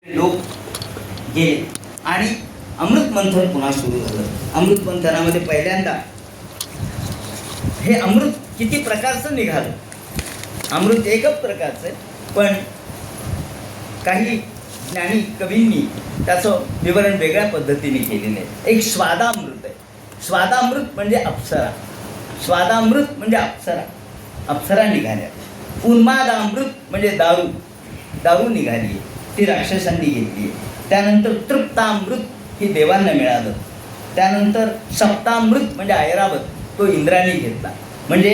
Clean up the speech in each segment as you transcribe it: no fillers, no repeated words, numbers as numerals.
लोक गेले आणि अमृत मंथन पुन्हा सुरू झालं. अमृत मंथनामध्ये पहिल्यांदा हे अमृत किती प्रकारचं निघालं. अमृत एकच प्रकारचं आहे, पण काही ज्ञानी कवींनी त्याचं विवरण वेगळ्या पद्धतीने केलेलं आहे. एक स्वादामृत आहे. स्वादामृत म्हणजे अप्सरा, स्वादामृत म्हणजे अप्सरा, अप्सरा निघाल्या. उन्मादामृत म्हणजे दारू, दारू निघाली, ती राक्षसांनी घेतली. त्यानंतर तृप्तामृत ही देवांना मिळालं. त्यानंतर सप्तामृत म्हणजे ऐरावत, तो इंद्राने घेतला. म्हणजे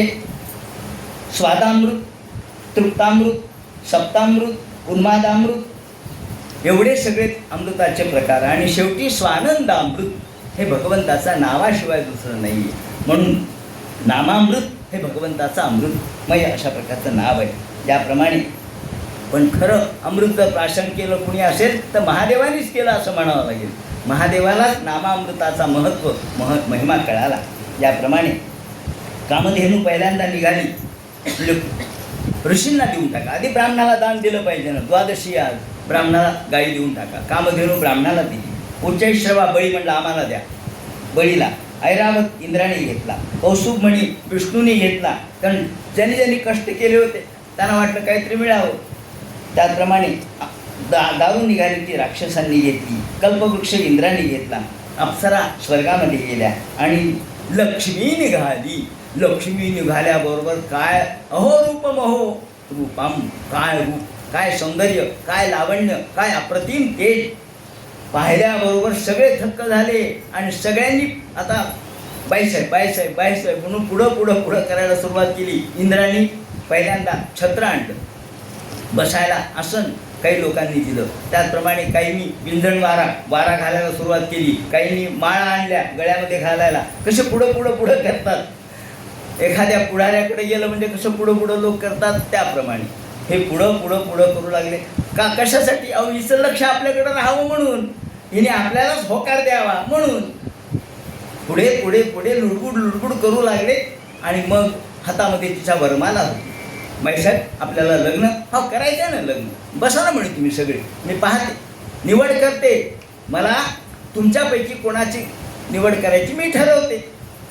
स्वादामृत, तृप्तामृत, सप्तामृत, उन्मादामृत एवढे सगळे अमृताचे प्रकार. आणि शेवटी स्वानंदामृत हे भगवंताचा नावाशिवाय दुसरं नाही आहे, म्हणून नामामृत हे भगवंताचं अमृतमय अशा प्रकारचं नाव आहे. ज्याप्रमाणे पण खरं अमृत प्राशन केलं कुणी असेल तर महादेवानीच केलं असं म्हणावं लागेल. महादेवालाच नामामृताचा महिमा कळाला. ज्याप्रमाणे कामधेनू पहिल्यांदा निघाली, ऋषींना देऊन टाका. आधी ब्राह्मणाला दान दिलं पाहिजे ना. द्वादशी आज ब्राह्मणाला गाई देऊन टाका. कामधेनू ब्राह्मणाला दिली. उच्चैश्रवा बळी म्हणलं आम्हाला द्या, बळीला. ऐरावत इंद्राने घेतला. कौस्तुभमणी विष्णूने घेतला, कारण ज्यांनी ज्यांनी कष्ट केले होते त्यांना वाटलं काहीतरी मिळावं. त्याप्रमाणे दारू निघाली, ती राक्षसांनी घेतली. कल्पवृक्ष इंद्राने घेतला. अप्सरा स्वर्गामध्ये गेल्या आणि लक्ष्मी निघाली. लक्ष्मी निघाल्याबरोबर काय अहो रूपमहो रूपम, काय रूप, काय सौंदर्य, काय लावण्य, काय अप्रतिम तेज. पाहिल्याबरोबर सगळे थक्क झाले आणि सगळ्यांनी आता बाईसाहेब बाईसाहेब बाईसाहेब म्हणून पुढं पुढं पुढं करायला सुरुवात केली. इंद्राणी पहिल्यांदा छत्र आणलं, बसायला आसन काही लोकांनी दिलं. त्याचप्रमाणे काहींनी विंजण वारा घालायला सुरुवात केली. काहींनी माळा आणल्या गळ्यामध्ये घालायला. कसे पुढं पुढं पुढं करतात, एखाद्या पुढाऱ्याकडे गेलं म्हणजे कसं पुढं पुढं लोक करतात त्याप्रमाणे हे पुढं पुढं पुढं करू लागले. का कशासाठी? अहो हिचं लक्ष आपल्याकडं राहावं म्हणून, हिने आपल्यालाच होकार द्यावा म्हणून पुढे पुढे पुढे लुडबुड लुडबुड करू लागले. आणि मग हातामध्ये तिच्या वरमाला होती. बाईसाहेब आपल्याला लग्न हो करायचं आहे ना, लग्न बसा ना म्हणे तुम्ही सगळे, मी पाहते, निवड करते, मला तुमच्यापैकी कोणाची निवड करायची मी ठरवते.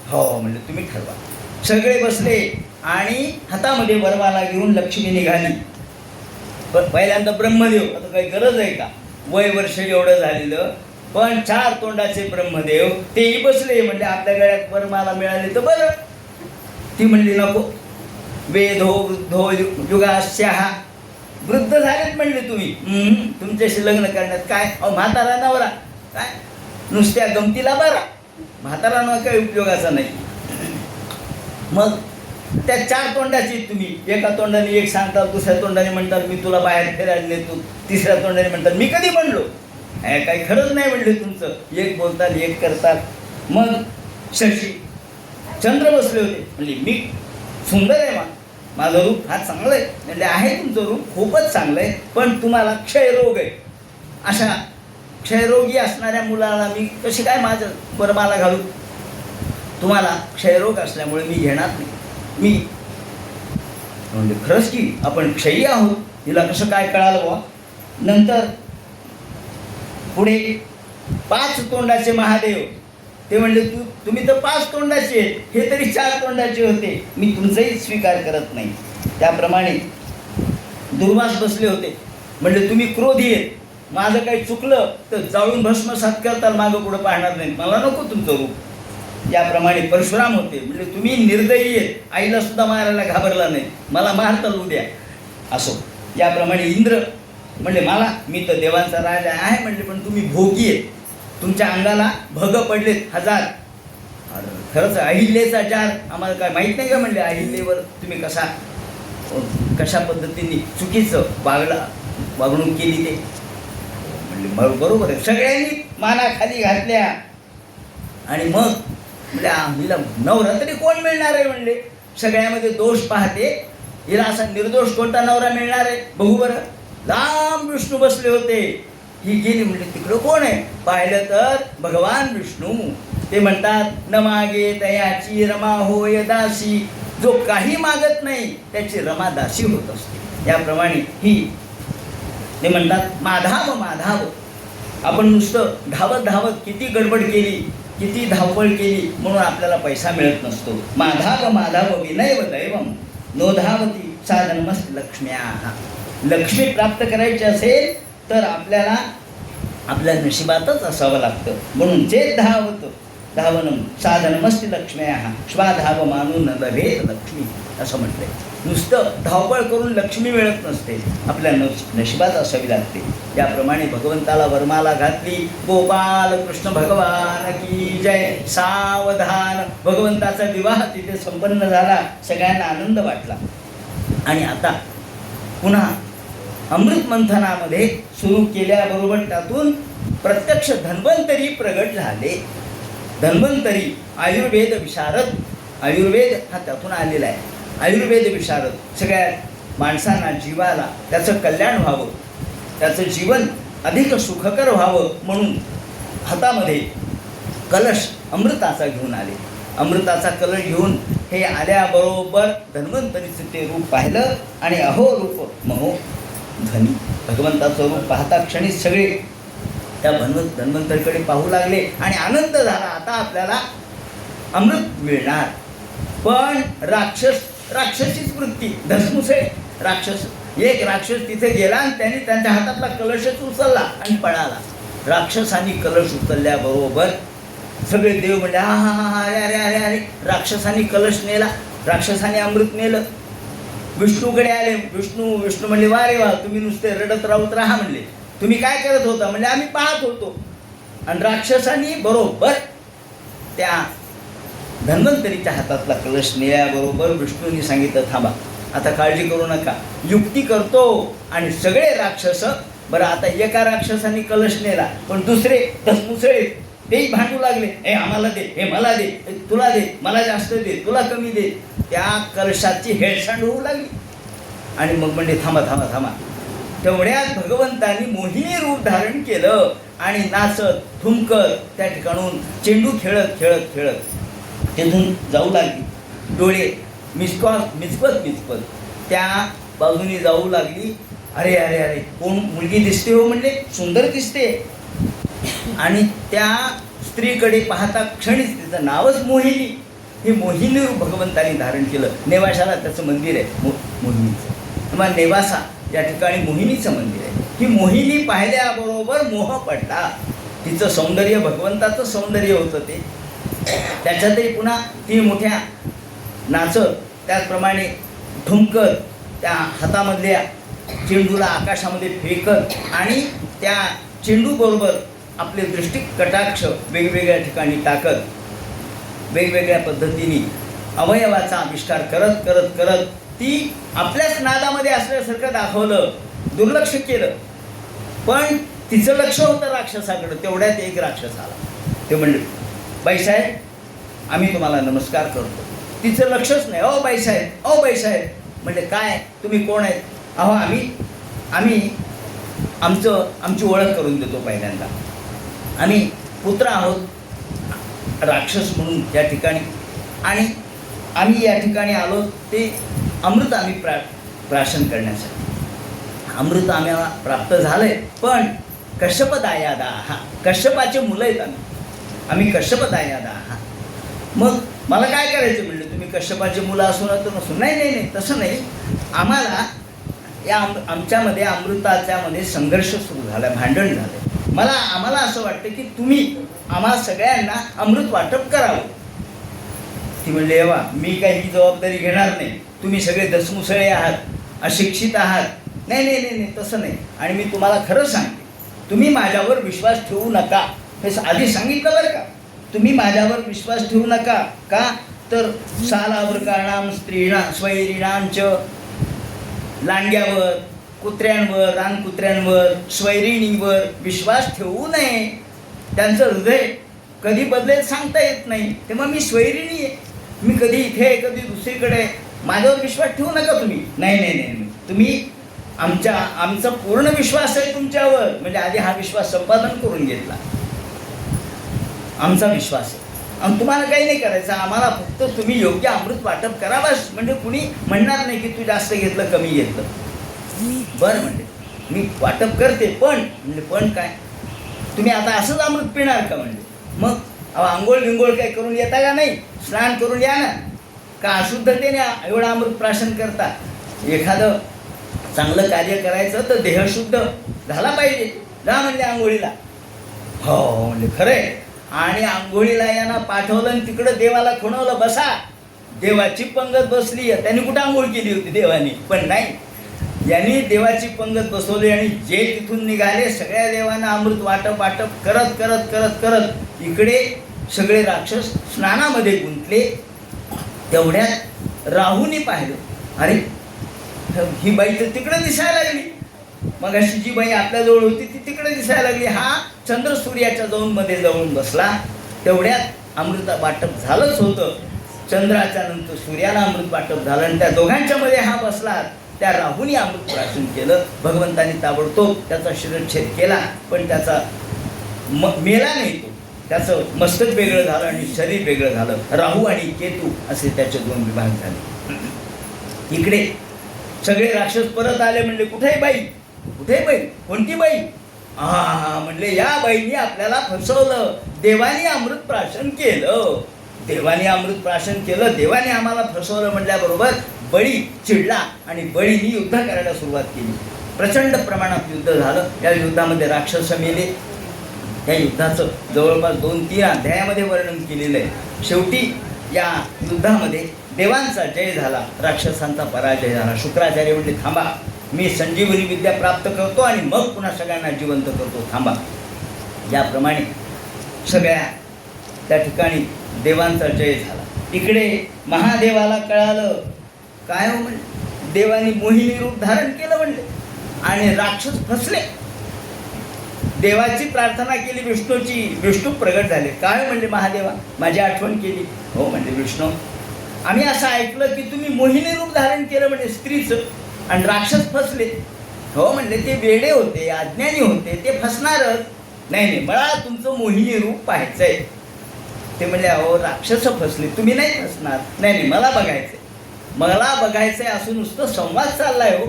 हो म्हणलं तुम्ही ठरवा. सगळे बसले आणि हातामध्ये वरमाला घेऊन लक्ष्मी निघाली. पण पहिल्यांदा ब्रह्मदेव, आता काही गरज आहे का, वय वर्ष एवढं झालेलं, पण 4 तोंडाचे ब्रह्मदेव तेही बसले. म्हणजे आपल्या गळ्यात वरमाला मिळाली तर बरं. ती म्हणली नको, वेधो वृद्धो युगास्याहा, वृद्ध झालेत म्हणले तुम्ही, तुमच्याशी लग्न करण्यात काय, अहो म्हातारा नवरा काय नुसत्या गमतीला बरा, म्हातारा नवरा काही उपयोगाचा नाही. मग त्या 4 तोंडाची तुम्ही, एका तोंडाने एक सांगतात, दुसऱ्या तोंडाने म्हणतात मी तुला बाहेर फिरायला नेतो, तिसऱ्या तोंडाने म्हणतात मी कधी म्हणलो, काही खरंच नाही म्हणले तुमचं, एक बोलतात एक करतात. मग शशी चंद्र बसले होते, म्हणले मी सुंदर आहे, माझं रूप हा चांगलं आहे. म्हणजे आहे तुमचं रूप खूपच चांगलं आहे, पण तुम्हाला क्षयरोग आहे. अशा क्षयरोगी असणाऱ्या मुलाला मी कशी काय माझं वरमाला घालू, तुम्हाला क्षयरोग असल्यामुळे मी घेणार नाही. मी म्हणजे खरंच की आपण क्षयी आहोत, हिला कसं काय कळालं बुवा. नंतर पुढे 5 तोंडाचे महादेव, ते म्हणले तुम्ही तर 5 तोंडाचे, हे तरी 4 तोंडाचे होते, मी तुमचाही स्वीकार करत नाही. त्याप्रमाणे दुर्वास बसले होते, म्हणले तुम्ही क्रोधी आहेत, माझं काही चुकलं तर जाळून भस्मसात करताल, मागं पुढं पाहणार नाही, मला नको तुमचं रूप. याप्रमाणे परशुराम होते, म्हणजे तुम्ही निर्दयी आहेत, आईला सुद्धा मारायला घाबरला नाही, मला मारता उद्या असो. याप्रमाणे इंद्र म्हणले मला, मी तर देवांचा राजा आहे म्हणले, पण तुम्ही भोगी आहेत, तुमच्या अंगाला भग पडलेत 1000. खरंच अहिल्याचा जार आम्हाला काय माहीत नाही का म्हणले, अहिल्यावर तुम्ही कशा पद्धतीने चुकीचं वागणूक केली ते म्हणले बरोबर आहे. सगळ्यांनी माना खाली घातल्या आणि मग म्हणजे हिला नवरा तरी कोण मिळणार आहे म्हणले, सगळ्यामध्ये दोष पाहते, हिला असा निर्दोष कोणता नवरा मिळणार आहे बघू बरं. लांब विष्णू बसले होते, ही गेली म्हणजे तिकडं कोण आहे, पाहिलं तर भगवान विष्णू. ते म्हणतात न मागे तयाची रमा होय दासी, जो काही मागत नाही त्याची रमा दासी होत असते. याप्रमाणे ही ते म्हणतात माधाव माधाव. आपण नुसतं धावत धावत किती गडबड केली, किती धावपळ केली म्हणून आपल्याला पैसा मिळत नसतो. माधाव माधाव विनयव दैवम नोधावती साधनमस्त लक्ष्म्या. लक्ष्मी प्राप्त करायची असेल तर आपल्याला आपल्या नशिबातच असावं लागतं. म्हणून जे धावत धावनम साधनमस्ती लक्ष्म्या श्वाधाव मानून लभेत लक्ष्मी असं म्हटलंय. नुसतं धावपळ करून लक्ष्मी मिळत नसते, आपल्या नशिबात असावी लागते. त्याप्रमाणे भगवंताला वरमाला घातली. गोपाल कृष्ण भगवान की जय. सावधान. भगवंताचा विवाह तिथे संपन्न झाला. सगळ्यांना आनंद वाटला. आणि आता पुन्हा अमृत मंथनामध्ये सुरू केल्याबरोबर त्यातून प्रत्यक्ष धन्वंतरी प्रगट झाले. धन्वंतरी आयुर्वेद विशारद. आयुर्वेद हा त्यातून आलेला आहे. आयुर्वेद विशारद सगळ्या माणसांना जीवाला त्याचं कल्याण व्हावं, त्याचं जीवन अधिक सुखकर व्हावं म्हणून हातामध्ये कलश अमृताचा घेऊन आले. अमृताचा कलश घेऊन हे आल्याबरोबर धन्वंतरीचं ते रूप पाहिलं आणि अहो रूप महो धनी. भगवंताचं रूप पाहता क्षणी सगळे त्या धन्वंतरीकडे पाहू लागले आणि आनंद झाला. आता आपल्याला अमृत मिळणार. पण राक्षसीच वृत्ती, धसमुसे राक्षस. एक राक्षस तिथे गेला आणि त्यांनी त्यांच्या हातातला कलशच उचलला आणि पळाला. राक्षसांनी कलश उचलल्याबरोबर सगळे देव म्हणले हा हा हा अरे अरे अरे अरे. राक्षसांनी कलश नेला, राक्षसांनी अमृत नेलं. विष्णूकडे आले. विष्णू म्हणले वा रे वा, तुम्ही नुसते रडत राहत राहा म्हणले. तुम्ही काय करत होता म्हणजे आम्ही पाहत होतो. आणि राक्षसांनी बरोबर त्या धन्वंतरीच्या हातातला कलश नेल्याबरोबर विष्णूंनी सांगितलं थांबा, आता काळजी करू नका, युक्ती करतो. आणि सगळे राक्षस बरं, आता एका राक्षसांनी कलश नेला पण दुसरे धसमुसळे तेही भांडू लागले. हे आम्हाला दे, हे मला दे, तुला दे, मला जास्त दे, तुला कमी दे. त्या कलशाची हेळसांड होऊ लागली. आणि मग म्हणजे थांबा थांबा थांबा. तेवढ्यात भगवंतांनी मोहिनी रूप धारण केलं आणि नाचत थुंकत त्या ठिकाणून चेंडू खेळत खेळत खेळत तिथून जाऊ लागली. डोळे मिचपत त्या बाजूनी जाऊ लागली. अरे अरे अरे, कोण मुलगी दिसते हो म्हणले, सुंदर दिसते. आणि त्या स्त्रीकडे पाहता क्षणीच तिचं नावच मोहिनी. हे मोहिनी रूप भगवंतांनी धारण केलं. नेवाशाला त्याचं मंदिर आहे मोहिनीचं, किंवा नेवासा या ठिकाणी मोहिनीचं मंदिर आहे. ही मोहिनी पाहिल्याबरोबर मोह पडला. तिचं सौंदर्य भगवंताचं सौंदर्य होतं ते. त्याच्यातही पुन्हा ती मोठ्या नाचत त्याचप्रमाणे ठुमकत त्या हातामधल्या चेंडूला आकाशामध्ये फेकत आणि त्या चेंडूबरोबर आपले दृष्टी कटाक्ष वेगवेगळ्या ठिकाणी टाकत वेगवेगळ्या पद्धतीने अवयवाचा आविष्कार करत करत करत ती आपल्याच नादामध्ये असल्यासारखं दाखवलं. दुर्लक्ष केलं. पण तिचं लक्ष होतं राक्षसाकडं. तेवढ्यात एक राक्षस आला. ते म्हणले बाईसाहेब आम्ही तुम्हाला नमस्कार करतो. तिचं लक्षच नाही. अहो बाईसाहेब, अहो बाईसाहेब. म्हणजे काय, तुम्ही कोण आहेत? अहो आम्ही आमची ओळख करून देतो. पहिल्यांदा आम्ही पुत्र आहोत राक्षस म्हणून या ठिकाणी, आणि आम्ही या ठिकाणी आलो ते अमृत आम्ही प्राशन करण्यासाठी. अमृत आम्हाला प्राप्त झालंय, पण कश्यपदायादा हा, कश्यपाचे मुलं आहेत आम्ही कश्यपदायादा हा. मग मला काय करायचं म्हणलं, तुम्ही कश्यपाचे मुलं असून तर नसून. नाही नाही नाही, तसं नाही. आम्हाला या आमच्यामध्ये अमृताच्यामध्ये संघर्ष सुरू झाला, भांडण झालं. आम्हाला असं वाटतं की तुम्ही आम्हा सगळ्यांना अमृत वाटप करावं. ती म्हणले वा, मी काही ही जबाबदारी घेणार नाही. तुम्ही सगळे दसमुसळे आहात, अशिक्षित आहात. नाही नाही नाही नाही, तसं नाही. आणि मी तुम्हाला खरं सांगते, तुम्ही माझ्यावर विश्वास ठेवू नका. हे आधी सांगितलं बरं का. तुम्ही माझ्यावर विश्वास ठेवू नका. का तर सालावृकाणाम स्त्रीणां स्वैरिणांच, लांडग्यावर, कुत्र्यांवर, रानकुत्र्यांवर, स्वैरिणीवर विश्वास ठेवू नये. त्यांचं हृदय कधी बदलेल सांगता येत नाही. तेव्हा मी स्वैरिणी आहे. मी कधी इथे आहे, कधी दुसरीकडे. माझ्यावर विश्वास ठेवू नका तुम्ही. नाही नाही नाही, तुम्ही आमचा पूर्ण विश्वास आहे तुमच्यावर. म्हणजे आधी हा विश्वास संपादन करून घेतला. आमचा विश्वास आहे आणि तुम्हाला काही नाही करायचं. आम्हाला फक्त तुम्ही योग्य अमृत वाटप करा बस. म्हणजे कुणी म्हणणार नाही की तू जास्त घेतलं कमी घेतलं. बरं म्हणते मी वाटप करते, पण म्हणजे पण काय, तुम्ही आता असंच अमृत पिणार का म्हणजे? मग आंघोळ विंघोळ काय करून येता का नाही? स्नान करून या ना. का अशुद्धतेने एवढं अमृत प्राशन करता? एखादं चांगलं कार्य करायचं तर देह शुद्ध झाला पाहिजे. जा म्हणले आंघोळीला. हो म्हणजे खरंय. आणि आंघोळीला यांना पाठवलं आणि तिकडं देवाला खुणवलं, बसा. देवाची पंगत बसली. त्यांनी कुठं आंघोळ केली होती देवानी? पण नाही, यांनी देवाची पंगत बसवली आणि जे तिथून निघाले सगळ्या देवांना अमृत वाटप करत करत करत करत इकडे सगळे राक्षस स्नानामध्ये गुंतले. तेवढ्यात राहूनी पाहिलं, अरे ही बाई तर तिकडे दिसायला लागली. मग अशी जी बाई आपल्याजवळ होती ती तिकडे दिसायला लागली. हा चंद्र सूर्याच्या मध्ये जाऊन बसला. तेवढ्यात अमृत वाटप झालंच होतं. चंद्राच्या नंतर सूर्याला अमृत वाटप झालं आणि त्या दोघांच्या मध्ये हा बसला. त्या राहूनी अमृत प्राशन केलं. भगवंतांनी ताबडतोब त्याचा शिरच्छेद केला, पण त्याचा मेला नाही तो. त्याचं मस्तक वेगळं झालं आणि शरीर वेगळं झालं. राहू आणि केतू असे त्याचे दोन विभाग झाले. इकडे सगळे राक्षस परत आले. म्हणले कुठे बाई, कुठे बाई, कोणती बाई? म्हणले या बाईंनी आपल्याला फसवलं. देवानी अमृत प्राशन केलं, देवाने अमृत प्राशन केलं, देवाने आम्हाला फसवलं म्हटल्याबरोबर बळी चिडला आणि बळीनी युद्ध करायला सुरुवात केली. प्रचंड प्रमाणात युद्ध झालं. या युद्धामध्ये राक्षस मेले. या युद्धाचं जवळपास 2-3 अध्यायामध्ये वर्णन केलेलं आहे. शेवटी या युद्धामध्ये देवांचा जय झाला, राक्षसांचा पराजय झाला. शुक्राचार्य म्हणले थांबा, मी संजीवनी विद्या प्राप्त करतो आणि मग पुन्हा सगळ्यांना जिवंत करतो, थांबा. याप्रमाणे सगळ्या त्या ठिकाणी देवांचा जय झाला. इकडे महादेवाला कळालं, काय हो म्हणले, देवानी मोहिनी रूप धारण केलं म्हणले आणि राक्षस फसले. देवाची प्रार्थना केली विष्णूची, विष्णू प्रगट झाले. काय म्हणले महादेवा, माझी आठवण केली? हो म्हणले विष्णू, आम्ही असं ऐकलं की तुम्ही मोहिनी रूप धारण केलं म्हणजे स्त्रीचं आणि राक्षस फसले. हो म्हणले ते वेडे होते, अज्ञानी होते, ते फसणारच. नाही मला तुमचं मोहिनी रूप पाहायचंय. ते म्हणले अहो राक्षस फसले, तुम्ही नाही फसणार. नाही मला बघायचंय, मला बघायचंय. असं नुसतं संवाद चाललाय हो.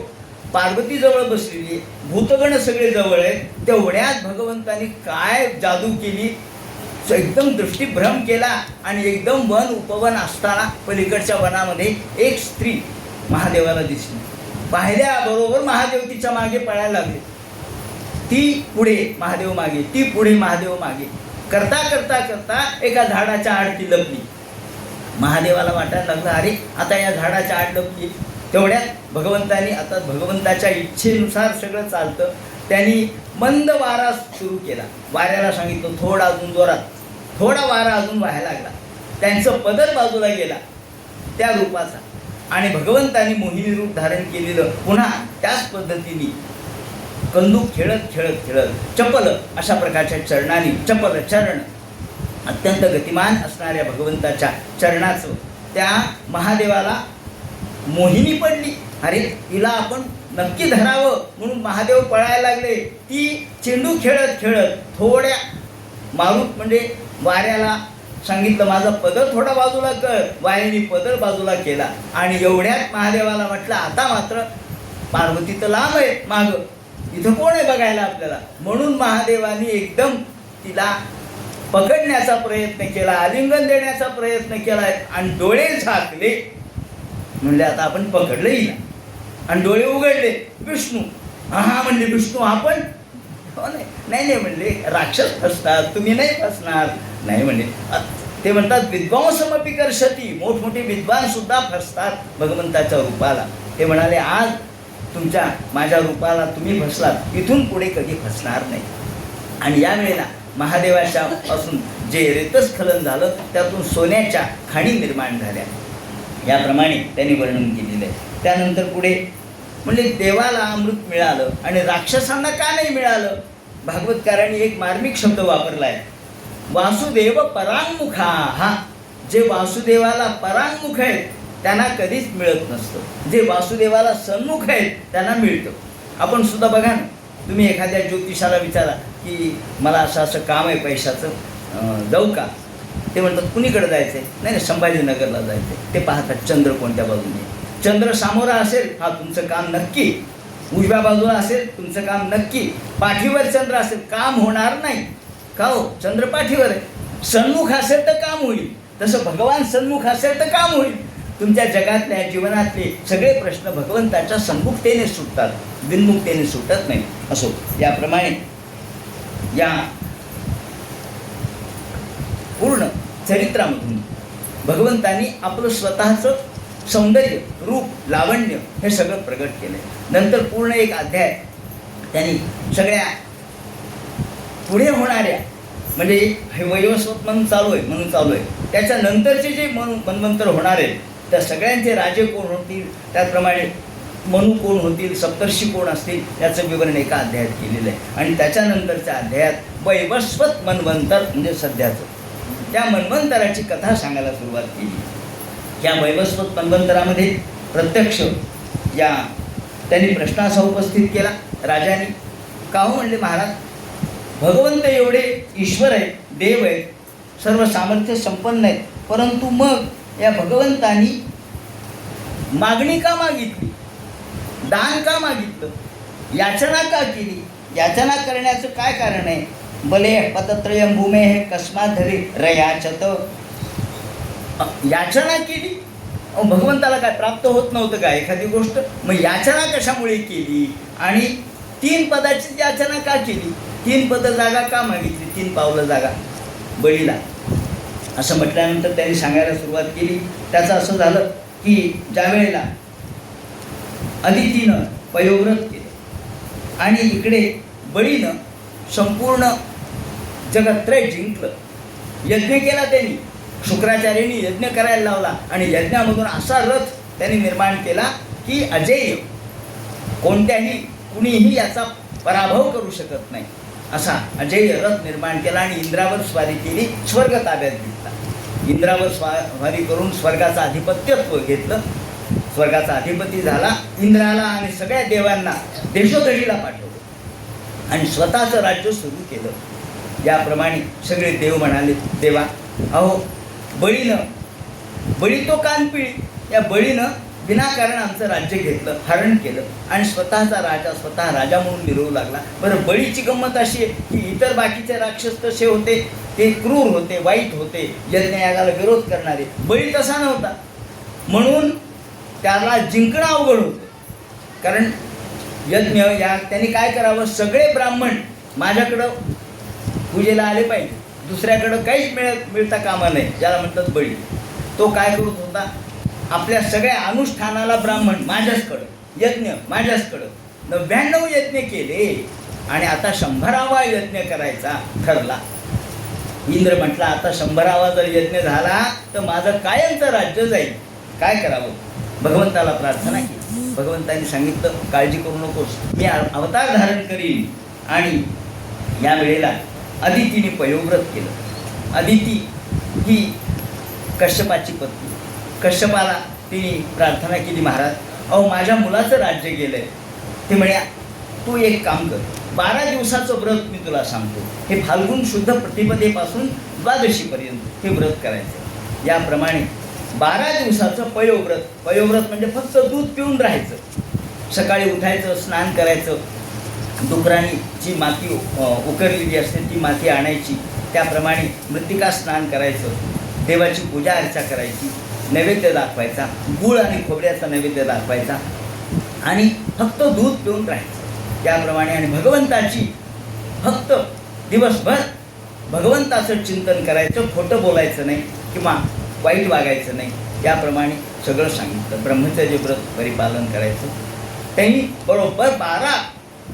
पार्वती जवळ बसलेली आहे, भूतगण सगळे जवळ आहेत. तेवढ्यात भगवंतांनी काय जादू केली, एकदम दृष्टीभ्रम केला आणि एकदम वन उपवन असताना पलीकडच्या वनामध्ये एक स्त्री महादेवाला दिसली. पाहिल्याबरोबर महादेव तिच्या मागे पळायला लागले. ती पुढे महादेव मागे, ती पुढे महादेव मागे. करता करता करता एका झाडाच्या आड ती लपली. महादेवाला वाटायला लागलं अरे आता या झाडाच्या आड लपली. तेवढ्यात भगवंतांनी, आता भगवंताच्या इच्छेनुसार सगळं चालतं, त्यांनी मंद वारा सुरू केला. वाऱ्याला सांगितलं थोडा अजून जोरात, थोडा वारा अजून वाहायला लागला. त्यांचं पदर बाजूला गेला त्या रूपाचा आणि भगवंतांनी मोहिनी रूप धारण केलेलं पुन्हा त्याच पद्धतीने कंदूक खेळत खेळत खेळत चपल अशा प्रकारच्या चरणांनी, चपल चरण अत्यंत गतिमान असणाऱ्या भगवंताच्या चरणाचं त्या महादेवाला मोहिनी पडली. अरे तिला आपण नक्की धरावं म्हणून महादेव पळायला लागले. ती चेंडू खेळत खेळत थोड्या मारूत म्हणजे वाऱ्याला सांगितलं माझा पदर थोडा बाजूला कर. वाऱ्याने पदर बाजूला केला आणि एवढ्यात महादेवाला म्हटलं आता मात्र पार्वती तर लांब आहे माग, इथं कोण आहे बघायला आपल्याला. म्हणून महादेवाने एकदम तिला पकडण्याचा प्रयत्न केला, आलिंगन देण्याचा प्रयत्न केला आणि डोळे झाकले. म्हणले आता आपण पकडलं हिला आणि डोळे उघडले. विष्णू, हा म्हणले विष्णू आपण? हो नाही म्हणले राक्षस फसतात, तुम्ही नाही फसणार. नाही म्हणले. ते म्हणतात विद्वांसमपि कर्षति, मोठमोठे विद्वान सुद्धा फसतात भगवंताच्या रूपाला. ते म्हणाले आज तुमच्या माझ्या रूपाला तुम्ही फसलात, इथून पुढे कधी फसणार नाही. आणि यावेळेला महादेवाच्या पासून जे रेतस्खलन झालं त्यातून सोन्याच्या खाणी निर्माण झाल्या. याप्रमाणे त्यांनी वर्णन केलेलं आहे. त्यानंतर पुढे म्हणजे देवाला अमृत मिळालं आणि राक्षसांना का नाही मिळालं? भागवतकारांनी एक मार्मिक शब्द वापरला आहे, वासुदेव परांगमुखा. हा जे वासुदेवाला परांगमुख आहेत त्यांना कधीच मिळत नसतं, जे वासुदेवाला सन्मुख आहेत त्यांना मिळतं. आपण सुद्धा बघा ना, तुम्ही एखाद्या ज्योतिषाला विचारा की मला असं काम आहे पैशाचं, जाऊ का? ते म्हणतात कुणीकडे जायचं आहे? नाही संभाजीनगरला जायचं आहे. ते पाहतात चंद्र कोणत्या बाजूने, चंद्र सामोरा असेल हा तुमचं काम नक्की. उजव्या बाजूला असेल तुमचं काम नक्की, पाठीवर चंद्र असेल काम होणार नाही. का हो? चंद्र पाठीवर आहे. सन्मुख असेल तर काम होईल, तसं भगवान सन्मुख असेल तर काम होईल. तुमच्या जगातल्या जीवनातले सगळे प्रश्न भगवंताच्या सन्मुखतेने सुटतात, बिनमुखतेने सुटत नाही. असो, याप्रमाणे या पूर्ण चरित्रामधून भगवंतांनी आपलं स्वतःचं सौंदर्य, रूप, लावण्य हे सगळं प्रगट केलं. नंतर पूर्ण एक अध्याय त्यांनी सगळ्या पुढे होणाऱ्या, म्हणजे हे वैवस्वत म्हणून चालू आहे, त्याच्यानंतरचे जे मन्वंतर होणार आहेत त्या सगळ्यांचे राजे कोण होतील, त्याचप्रमाणे मनु कोण होतील, सप्तर्षी कोण असतील, याचं विवरण एका अध्यायात केलेलं आहे. आणि त्याच्यानंतरच्या अध्यायात वैवस्वत मन्वंतर म्हणजे सध्याचं त्या मन्वंतराची कथा सांगायला सुरुवात केली. या वैवस्वत मन्वंतरामध्ये प्रत्यक्ष या त्यांनी प्रश्न असा उपस्थित केला राजांनी, का हो म्हणले महाराज, भगवंत एवढे ईश्वर आहेत, देव आहेत, सर्व सामर्थ्य संपन्न आहेत, परंतु मग या भगवंतांनी मागणी का मागितली, दान का मागितलं, याचना का केली, याचना करण्याचं काय कारण आहे. बले पतत्रयं भूमे हे कस्मात धरी रयाचत, याचना केली. भगवंताला काय प्राप्त होत नव्हतं का एखादी गोष्ट, मग याचना कशामुळे केली आणि 3 पदाची याचना का केली, 3 पद जागा का मागितली, 3 पावलं जागा बळीला, असं म्हटल्यानंतर त्यांनी सांगायला सुरुवात केली. त्याचं असं झालं की ज्या वेळेला अदितीनं पयोव्रत केलं आणि इकडे बळीनं संपूर्ण जगत्रय जिंकलं, यज्ञ केला त्यांनी, शुक्राचार्यांनी यज्ञ करायला लावला आणि यज्ञामधून असा रथ त्यांनी निर्माण केला की अजेय, कोणत्याही कुणीही याचा पराभव करू शकत नाही असा अजेय रथ निर्माण केला आणि इंद्रावर स्वारी केली, स्वर्ग ताब्यात घेतला. इंद्रावर स्वारी करून स्वर्गाचं आधिपत्यत्व घेतलं, स्वर्गाचा अधिपती झाला. इंद्राला आणि सगळ्या देवांना देशोधडीला पाठवलं आणि स्वतःचं राज्य सुरू केलं. याप्रमाणे सगळे देव म्हणाले, देवा अहो बळी तो कानपिळी, या बळीनं विनाकारण आमचं राज्य घेतलं, हरण केलं आणि स्वतःचा राजा स्वतः राजा म्हणून मिरवू लागला. बरं, बळीची गंमत अशी आहे की इतर बाकीचे राक्षस तसे होते, ते क्रूर होते, वाईट होते, यज्ञयागाला विरोध करणारे. बळी तसा नव्हता, म्हणून त्याला जिंकणं अवघड होतं. कारण यज्ञ या त्यांनी काय करावं, सगळे ब्राह्मण माझ्याकडं पूजेला आले पाहिजे, दुसऱ्याकडं काहीच मिळता कामा नये, ज्याला म्हणतात बळी. तो काय करत होता, आपल्या सगळ्या अनुष्ठानाला ब्राह्मण माझ्याचकडं, यज्ञ माझ्याचकडं, 99 यज्ञ केले आणि आता 100वा यज्ञ करायचा ठरला. इंद्र म्हटला, आता 100वा जर यज्ञ झाला तर माझं कायमचं राज्य जाईल, काय करावं. भगवंताला प्रार्थना केली. भगवंतांनी सांगितलं, काळजी करू नकोस, मी अवतार धारण करीन. आणि या वेळेला अदितीने पयोव्रत केलं. अदिती ही कश्यपाची पत्नी. कश्यपाला तिने प्रार्थना केली, महाराज अहो माझ्या मुलाचं राज्य गेलं आहे. ते म्हणे, तू एक काम कर, 12 दिवसाचं व्रत मी तुला सांगतो, हे फाल्गुन शुद्ध प्रतिपदेपासून द्वादशीपर्यंत हे व्रत करायचं. याप्रमाणे 12 दिवसाचं पयोव्रत. पयोव्रत म्हणजे फक्त दूध पिऊन राहायचं, सकाळी उठायचं, स्नान करायचं, डुकरांनी जी माती उकरलेली असते ती माती आणायची, त्याप्रमाणे मृत्तिका स्नान करायचं, देवाची पूजा अर्चा करायची, नैवेद्य दाखवायचा, गूळ आणि खोबऱ्याचा नैवेद्य दाखवायचा आणि फक्त दूध पिऊन राहायचं. त्याप्रमाणे आणि भगवंताची फक्त दिवसभर भगवंताचं चिंतन करायचं, खोटं बोलायचं नाही किंवा वाईट वागायचं नाही. त्याप्रमाणे सगळं सांगितलं. ब्रह्मचर्य व्रत परिपालन करायचं. त्यांनी बरोबर 12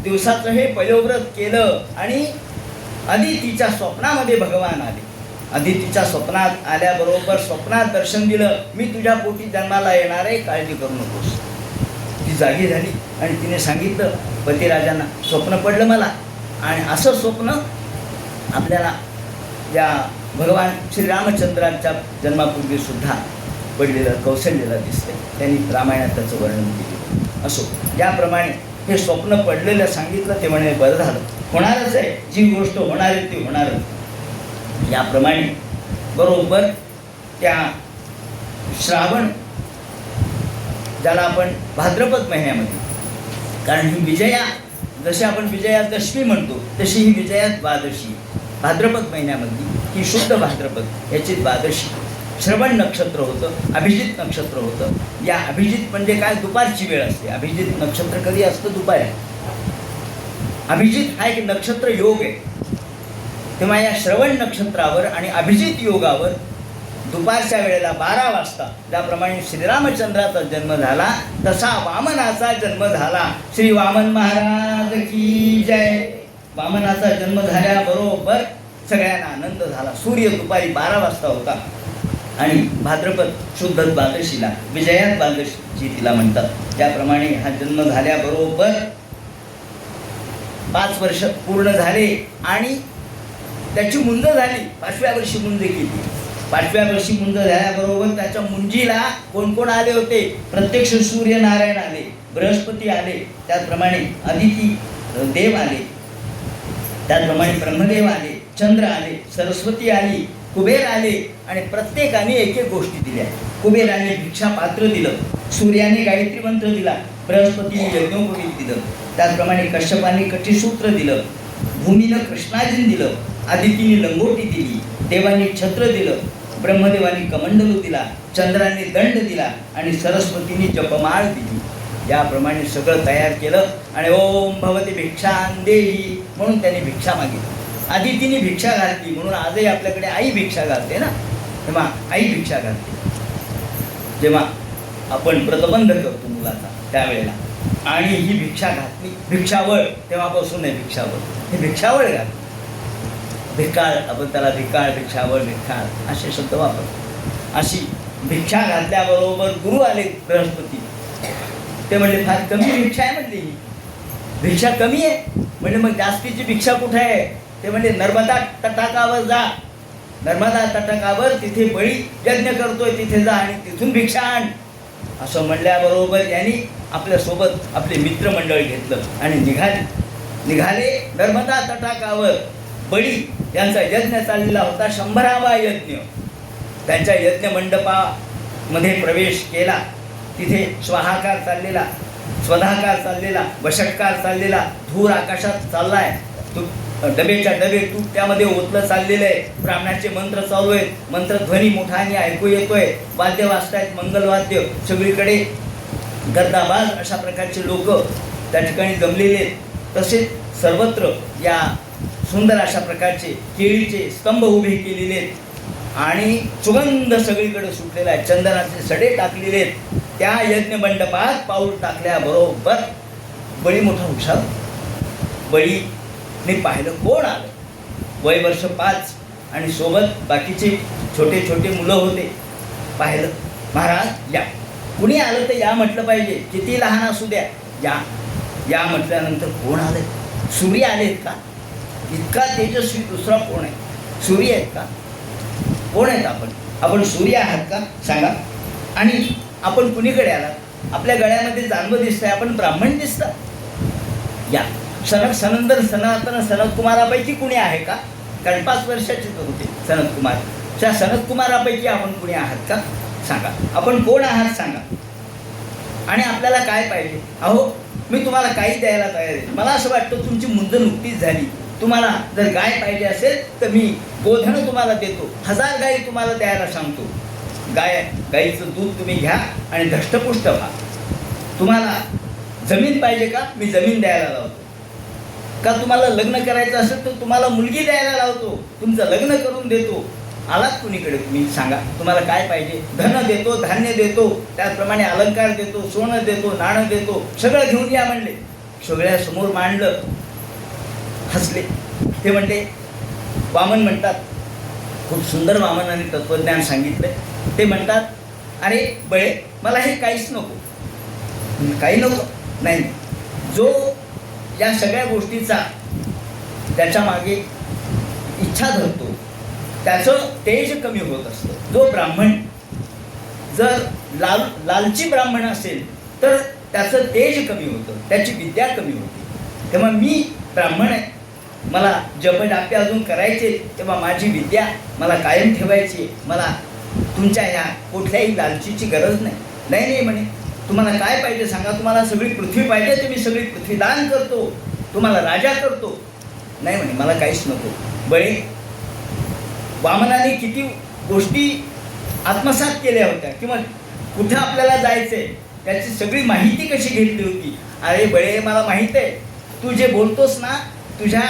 दिवसाचं हे पयोव्रत केलं आणि अदितीच्या स्वप्नामध्ये भगवान आले. अदितीच्या स्वप्नात आल्याबरोबर स्वप्नात दर्शन दिलं, मी तुझ्या पोटी जन्माला येणार आहे, काळजी करू नकोस. ती जागी झाली आणि तिने सांगितलं पतिराजांना, स्वप्न पडलं मला आणि असं स्वप्न आपल्याला या भगवान श्रीरामचंद्रांच्या जन्मापूर्वी सुद्धा पडलेलं कौशल्याला दिसते. त्यांनी रामायणात त्याचं वर्णन केलं. असो, याप्रमाणे हे स्वप्न पडलेलं सांगितलं. ते म्हणे, बरं झालं, होणारच आहे, जी गोष्ट होणार आहे ती होणारच. याप्रमाणे बरोबर त्या श्रावण, ज्याला आपण भाद्रपद महिन्यामध्ये कारण ही विजया, जशी आपण विजयादशमी म्हणतो तशी ही विजया द्वादशी, भाद्रपद महिन्यामधली ही शुद्ध भाद्रपद याची द्वादशी. श्रवण नक्षत्र होतं, अभिजित नक्षत्र होतं. या अभिजित म्हणजे काय, दुपारची वेळ असते. अभिजित नक्षत्र कधी असतं, दुपारी. अभिजित हा एक नक्षत्र योग आहे. तेव्हा या श्रवण नक्षत्रावर आणि अभिजित योगावर दुपारच्या वेळेला 12 वाजता ज्याप्रमाणे श्रीरामचंद्राचा जन्म झाला तसा वामनाचा जन्म झाला. श्री वामन महाराज की जय. वामनाचा जन्म झाल्याबरोबर सगळ्यांना आनंद झाला. सूर्य दुपारी 12 वाजता होता आणि भाद्रपद शुद्ध द्वादशीला विजया द्वादशी तिला म्हणतात. त्याप्रमाणे हा जन्म झाल्याबरोबर 5 वर्ष पूर्ण झाले आणि त्याची मुंज झाली. 5व्या वर्षी मुंज केली. 5व्या वर्षी मुंज झाल्याबरोबर त्याच्या मुंजीला कोण कोण आले होते, प्रत्यक्ष सूर्यनारायण आले, बृहस्पती आले, त्याचप्रमाणे अदिती देव आले, त्याचप्रमाणे ब्रह्मदेव आले, चंद्र आले, सरस्वती आली, कुबेर आले आणि प्रत्येकाने एक एक गोष्टी दिल्या. कुबेराने भिक्षा पात्र दिलं, सूर्याने गायत्री मंत्र दिला, बृहस्पतीने यज्ञोपवीत दिलं, त्याचप्रमाणे कश्यपाने कटीसूत्र दिलं, भूमीनं कृष्णार्जुन दिलं, आदितीने लंगोटी दिली, देवाने छत्र दिलं, ब्रह्मदेवाने कमंडलू दिला, चंद्राने दंड दिला आणि सरस्वतीने जपमाळ दिली. याप्रमाणे सगळं तयार केलं आणि ओम भवते भिक्षां देही म्हणून त्याने भिक्षा मागितली. आदितीने भिक्षा घातली म्हणून आजही आपल्याकडे आई भिक्षा घालते ना. तेव्हा आई भिक्षा घालते जेव्हा आपण व्रतबंध करतो मुलाचा त्यावेळेला. आणि ही भिक्षा घातली, भिक्षावळ तेव्हापासून आहे भिक्षावळ, हे भिक्षावळ घातली. भिकाळ आपण त्याला भिकाळ, भिक्षावळ, भिकाळ असे शब्द वापरतो. अशी भिक्षा घातल्याबरोबर गुरु आले बृहस्पती. ते म्हणले फार कमी भिक्षा आहे म्हणली, ही भिक्षा कमी आहे. म्हणजे मग जास्तीची भिक्षा कुठे आहे? ते म्हणजे नर्मदा तटाकावर जा, नर्मदा तटाकावर तिथे बळी यज्ञ करतोय तिथे जा आणि तिथून भिक्षा आण. असं म्हणल्याबरोबर यांनी आपल्यासोबत आपले मित्रमंडळ घेतलं आणि निघाले नर्मदा तटाकावर. बळी यांचा यज्ञ चाललेला होता, 100वा यज्ञ. त्यांच्या यज्ञ मंडपामध्ये प्रवेश केला. तिथे स्वाहाकार चाललेला, स्वधाकार चाललेला, वषटकार चाललेला, धूर आकाशात चाललाय, डबेच्या डबे तूप त्यामध्ये ओतलं चाललेलं आहे. ब्राह्मणाचे मंत्र चालू आहेत, मंत्रध्वनी मोठाने ऐकू येतोय, वाद्य वाजतायत, मंगलवाद्य सगळीकडे, गर्दाबाज अशा प्रकारचे लोक त्या ठिकाणी जमलेले आहेत. तसेच सर्वत्र या सुंदर अशा प्रकारचे केळीचे स्तंभ उभे केलेले आहेत आणि सुगंध सगळीकडे सुटलेला आहे, चंदनाचे सडे टाकलेले आहेत. त्या यज्ञ मंडपात पाऊल टाकल्याबरोबर बळी मोठा हुशार. बळीने पाहिलं कोण आलं. वय वर्ष 5 आणि सोबत बाकीचे छोटे छोटे मुलं होते. पाहिलं, महाराज या, कुणी आलं तर या म्हटलं पाहिजे, किती लहान असू द्या, या या म्हटल्यानंतर कोण आले? सूर्य आलेत का? इतका तेजस्वी दुसरा कोण आहे? सूर्य आहेत का? कोण आहेत आपण? आपण सूर्य आहात का सांगा. आणि आपण कुणीकडे आलात? आपल्या गळ्यामध्ये जानवं दिसतंय, आपण ब्राह्मण दिसता. या सनंदन सनातन सनत कुमारापैकी कुणी आहे का? कारण 5 वर्षाचे होते सनत कुमार. त्या सनत कुमारापैकी आपण कुणी आहात का सांगा. आपण कोण आहात सांगा आणि आपल्याला काय पाहिजे. अहो मी तुम्हाला काही द्यायला तयार आहे. मला असं वाटतं तुमची मुंज नुकतीच झाली. तुम्हाला जर गाय पाहिजे असेल तर मी गोधन तुम्हाला देतो, 1000 गायी तुम्हाला द्यायला सांगतो. गाईचं दूध तुम्ही घ्या आणि धष्टपुष्ट व्हा. तुम्हाला जमीन पाहिजे का? मी जमीन द्यायला लावतो. का तुम्हाला लग्न करायचं असेल तर तुम्हाला मुलगी द्यायला लावतो, तुमचं लग्न करून देतो. आलात कुणीकडे तुम्ही सांगा, तुम्हाला काय पाहिजे. धन देतो, धान्य देतो, त्याचप्रमाणे अलंकार देतो, सोनं देतो, नाणं देतो, सगळं घेऊन या म्हणले. सगळ्यासमोर मांडलं. हसले. ते म्हणते, वामन म्हणतात, खूप सुंदर वामनाने तत्वज्ञान सांगितलं. ते म्हणतात, अरे बळे मला हे काहीच नको. काही नको नाही. जो या सगळ्या गोष्टीचा त्याच्या मागे इच्छा धरतो त्याचं तेज कमी होत असतं. जो ब्राह्मण जर लालची ब्राह्मण असेल तर त्याचं तेज कमी होतं, त्याची विद्या कमी होते. तेव्हा मी ब्राह्मण आहे, मला जपडापे अजून करायचे, तेव्हा माझी विद्या मला कायम ठेवायची. मला तुमच्या ह्या कुठल्याही लालचीची गरज नाही. नाही म्हणे, तुम्हाला काय पाहिजे सांगा, तुम्हाला सगळी पृथ्वी पाहिजे तर मी सगळी पृथ्वी दान करतो, तुम्हाला राजा करतो. नाही म्हणे, मला काहीच नको. बळे वामनाने किती गोष्टी आत्मसात केल्या होत्या किंवा कुठं आपल्याला जायचंय त्याची सगळी माहिती कशी घेतली होती. अरे बळे, मला माहीत आहे तू जे बोलतोस ना, तुझ्या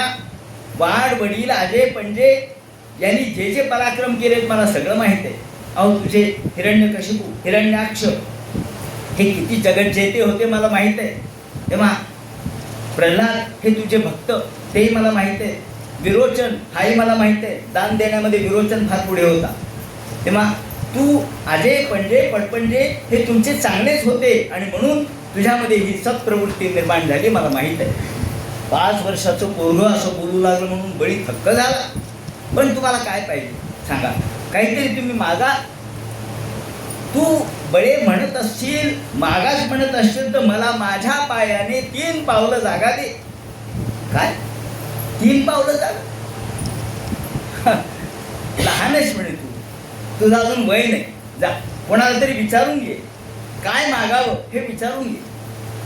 वाड वडील आजे पंजे यांनी जे जे पराक्रम केलेत मला सगळं माहीत आहे. अहो तुझे हिरण्यकशिपू, हिरण्याक्ष हे किती जगज्जेते होते मला माहीत आहे. तेव्हा प्रल्हाद हे तुझे भक्त तेही मला माहीत आहे. विरोचन हाही मला माहीत आहे, दान देण्यामध्ये विरोचन फार पुढे होता. तेव्हा तू आजे पंजे पटपंजे हे तुमचे चांगलेच होते आणि म्हणून तुझ्यामध्ये ही सत्प्रवृत्ती निर्माण झाली मला माहीत आहे. 5 वर्षाचं पोरगं असं बोलू लागलं म्हणून बळी थक्क झाला. पण तुम्हाला काय पाहिजे सांगा, काहीतरी तुम्ही मागा. तू बळे म्हणत असशील, मागास म्हणत असशील तर मला माझ्या पायाने 3 पावलं जागा दे. काय 3 पावलं जागा? लहानच म्हणे तू, तुझं अजून वय नाही. जा कोणाला तरी विचारून घे काय मागावं हे विचारून घे.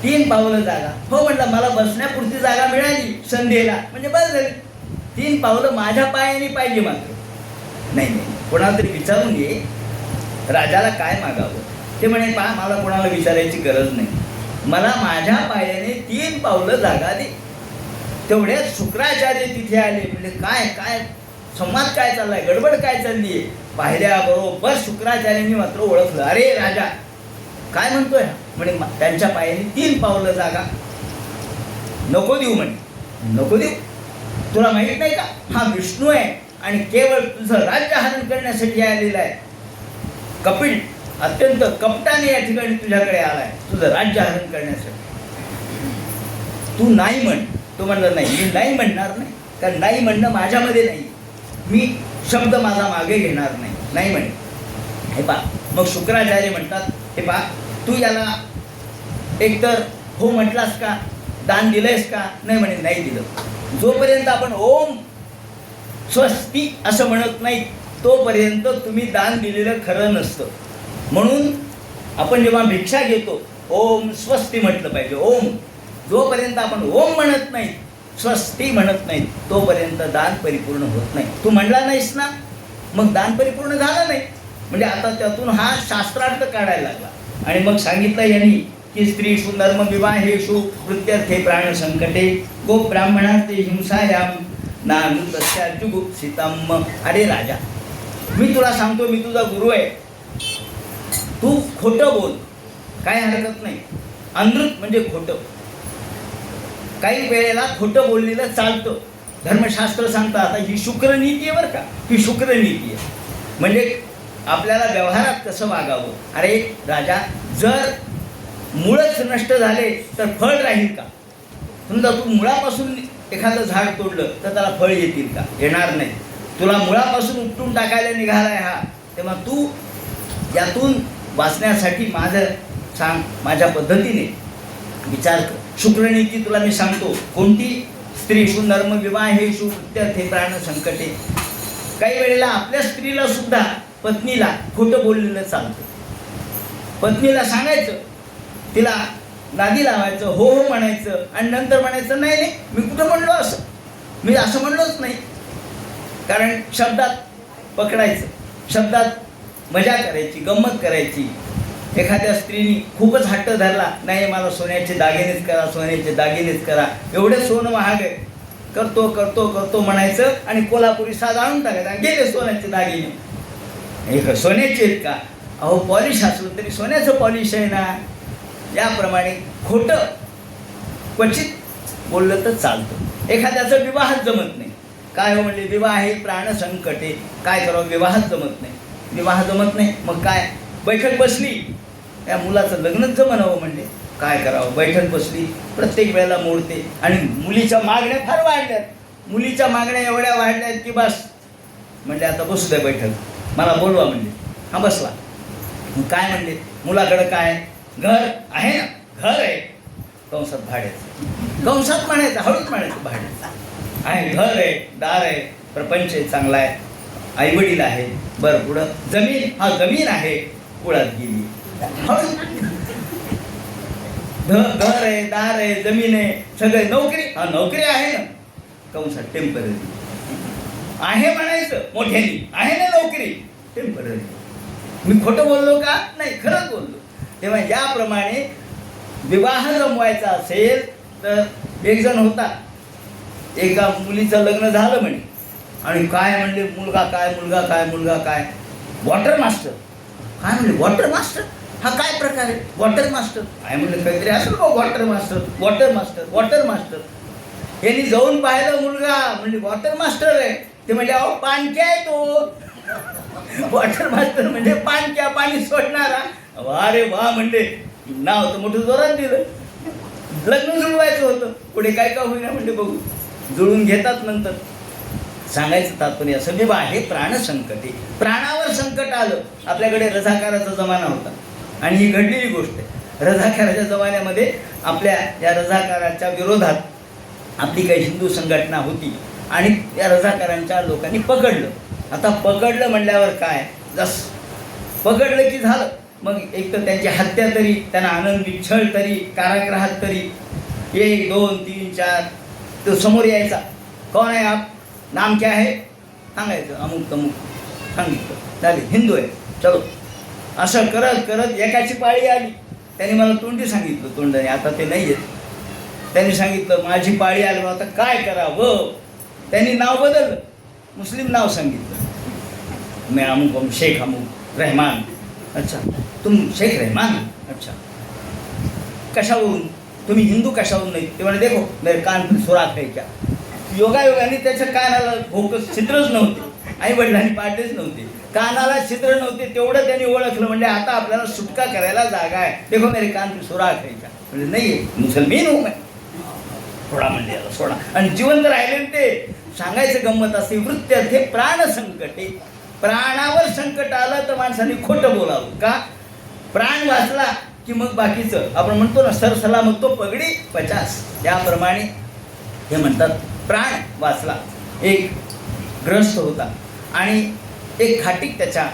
3 पावलं जागा. हो म्हटलं, मला बसण्यापुरती जागा मिळाली संध्येला म्हणजे बस झाली. 3 पावलं माझ्या पायाने पाहिजे मात्र. नाही नाही, कोणाला तरी विचारून घे राजाला काय मागावं. ते म्हणे, पहा मला कोणाला विचारायची गरज नाही, मला माझ्या पायाने 3 पावलं जागा दे. तेवढ्यात शुक्राचार्य तिथे आले. म्हणजे काय काय संवाद काय चाललाय, गडबड काय चालली आहे. पाहिल्याबरोबर शुक्राचार्यांनी मात्र ओळखलं. अरे राजा काय म्हणतोय म्हणे, त्यांच्या पायाने 3 पावलं जागा नको देऊ म्हणे. नको देऊ, तुला माहित नाही का हा विष्णू आहे आणि केवळ तुझं राज्यहरण करण्यासाठी आलेला आहे. कपिल अत्यंत कपटाने या ठिकाणी तुझ्याकडे आलाय तुझं राज्यहरण करण्यासाठी. तू नाही म्हण. तो म्हणलं नाही, मी नाही म्हणणार नाही, कारण नाही म्हणणं माझ्यामध्ये नाही. मी शब्द माझा मागे घेणार नाही, नाही म्हणे. हे पा मग शुक्राचार्य म्हणतात, हे पा तू याला एकतर हो म्हटलास का, दान दिलंयस का. नाही म्हणे, नाही दिलं. जोपर्यंत आपण ओम स्वस्ती असं म्हणत नाही तोपर्यंत तुम्ही दान दिलेलं खरं नसतं. म्हणून आपण जेव्हा भिक्षा घेतो ओम स्वस्ती म्हटलं पाहिजे. ओम जोपर्यंत आपण ओम म्हणत नाही, स्वस्ती म्हणत नाही, तोपर्यंत दान परिपूर्ण होत नाही. तू म्हणला नाहीस ना, मग दान परिपूर्ण झालं नाही. म्हणजे आता त्यातून हा शास्त्रार्थ काढायला लागला. आणि मग सांगितलं यांनी की स्त्री सुधर्म विवाहेषु प्रत्यर्थे प्राण संकटे गोप ब्राह्मणार्थे हिंसायाम नानु तस्या जुगुप्सितम. अरे राजा, मी तुला सांगतो, मी तुझा गुरु आहे, तू खोटं बोल, काय हरकत नाही. अनृत म्हणजे खोटं. काही वेळेला खोटं बोललेलं चालतं. धर्मशास्त्र सांगतं. आता ही शुक्रनीती आहे बरं का, ही शुक्रनीती आहे. म्हणजे आपल्याला व्यवहारात कसं वागावं. अरे राजा, जर मुळच नष्ट झाले तर फळ राहील का. समजा तू मुळापासून एखादं झाड तोडलं तर त्याला फळ येतील का, येणार नाही. तुला मुळापासून उपटून टाकायला निघालाय हा, तेव्हा तू यातून वाचण्यासाठी माझं सांग, माझ्या पद्धतीने विचार कर. शुक्रनीती तुला मी सांगतो कोणती. स्त्रीषु नर्म विवाहेषु प्रत्यर्थे प्राण संकटे. काही वेळेला आपल्या स्त्रीला सुद्धा, पत्नीला खोटं बोललेलं चालतं. पत्नीला सांगायचं, तिला नादी लावायचं, हो हो म्हणायचं आणि नंतर म्हणायचं नाही नाही मी कुठं म्हणलो असं, मी असं म्हणलोच नाही. कारण शब्दात पकडायचं, शब्दात मजा करायची, गंमत करायची. एखाद्या स्त्रीने खूपच हट्ट धरला, नाही मला सोन्याचे दागिनेच करा, सोन्याचे दागिनेच करा, एवढे सोनं महाग आहे, करतो करतो करतो म्हणायचं आणि कोल्हापुरी साज आणून टाकायचं, गेले सोन्याचे दागिने. हे सोन्याचे आहेत का. अहो पॉलिश असलं तरी सोन्याचं पॉलिश आहे ना. याप्रमाणे खोटं क्वचित बोललं तर चालतं. एखाद्याचं विवाहात जमत नाही. काय हो म्हणले, विवाह हे प्राण संकटे. काय करावं, विवाहात जमत नाही. विवाह जमत नाही मग काय, बैठक बसली, त्या मुलाचं लग्नच जमनावं म्हणले, काय करावं. बैठक बसली, प्रत्येक वेळेला मोडते. आणि मुलीच्या मागण्या फार वाढल्यात. मुलीच्या मागण्या एवढ्या वाढल्यात की बस म्हणले आता बसू द्या बैठक, मला बोलवा म्हणले. हा बसला. काय म्हणले, मुलाकडं काय, घर आहे ना, घर आहे कंसात भाड्याचं, कंसात म्हणायचं, हळूच म्हणायचं भाड्याचं आहे, घर आहे, दार आहे, प्रपंच आहे, चांगला आहे, आईवडील आहे, बरं पुढं जमीन, हा जमीन आहे, कुळात गेली, हळू घर आहे, दार आहे, जमीन आहे, सगळे नोकरी. हा नोकरी आहे ना, कंसात टेम्पररी आहे म्हणायचं मोठ्यानी, आहे ना नोकरी, टेम्पररी. मी खोटं बोललो का? नाही, खरंच बोललो. तेव्हा याप्रमाणे विवाह जमवायचा असेल तर एक जण होता, एका मुलीचं लग्न झालं म्हणे, आणि काय म्हणले, मुलगा काय, मुलगा काय, मुलगा काय, वॉटर मास्टर. काय म्हणले, वॉटर मास्टर? हा काय प्रकार आहे, वॉटर मास्टर? काय म्हणले, काहीतरी असेल बा, water master, water master, water master. यांनी जाऊन पाहिलं मुलगा, म्हणजे वॉटर मास्टर आहे. ते म्हणजे अहो पाणक्या आहे तो. वॉटर मास्टर म्हणजे पाणक्या, पाणी सोडणारा. वा रे वा म्हणले, नाव तर मोठं जोरात दिलं. लग्न जुळवायचं होतं, पुढे काय का होईना म्हणजे बघू, जुळून घेतात नंतर. सांगायचं तात्पर्य असं, विवाह हे प्राणसंकट आहे. प्राणावर संकट आलं. आपल्याकडे रझाकाराचा जमाना होता आणि ही घडलेली गोष्ट आहे. रझाकाराच्या जमान्यामध्ये आपल्या या रझाकाराच्या विरोधात आपली काही हिंदू संघटना होती आणि या रझाकारांच्या लोकांनी पकडलं. आता पकडलं म्हणल्यावर काय, जस पकडलं की झालं, मग एक तर त्यांची हत्या तरी, त्यांना आनंदी छळ तरी, कारागृहात तरी, 1 2 3 4 तो समोर यायचा. कौन आहे आप, नाम क्या है, सांगायचं, अमुक तमुक सांगितलं, झाले हिंदू आहे, चलो. असं करत करत एकाची पाळी आली. त्यांनी मला तोंडी सांगितलं, तोंडाने, आता ते नाही आहेत. त्यांनी सांगितलं माझी पाळी आली, आता काय करावं. त्यांनी नाव बदललं, मुस्लिम नाव सांगितलं. मैं अमुक शेख अमुक रहमान. अच्छा, तुम शेख रहमान, अच्छा, कशावरून, तुम्ही हिंदू कशावरून नाही? ते म्हणे देखो मेरे कान पर सुराख है क्या. योगायोगाने त्याच्या कानाला भोकस छिद्रच नव्हते, आई वडिलांनी पाडलेच नव्हते, कानाला छिद्र नव्हते. तेवढं त्यांनी ओळखलं, म्हणजे आता आपल्याला सुटका करायला जागा आहे. देखो मेरे कान पर सुराख है क्या. म्हणजे नाही, मुसलमान हूँ मैं. थोडा म्हणजे याला सोडा, आणि जिवंत राहिले ते सांगायचं गंमत असते. वृत्त्यर्थे प्राण संकटे. प्राणावर संकट आलं तर माणसाने खोटं बोलावं का. प्राण वाचला की मग बाकीचं आपण म्हणतो ना, सर सलामत तो पगडी 50. त्याप्रमाणे हे म्हणतात, प्राण वाचला. एक ग्रस्त होता आणि एक खाटीक त्याच्या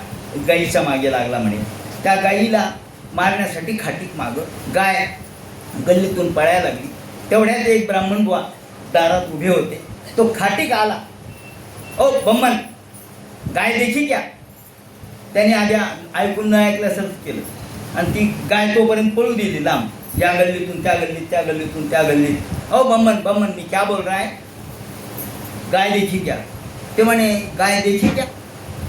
गाईच्या मागे लागला म्हणे. त्या गाईला मारण्यासाठी खाटीक मागं गाय गल्लीतून पळायला लागली. तेवढ्यात एक ब्राह्मण बुवा दारात उभे होते. तो खाटीक आला, ओ बम्मन गाय देखी क्या. त्याने आधी ऐकून न ऐकल्यासारखं केलं आणि ती गाय तोपर्यंत पळू दिली लांब, या गल्लीतून त्या गल्लीत, त्या गल्लीतून त्या गल्लीत. ओ बम्मन बम्मन मी क्या बोल रहा है, गाय देखी क्या. ते म्हणे गाय देखी क्या.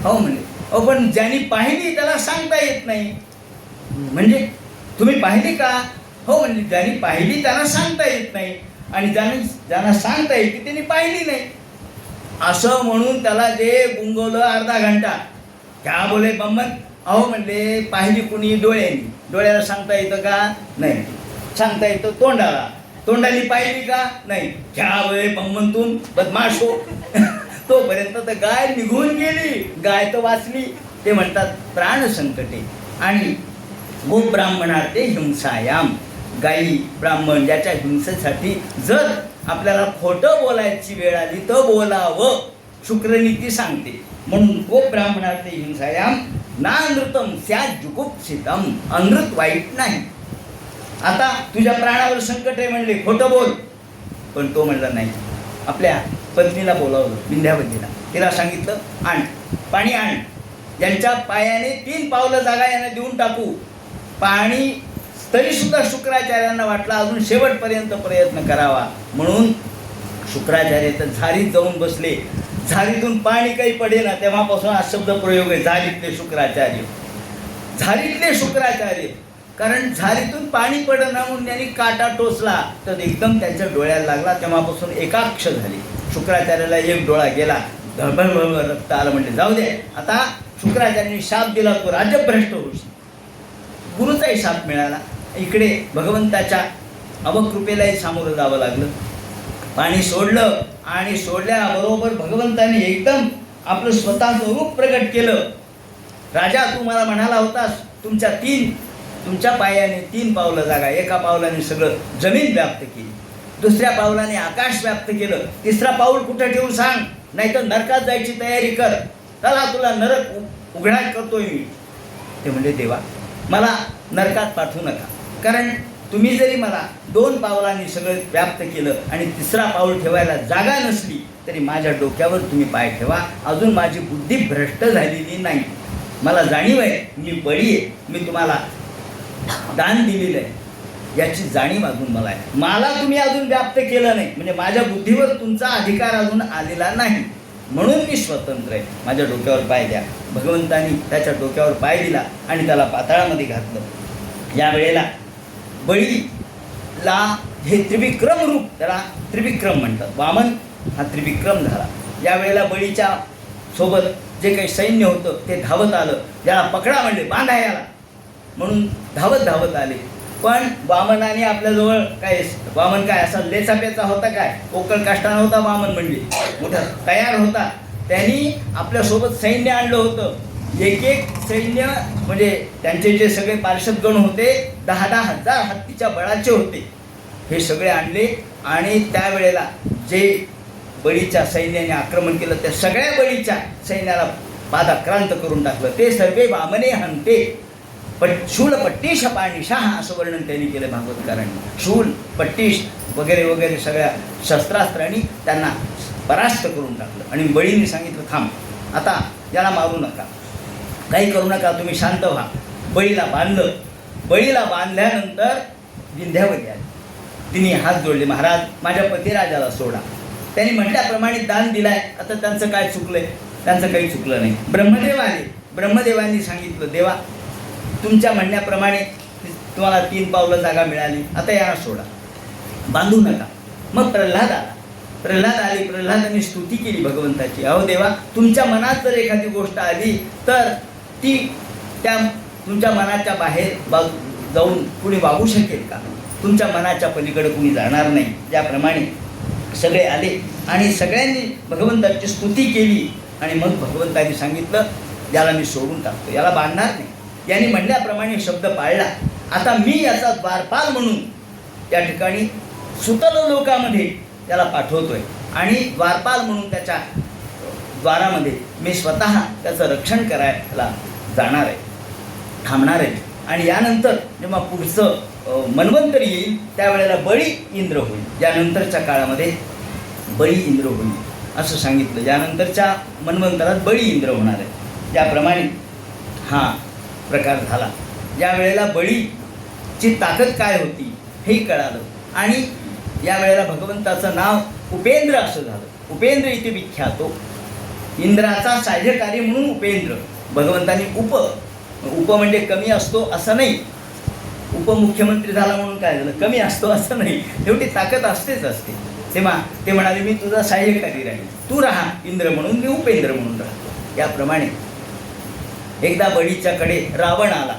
हो म्हणे, अहो पण ज्यांनी पाहिली त्याला सांगता येत नाही. म्हणजे तुम्ही पाहिली का. हो म्हणजे ज्यांनी पाहिली त्यांना सांगता येत नाही, आणि ज्यांना सांगता येते त्यांनी पाहिली नाही. असं म्हणून त्याला जे गुंगवलं अर्धा घंटा. क्या बोले बम्मन. अहो म्हणले पाहिली कुणी, डोळ्यांनी. डोळ्याला सांगता येतं का, नाही. सांगता येतं तोंडाला. तोंडाने पाहिली का, नाही. क्या बोले बम्मन तुम बदमाश हो. तोपर्यंत तर गाय निघून गेली, गाय तर वाचली. ते म्हणतात प्राण संकटे. आणि गो ब्राह्मणार्थे हिंसायाम. गाई ब्राह्मण ज्याच्या हिंसेसाठी जर आपल्याला खोटं बोलायची वेळ आली तर बोलावं, शुक्रनीती सांगते. म्हणून गो ब्राह्मणार्थे हिंसायाम नानृतम स्यात् जुगुप्सितम. अनृत वाईट नाही. आता तुझ्या प्राणावर संकट आहे म्हणले, खोटं बोल. पण तो म्हणला नाही. आपल्या पत्नीला बोलावलं, विंध्यावतीला. तिला सांगितलं आण पाणी आण. ज्यांच्या पायाने 3 पावलं जागा यांना देऊन टाकू. पाणी तरीसुद्धा शुक्राचार्यांना वाटला अजून शेवटपर्यंत प्रयत्न करावा. म्हणून शुक्राचार्य तर झारीत जाऊन बसले. झारीतून पाणी काही पडेना. तेव्हापासून हा शब्द प्रयोग आहे, झारीतले शुक्राचार्य. झारीतले शुक्राचार्य, कारण झारीतून पाणी पडेना म्हणून त्यांनी काटा टोचला तर एकदम त्यांच्या डोळ्याला लागला. तेव्हापासून एकाक्ष झाली. शुक्राचार्याला एक डोळा गेला, धडभड रक्त आलं. म्हणजे जाऊ दे, आता शुक्राचार्यांनी शाप दिला, तो राज्यभ्रष्ट होशील. गुरुचाही शाप मिळाला. इकडे भगवंताच्या अवकृपेलाही सामोरं जावं लागलं. पाणी सोडलं आणि सोडल्याबरोबर भगवंताने एकदम आपलं स्वतःचं रूप प्रगट केलं. राजा तू मला म्हणाला होतास तुमच्या पायाने 3 पावलं जागा, एका पावलाने सगळं जमीन व्याप्त केली, दुसऱ्या पावलाने आकाश व्याप्त केलं, तिसरा पाऊल कुठं ठेवून सांग, नाही तर नरकात जायची तयारी कर. चला तुला नरक उघडा करतोय मी. ते म्हणजे देवा मला नरकात पाठवू नका, कारण तुम्ही जरी मला 2 पावलांनी सगळं व्याप्त केलं आणि 3रा पाऊल ठेवायला जागा नसली तरी माझ्या डोक्यावर तुम्ही पाय ठेवा. अजून माझी बुद्धी भ्रष्ट झालेली नाही. मला जाणीव आहे मी बळी आहे, मी तुम्हाला दान दिलेलं आहे याची जाणीव अजून मला आहे. मला तुम्ही अजून व्याप्त केलं नाही म्हणजे माझ्या बुद्धीवर तुमचा अधिकार अजून आलेला नाही, म्हणून मी स्वतंत्र आहे. माझ्या डोक्यावर पाय द्या. भगवंतानी त्याच्या डोक्यावर पाय दिला आणि त्याला पाताळामध्ये घातलं. या वेळेला बळीला हे त्रिविक्रम रूप, त्याला त्रिविक्रम म्हणतात. वामन हा त्रिविक्रम झाला. या वेळेला बळीच्या सोबत जे काही सैन्य होतं ते धावत आलं. याला पकडा म्हणले, बांधा याला म्हणून धावत धावत आले. पण वामनाने आपल्याजवळ काय, वामन काय असा लेचापेचा होता काय, पोकळ काष्टाना होता वामन म्हणजे, मोठा तयार होता. त्यांनी आपल्यासोबत सैन्य आणलं होतं. एक सैन्य म्हणजे त्यांचे जे सगळे पार्षदगण होते 10-10 हजार हत्तीच्या बळाचे होते. हे सगळे आणले आणि त्यावेळेला जे बळीच्या सैन्याने आक्रमण केलं त्या सगळ्या बळीच्या सैन्याला पादाक्रांत करून टाकलं. ते सर्वे वामने हंते शूल पट्टीश पाणिशाह असं वर्णन त्यांनी केलं भागवतकारांनी. शूल पट्टीश वगैरे वगैरे सगळ्या शस्त्रास्त्रांनी त्यांना परास्त करून टाकलं. आणि बळीने सांगितलं, थांब आता याला मारू नका, काही करू नका, तुम्ही शांत व्हा. बळीला बांधलं. बळीला बांधल्यानंतर विंध्यावली आली. तिने हात जोडले, महाराज माझ्या पतिराजाला सोडा. त्यांनी म्हटल्याप्रमाणे दान दिलाय, आता त्यांचं काय चुकलंय? त्यांचं काही चुकलं नाही. ब्रह्मदेव आले. ब्रह्मदेवांनी सांगितलं, देवा तुमच्या म्हणण्याप्रमाणे तुम्हाला 3 पावलं जागा मिळाली, आता यांना सोडा, बांधू नका. मग प्रल्हाद आला. प्रल्हाद आली. प्रल्हादाने स्तुती केली भगवंताची. अहो देवा, तुमच्या मनात जर एखादी गोष्ट आली तर ती त्या तुमच्या मनाच्या बाहेर जाऊन कुणी वागू शकेल का? तुमच्या मनाच्या पलीकडे कुणी जाणार नाही. ज्याप्रमाणे सगळे आले आणि सगळ्यांनी भगवंताची स्तुती केली आणि मग भगवंतांनी सांगितलं, याला मी सोडून टाकतो, याला बांधणार नाही. यांनी म्हणल्याप्रमाणे शब्द पाळला. आता मी याचा द्वारपाल म्हणून त्या ठिकाणी सुतल लोकामध्ये त्याला पाठवतोय आणि द्वारपाल म्हणून त्याच्या द्वारामध्ये मी स्वतः त्याचं रक्षण करायला जाणार आहे, थांबणार आहे. आणि यानंतर जेव्हा पुढचं मन्वंतर येईल त्यावेळेला बळी इंद्र होईल. यानंतरच्या काळामध्ये बळी इंद्र होईल असं सांगितलं. यानंतरच्या मन्वंतरात बळी इंद्र होणार आहे. त्याप्रमाणे हा प्रकार झाला. या वेळेला बळीची ताकद काय होती हेही कळालं. आणि या वेळेला भगवंताचं नाव उपेंद्र असं झालं. उपेंद्र इथे विख्यातो. इंद्राचा साह्यकारी म्हणून उपेंद्र. भगवंतांनी उप म्हणजे कमी असतो असं नाही. उपमुख्यमंत्री झाला म्हणून काय झालं, कमी असतो असं नाही. एवढी ताकद असतेच असते. तेव्हा ते म्हणाले, मी तुझा साह्यकारी राहील, तू राहा इंद्र म्हणून, मी उपेंद्र म्हणून राहतो. याप्रमाणे एकदा बळीच्याकडे रावण आला.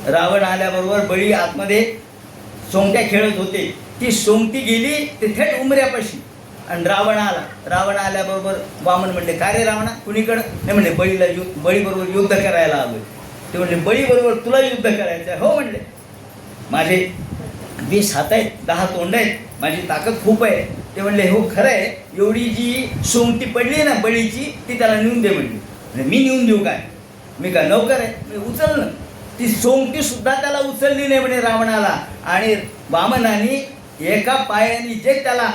रावण आल्याबरोबर बळी आतमध्ये सोंगट्या खेळत होते. ती सोंगटी गेली ते थेट उमऱ्यापाशी आणि रावण आला. रावण आल्याबरोबर वामन म्हणले, काय रे रावणा, कुणीकडं? नाही म्हणले, बळीबरोबर युद्ध करायला आलोय. ते म्हणले, बळीबरोबर तुला युद्ध करायचं आहे? हो म्हणले, माझे 20 हात आहेत, 10 तोंड आहेत, माझी ताकद खूप आहे. ते म्हणले, हो खरं आहे, एवढी जी सोंगटी पडली ना बळीची ती त्याला नेऊन दे म्हणली. मी नेऊन देऊ काय, मी काय नौकर आहे, मी उचललं. ती सोंगटी सुद्धा त्याला उचलली नाही म्हणे रावणाला. आणि वामनाने एका पायाने जे त्याला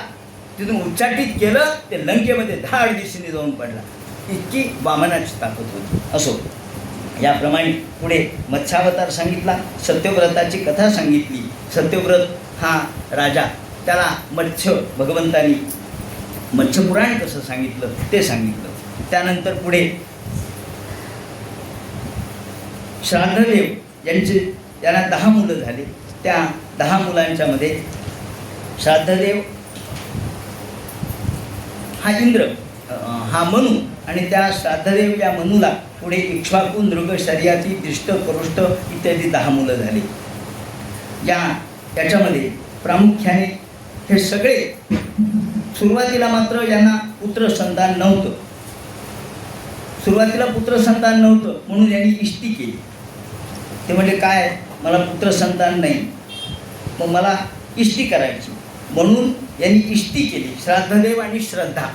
तिथून उच्चाटित केलं ते लंकेमध्ये धाड दिशेने जाऊन पडला. इतकी वामनाची ताकद होती. असो, याप्रमाणे पुढे मत्स्यावतार सांगितला, सत्यव्रताची कथा सांगितली. सत्यव्रत हा राजा, त्याला भगवंतानी मत्स्यपुराण कसं सांगितलं ते सांगितलं. त्यानंतर पुढे श्राद्धदेव यांना 10 मुलं झाली. त्या 10 मुलांच्या मध्ये श्राद्धदेव हा इंद्र, हा मनु, आणि त्या श्राद्धदेव या मनुला पुढे इक्ष्वाकू, नृग, शर्याती, दृष्ट, करुष्ट इत्यादी 10 मुलं झाली. त्याच्यामध्ये प्रामुख्याने हे सगळे सुरुवातीला मात्र यांना पुत्रसंतान नव्हतं. सुरुवातीला पुत्रसंतान नव्हतं म्हणून यांनी इष्टी केली. ते म्हणजे काय, मला पुत्रसंतान नाही, मग मला इष्टी करायची म्हणून यांनी इष्टी केली. श्राद्धदेव आणि श्रद्धा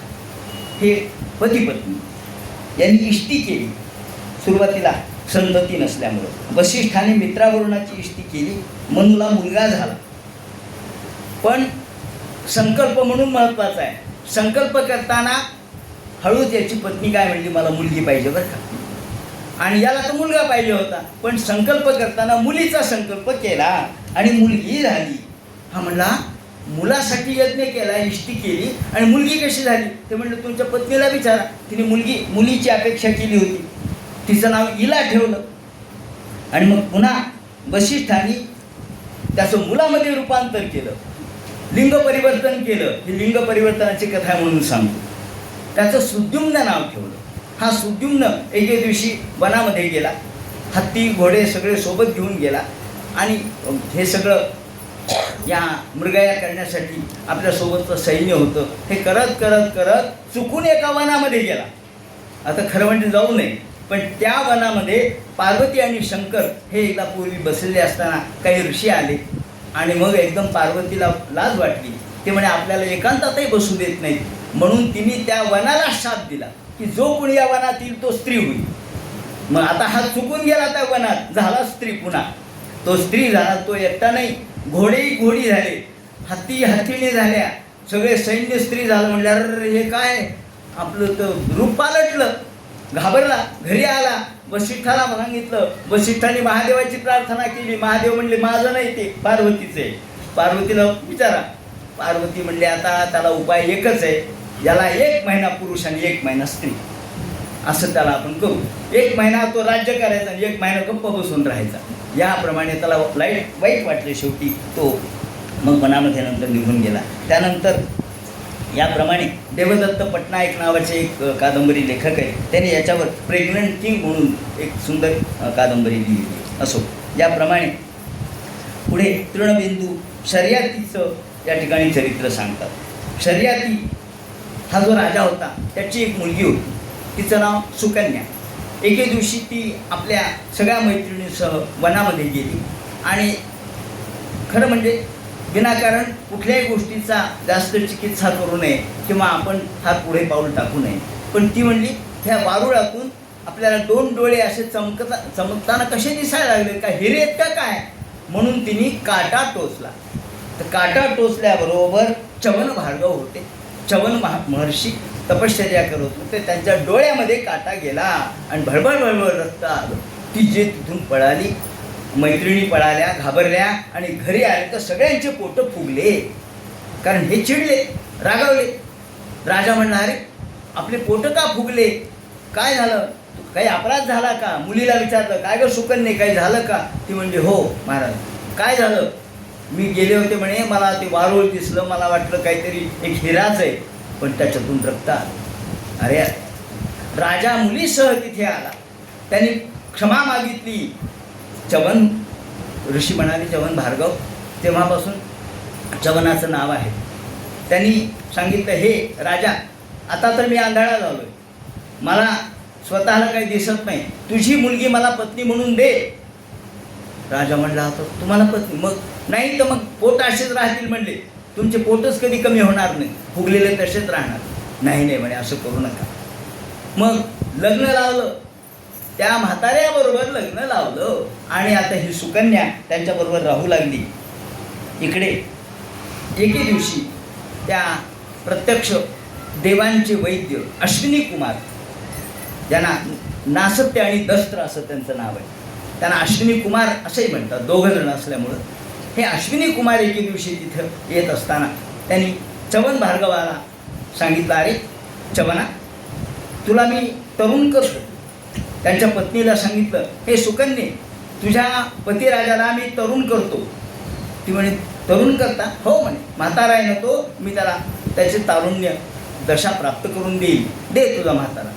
हे पती पत्नी यांनी इष्टी केली. सुरुवातीला संतती नसल्यामुळं वसिष्ठाने मित्रावरुणाची इष्टी केली. मनुला मुलगा झाला. पण संकल्प म्हणून महत्त्वाचा आहे. संकल्प करताना हळूच याची पत्नी काय म्हणली, मला मुलगी पाहिजे बरं का, आणि याला तर मुलगा पाहिजे होता. पण संकल्प करताना मुलीचा संकल्प केला आणि मुलगी झाली. हा म्हणला मुलासाठी यज्ञ केला, इष्टी केली आणि मुलगी कशी झाली. ते म्हणलं तुमच्या पत्नीला विचारा, तिने मुलीची अपेक्षा केली होती, तिचं नाव इला ठेवलं. आणि मग पुन्हा वसिष्ठांनी त्याचं मुलामध्ये रूपांतर केलं, लिंग परिवर्तन केलं. ही लिंग परिवर्तनाची कथा म्हणून सांगतो. त्याचं सुद्युम्न नाव ठेवलं. हा सुद्युम्न एके दिवशी वनामध्ये गेला, हत्ती घोडे सगळे सोबत घेऊन गेला आणि हे सगळं या मृगया करण्यासाठी आपल्यासोबतचं सैन्य होतं. हे करत करत करत चुकून एका वनामध्ये गेला. आता खरं म्हणजे जाऊ नये, पण त्या वनामध्ये पार्वती आणि शंकर हे एकदा पूर्वी बसलेले असताना काही ऋषी आले आणि मग एकदम पार्वतीला लाज वाटली. ते म्हणे आपल्याला एकांतातही बसू देत नाहीत, म्हणून तिने त्या वनाला शाप दिला की जो कोणी या वनात येईल तो स्त्री होईल. मग आता हा चुकून गेला त्या वनात, झाला स्त्री. पुन्हा तो स्त्री झाला, तो एकटा नाही, घोडेही घोडी झाले, हत्ती हत्तीने झाल्या, सगळे सैन्य स्त्री झालं. म्हणल्यावर हे काय, आपलं तर रूप पालटलं. घाबरला, घरी आला, वसिष्ठाला सांगितलं. वसिष्ठांनी महादेवाची प्रार्थना केली. महादेव म्हणले माझं नाही, ते पार्वतीचे. पार्वतीला विचारा. पार्वती म्हणले आता त्याला उपाय एकच आहे, याला 1 महिना पुरुष आणि 1 महिना स्त्री, असं त्याला आपण करू. 1 महिना तो राज्य करायचा आणि 1 महिना गप्प बसून राहायचा. याप्रमाणे त्याला वाईट वाटले. शेवटी तो मग मनामध्ये नंतर निघून गेला. त्यानंतर याप्रमाणे देवदत्त पटनायक नावाचे एक कादंबरी लेखक आहे, त्याने याच्यावर प्रेग्नंट किंग म्हणून एक सुंदर कादंबरी लिहिली. असो, याप्रमाणे पुढे तृणबिंदू शर्यतीचं या ठिकाणी चरित्र सांगतात. शर्यती हा जो राजा होता त्याची एक मुलगी होती, तिचं नाव सुकन्या. एके दिवशी ती आपल्या सगळ्या मैत्रिणींसह वनामध्ये गेली आणि खरं म्हणजे विनाकारण कुठल्याही गोष्टीचा जास्त चिकित्सा करू नये किंवा आपण हात पुढे पाऊल टाकू नये. पण ती म्हणली ह्या वारुळातून आपल्याला 2 डोळे असे चमकताना कसे दिसायला लागले, का हिरे आहेत का काय, म्हणून तिने काटा टोचला. तर काटा टोचल्याबरोबर च्यवन भार्गव होते. च्यवन महर्षी तपश्चर्या करत होते. त्यांच्या डोळ्यामध्ये काटा गेला आणि भळभळ भळभळ रक्त आलं. ती जे तिथून पळाली, मैत्रिणी पळाल्या, घाबरल्या आणि घरी आले तर सगळ्यांचे पोटं फुगले. कारण हे चिडले, रागावले. राजा म्हणला अरे आपले पोटं का फुगले, काय झालं, काही अपराध झाला का. मुलीला विचारलं काय गं सुकन्ये काही झालं का. ती म्हणजे हो महाराज, काय झालं, मी गेले होते म्हणे, मला ते वारुळ दिसलं, मला वाटलं काहीतरी एक हिराच आहे, पण त्याच्यातून रक्त आलं. अरे राजा मुलीसह तिथे आला, त्यांनी क्षमा मागितली. च्यवन ऋषी म्हणाले च्यवन भार्गव, तेव्हापासून च्यवनाचं नाव आहे. त्यांनी सांगितलं हे राजा, आता तर मी आंधळा झालोय, मला स्वतःला काही दिसत नाही, तुझी मुलगी मला पत्नी म्हणून दे. राजा म्हणला आता तुम्हाला पत्नी, मग नाही तर मग पोट असेच राहतील म्हणले, तुमचे पोटच कधी कमी होणार नाही, फुगलेले तसेच राहणार. नाही नाही म्हणे असं करू नका. मग लग्न लावलं, त्या म्हाताऱ्याबरोबर लग्न लावलं आणि आता ही सुकन्या त्यांच्याबरोबर राहू लागली. इकडे एके दिवशी त्या प्रत्यक्ष देवांचे वैद्य अश्विनी कुमार, ज्यांना नासत्य आणि दस्त्र असं त्यांचं नाव आहे, त्यांना अश्विनी कुमार असंही म्हणतात, 2 जण असल्यामुळं. हे अश्विनी कुमार एके दिवशी तिथं येत असताना त्यांनी च्यवन भार्गवाला सांगितलं अरे च्यवना, तुला मी तरुण करतो. त्यांच्या पत्नीला सांगितलं हे सुकन्ये, तुझ्या पतिराजाला मी तरुण करतो. ती म्हणे तरुण करता, हो म्हणे, म्हातारा आहे ना तो, मी त्याला त्याचे तारुण्य दशा प्राप्त करून देईल, दे तुझा म्हातारा.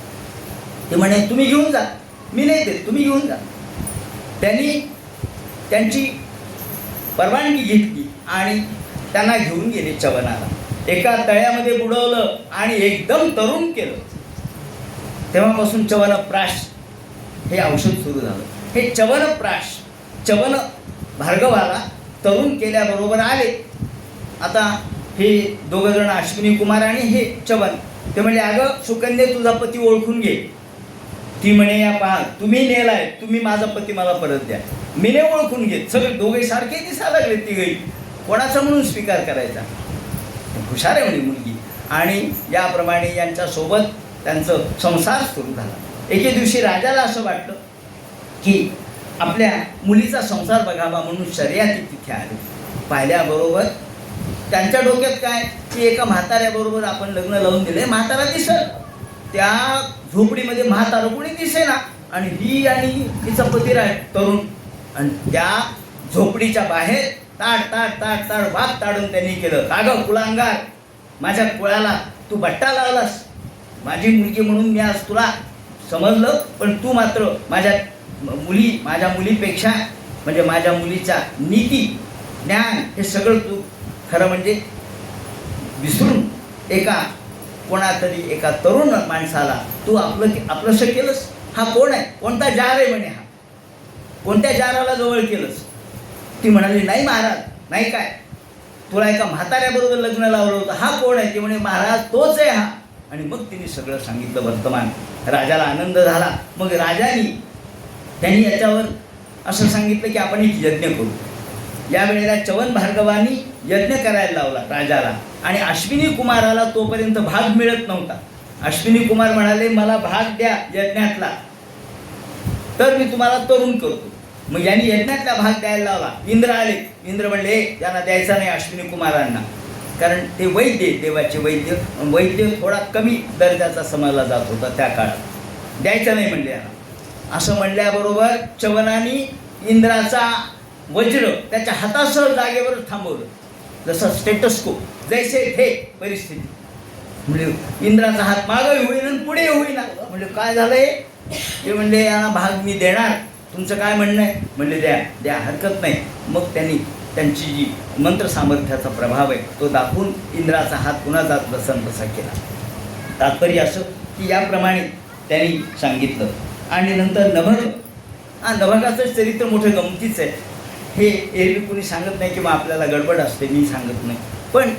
ते म्हणे तुम्ही घेऊन जा, मी नाही देत, तुम्ही घेऊन जा. त्यांनी त्यांची परवानगी घेतली आणि त्यांना घेऊन गेले च्यवनाला. एका तळ्यामध्ये बुडवलं आणि एकदम तरुण केलं. तेव्हापासून च्यवनप्राश हे औषध सुरू झालं. हे च्यवनप्राश च्यवन भार्गवाला तरुण केल्याबरोबर आले. आता हे 2 जण अश्विनी कुमार आणि हे च्यवन, ते म्हणले अगं सुकन्ये तुझा पती ओळखून घे. ती म्हणे या पहा तुम्ही नेलाय, तुम्ही माझा पती मला परत द्या. मी नाही ओळखून घेत. सगळे दोघे सारखे दिसायला लागले तिघही. कोणाचा म्हणून स्वीकार करायचा? हुशार आहे म्हणे मुलगी. आणि याप्रमाणे यांच्यासोबत त्यांचं संसार सुरू झाला. एके दिवशी राजाला असं वाटलं की आपल्या मुलीचा संसार बघावा म्हणून शर्यती तिथे आले. पाहिल्याबरोबर त्यांच्या डोक्यात काय की एका म्हाताऱ्याबरोबर आपण लग्न लावून दिले, म्हातारा दिसत त्या झोपडीमध्ये म्हातारं कोणी दिसेना, आणि ही आणि तिचा पतीराय तरुण, आणि त्या झोपडीच्या बाहेर ताड ताड ताड ताड वाघ ताडून त्यांनी केलं. का गं कुळांगार, माझ्या कुळाला तू बट्टा लावलास, माझी मुलगी म्हणून मी आज तुला समजलं, पण तू मात्र माझ्या मुलीपेक्षा म्हणजे माझ्या मुलीच्या नीती ज्ञान हे सगळं तू खरं म्हणजे विसरून कोणातरी एका तरुण माणसाला तू आपलंसं केलंस. हा कोण आहे, कोणता जार आहे म्हणे, हा कोणत्या जाराला जवळ केलंस? ती म्हणाली नाही महाराज, नाही काय, तुला एका म्हाताऱ्याबरोबर लग्न लावलं होतं, हा कोण आहे? ते म्हणे महाराज तोच आहे हा. आणि मग तिने सगळं सांगितलं वर्तमान. राजाला आनंद झाला. मग त्यांनी याच्यावर असं सांगितलं की आपण एक यज्ञ करू. यावेळेला च्यवन भार्गवानी यज्ञ करायला लावला राजाला, आणि अश्विनी कुमाराला तोपर्यंत भाग मिळत नव्हता. अश्विनी कुमार म्हणाले मला भाग द्या यज्ञातला, तर मी तुम्हाला तरुण करतो. मग यांनी यज्ञातला भाग द्यायला लावला. इंद्र आले. इंद्र म्हणले त्यांना द्यायचा नाही अश्विनी कुमारांना, कारण ते वैद्य, देवाचे वैद्य थोडा कमी दर्जाचा समजला जात होता त्या काळात, द्यायचं नाही म्हणले यांना. असं म्हणल्याबरोबर च्यवनाने इंद्राचा वज्र त्याच्या हातासह जागेवर थांबवलं, जसं स्टेटस्कोप, जैसे थे परिस्थिती. म्हणजे इंद्राचा हात मागही होईना आणि पुढे होईना. म्हणजे काय झालंय? ते म्हणले यांना भाग मी देणार, तुमचं काय म्हणणं आहे? म्हणले द्या द्या, हरकत नाही. मग त्यांची जी मंत्र सामर्थ्याचा प्रभाव आहे तो दाखवून इंद्राचा हात पुन्हा जात तसा केला. तात्पर्य असं की याप्रमाणे त्यांनी सांगितलं. आणि नंतर नभगाचं चरित्र मोठं गमतीच आहे. हे एरवी कोणी सांगत नाही किंवा आपल्याला गडबड असते, मी सांगत नाही, पण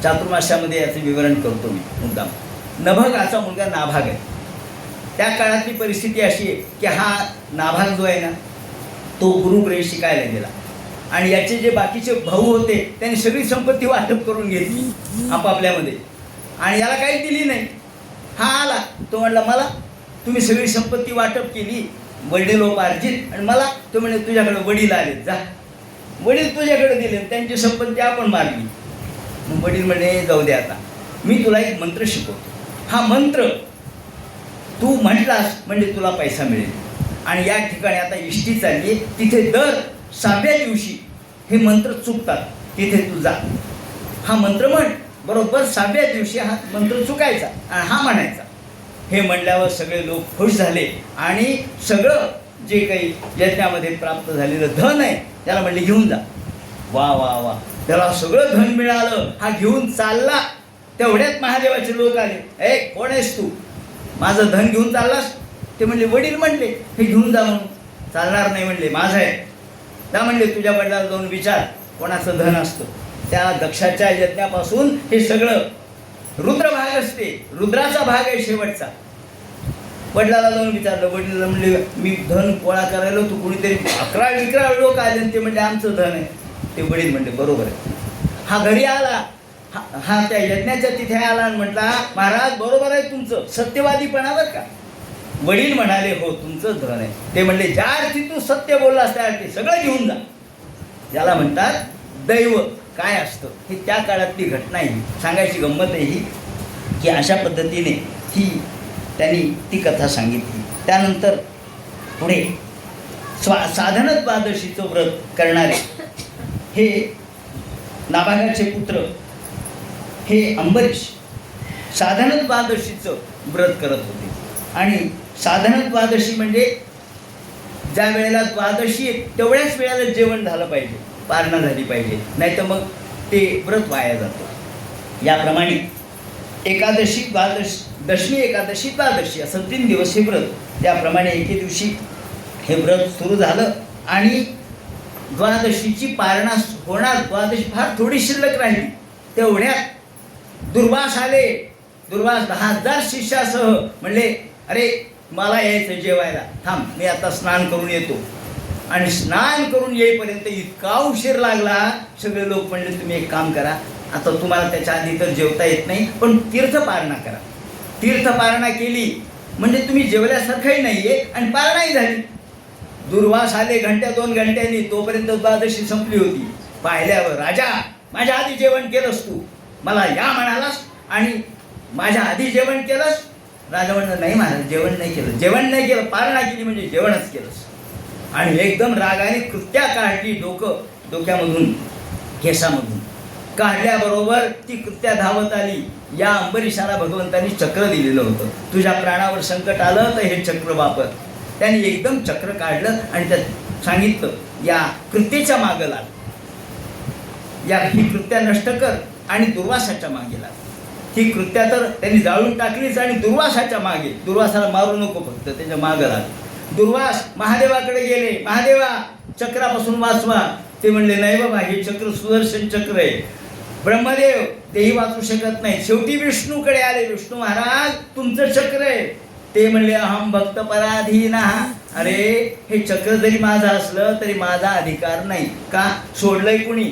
चातुर्मास्यामध्ये याचं विवरण करतो मी मुद्दाम. नभगाचा मुलगा नाभाग आहे. त्या काळातली परिस्थिती अशी आहे की हा नाभाग जो आहे ना तो गुरुकडे शिकायला गेला, आणि याचे जे बाकीचे भाऊ होते त्यांनी सगळी संपत्ती वाटप करून घेतली आपापल्यामध्ये, आणि याला काही दिली नाही. हा आला, तो म्हणला मला तुम्ही सगळी संपत्ती वाटप केली वडिलोपार्जित, आणि मला तो म्हणे तुझ्याकडे वडील आले, जा वडील तुझ्याकडे दिले, त्यांची संपत्ती आपण मारली. मग वडील म्हणे जाऊ दे, आता मी तुला एक मंत्र शिकवतो, हा मंत्र तू म्हटलास म्हणजे तुला पैसा मिळेल. आणि या ठिकाणी आता इष्टी चालली आहे, तिथे दर 6व्या दिवशी हे मंत्र चुकतात, तिथे तू जा, हा मंत्र म्हण. बरोबर 6व्या दिवशी हा मंत्र चुकायचा आणि हा म्हणायचा. हे म्हणल्यावर सगळे लोक खुश झाले, आणि सगळं जे काही यज्ञामध्ये प्राप्त झालेलं धन आहे त्याला म्हणले घेऊन जा. वा वा वा, त्याला सगळं धन मिळालं. हा घेऊन चालला, तेवढ्यात महादेवाचे लोक आले. ए कोण आहेस तू, माझं धन घेऊन चाललास? ते म्हणले वडील म्हणले हे घेऊन जा म्हणून. चालणार नाही म्हणले, माझं आहे. त्या म्हणले तुझ्या वडिलाला जाऊन विचार कोणाचं धन असतं. त्या दक्षाच्या यज्ञापासून हे सगळं रुद्र भाग असते, रुद्राचा भाग आहे शेवटचा. वडिलाला जाऊन विचारलं, वडिलाला म्हणले मी धन गोळा करायला तू कोणीतरी 11 लोक आले आणि ते म्हणले आमचं धन आहे. ते वडील म्हणले बरोबर आहे. हा घरी आला, हा त्या यज्ञाच्या तिथे आला आणि म्हटला महाराज बरोबर आहे तुमचं, सत्यवादीपणावर का? वडील म्हणाले हो तुमचं धन आहे. ते म्हणले ज्या अर्थी तू सत्य बोललास त्या अर्थी सगळं घेऊन जा. ज्याला म्हणतात दैव काय असतं हे त्या काळातली घटना आहे. सांगायची गंमत आहे ही की अशा पद्धतीने त्यांनी ती कथा सांगितली. त्यानंतर पुढे साधन द्वादशीचं व्रत करणारे हे नाभागाचे पुत्र हे अंबरीश साधन द्वादशीचं व्रत करत होते. आणि साधन द्वादशी म्हणजे ज्या वेळेला द्वादशी तेवढ्याच वेळेला जेवण झालं पाहिजे, पारणा झाली पाहिजे, नाही तर मग ते व्रत वाया जातं. याप्रमाणे एकादशी दशमी एकादशी द्वादशी असं 3 दिवस हे व्रत. त्याप्रमाणे एके दिवशी हे व्रत सुरू झालं आणि द्वादशीची पारणा होणार. द्वादशी फार थोडी शिल्लक राहिली, तेवढ्यात दुर्वास आले. दुर्वास 10,000 शिष्यासह म्हणले अरे मला यायचं जेवायला, थांब मी आता स्नान करून येतो. आणि स्नान करून येईपर्यंत इतका उशीर लागला. सगळे लोक म्हणले तुम्ही एक काम करा, आता तुम्हाला त्याच्या आधी तर जेवता येत नाही, पण तीर्थपारणा करा. तीर्थपारणा केली म्हणजे तुम्ही जेवल्यासारखंही नाहीये आणि पारणाही झाली. दुर्वास आले घंट्या 2 घंट्यांनी, तोपर्यंत द्वादशी संपली होती. पाहिल्यावर राजा, माझ्या आधी जेवण केलंस तू, मला या म्हणालास आणि माझ्या आधी जेवण केलंस. राजा म्हणलं नाही महाराज, जेवण नाही केलं. जेवण नाही केलं, पारणा केली म्हणजे जेवणच केलंस. आणि एकदम रागाने कृत्या काढली. डोक्यामधून केसामधून काढल्याबरोबर ती कृत्या धावत आली. या अंबरीशाला भगवंतांनी चक्र दिलेलं होतं. तुझ्या प्राणावर संकट आलं तर हे चक्र वापर. त्यांनी एकदम चक्र काढलं आणि त्यात सांगितलं या कृत्येच्या मागे लाग, या ही कृत्या नष्ट कर आणि दुर्वासाच्या मागे लाग. ही कृत्या तर त्यांनी जाळून टाकलीच आणि दुर्वासाच्या मागे, दुर्वासाला मारू नको, फक्त त्याच्या मागे लाग. दुर्वास महादेवाकडे गेले, महादेवा चक्रापासून वाचवा. ते म्हणले नाही बाबा, हे चक्र सुदर्शन चक्र आहे. ब्रह्मदेव तेही वाचू शकत नाही. शेवटी विष्णूकडे आले. विष्णू महाराज तुमचं चक्र आहे. ते म्हणले अहम भक्त पराधीना. अरे हे चक्र जरी माझं असलं तरी माझा अधिकार नाही. का सोडलंय कुणी?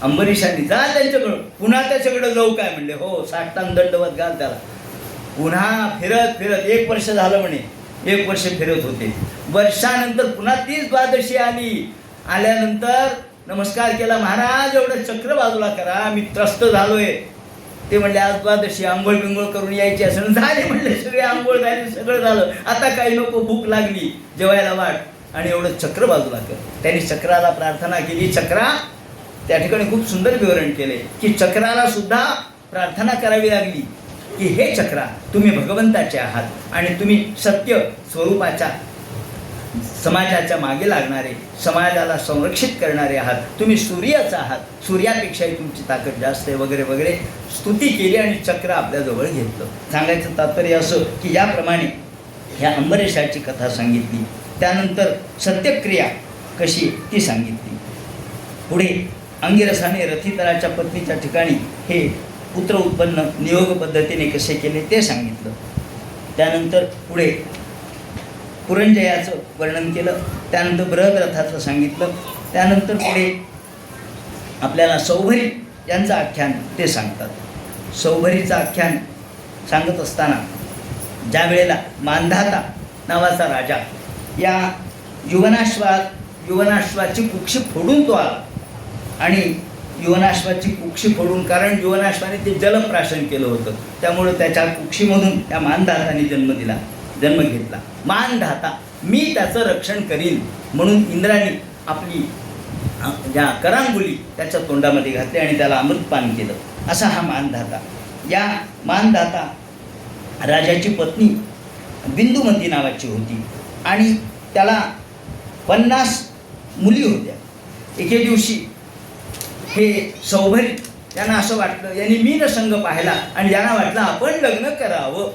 अंबरीशांनी. जा त्यांच्याकडं, पुन्हा त्याच्याकडे जाऊ काय म्हणले. हो, साष्टांग दंडवत घाल त्याला. पुन्हा फिरत फिरत 1 वर्ष झालं म्हणे. 1 वर्ष फिरत होते. वर्षानंतर पुन्हा तीच द्वादशी आली. आल्यानंतर नमस्कार केला. महाराज एवढं चक्र बाजूला करा, मी त्रस्त झालोय. ते म्हणले आज द्वादशी, आंघोळ बिंघोळ करून यायची असं. झाले म्हणले, सगळे आंघोळ झाली, सगळं झालं, आता काही नको, भूक लागली, जेवायला वाट, आणि एवढं चक्र बाजूला कर. त्यांनी चक्राला प्रार्थना केली. चक्रा, त्या ठिकाणी खूप सुंदर विवरण केले की चक्राला सुद्धा प्रार्थना करावी लागली की हे चक्रा, तुम्ही भगवंताचे आहात आणि तुम्ही सत्य स्वरूपाच्या समाजाच्या मागे लागणारे, समाजाला संरक्षित करणारे आहात. तुम्ही सूर्याचा आहात, सूर्यापेक्षाही तुमची ताकद जास्त आहे, वगैरे वगैरे स्तुती केली आणि चक्र आपल्याजवळ घेतलं. सांगायचं तात्पर्य असं की याप्रमाणे ह्या अंबरीशाची कथा सांगितली. त्यानंतर सत्यक्रिया कशी ती सांगितली. पुढे अंगिरसाने रथितराच्या पत्नीच्या ठिकाणी हे पुत्र उत्पन्न नियोग पद्धतीने कसे केले ते सांगितलं. त्यानंतर पुढे पुरंजयाचं वर्णन केलं. त्यानंतर बृहद्रथाचं सांगितलं. त्यानंतर पुढे आपल्याला सौभरी यांचं आख्यान ते सांगतात. सौभरीचं आख्यान सांगत असताना ज्या वेळेला मांधाता नावाचा राजा या युवनाश्वाची कुक्षी फोडून तो आला आणि युवनाश्वाची कुक्षी फोडून, कारण युवनाश्वाने ते जलप्राशन केलं होतं, त्यामुळं त्याच्या कुक्षीमधून त्या मानधाताने जन्म घेतला. मानधाता, मी त्याचं रक्षण करीन म्हणून इंद्राने आपली ज्या करांगुली त्याच्या तोंडामध्ये घातली आणि त्याला अमृतपान केलं. असा हा मानधाता. या मानधाता राजाची पत्नी बिंदुमती नावाची होती आणि त्याला 50 मुली होत्या. एके दिवशी हे सौभरी त्यांना असं वाटलं, यांनी मीनसंग पाहिला आणि यांना वाटलं आपण लग्न करावं.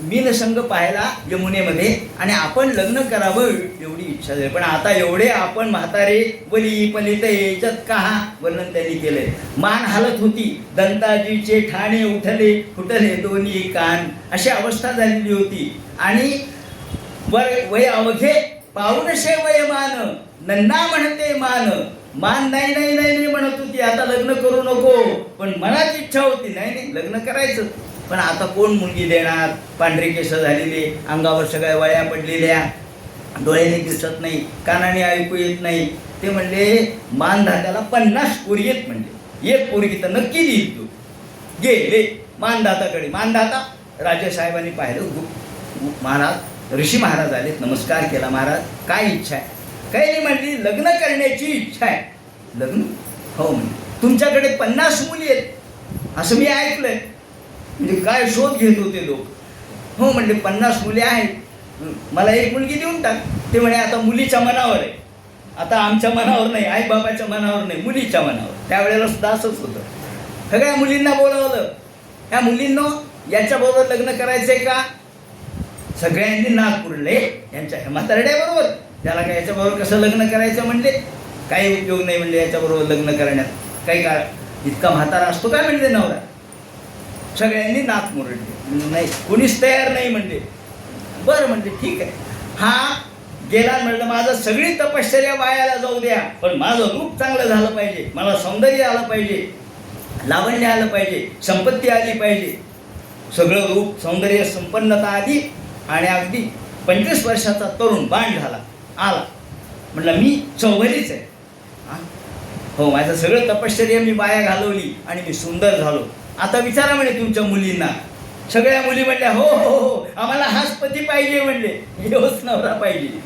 मीनसंग पाहिला यमुनेमध्ये आणि आपण लग्न करावं एवढी इच्छा झाली. पण आता एवढे आपण म्हातारे बली पलित याच्यात का वर्णन त्यांनी केलंय. मान हालत होती, दंताजीचे ठाणे उठले फुटले दोन्ही कान, अशी अवस्था झालेली होती. आणि वय अवघे पाऊनशे वय मान, नन्ना म्हणते मान नाही नाही नाही म्हणत होती. आता लग्न करू नको, पण मनात इच्छा होती नाही लग्न करायचं. पण आता कोण मुलगी देणार. पांढरे केस झालेले, अंगावर सगळ्या वळ्या पडलेल्या, डोळ्याने दिसत नाही, कानाने ऐकू येत नाही. ते म्हणले मानधात्याला 50 पोरी येत, म्हणजे एक पोरगी तर नक्की देईल तू. गेले मानधाताकडे. मानधाता राजेसाहेबांनी पाहिलं, महाराज ऋषी महाराज आलेत, नमस्कार केला. महाराज काय इच्छा आहे? काही नाही म्हणली, लग्न करण्याची इच्छा आहे. लग्न? हो म्हणजे तुमच्याकडे 50 मुली आहेत असं मी ऐकलंय. म्हणजे काय शोध घेत होते लोक. हो म्हणले 50 मुली आहेत, मला एक मुलगी देऊन टाक. ते म्हणे आता मुलीच्या मनावर आहे, आता आमच्या मनावर नाही, आई बाबाच्या मनावर नाही, मुलीच्या मनावर. त्यावेळेला सुद्धा असंच होतं. सगळ्या मुलींना बोलावलं. ह्या मुलींना याच्याबरोबर लग्न करायचंय का? सगळ्यांनी नाक पुरले यांच्या म्हातारड्याबरोबर. त्याला काय याच्याबरोबर कसं लग्न करायचं म्हणले, काही उपयोग नाही म्हणले याच्याबरोबर लग्न करण्यात. काही काळ इतका म्हातारा असतो काय म्हणले नवरा. सगळ्यांनी नाक मुरडले, नाही कोणीच तयार नाही म्हणले. बरं म्हणले ठीक आहे. हा गेला म्हटलं माझं सगळी तपश्चर्या वायाला जाऊ द्या, पण माझं रूप चांगलं झालं पाहिजे, मला सौंदर्य आलं पाहिजे, लावण्य आलं पाहिजे, संपत्ती आली पाहिजे, सगळं रूप सौंदर्य संपन्नता आली. आणि अगदी 25 वर्षाचा तरुण बाण झाला आला. म्हटलं मी चौघरीच आहे. हो, माझं सगळं तपश्चर्या मी वाया घालवली आणि मी सुंदर झालो. आता विचारा म्हणे तुमच्या मुलींना. सगळ्या मुली म्हणल्या हो हो हो, आम्हाला हाच पती पाहिजे म्हणले, हेच नवरा पाहिजे.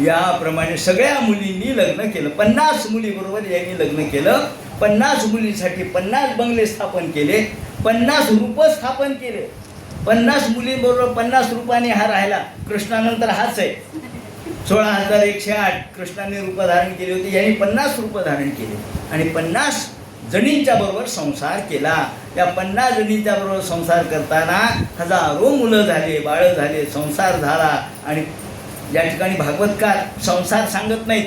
याप्रमाणे सगळ्या मुलींनी लग्न केलं. 50 मुलीबरोबर यांनी लग्न केलं. 50 मुलींसाठी 50 बंगले स्थापन केले, 50 रूपं स्थापन केले. 50 मुलींबरोबर 50 रूपाने हा राहिला. कृष्णानंतर हाच आहे. 16,108 कृष्णाने रूपं धारण केली होती, यांनी 50 रूपं धारण केली आणि 50 जणींच्या बरोबर संसार केला. या 50 जणींच्या बरोबर संसार करताना हजारो मुलं झाले, बाळं झाले, संसार झाला. आणि या ठिकाणी भागवतकार संसार सांगत नाहीत,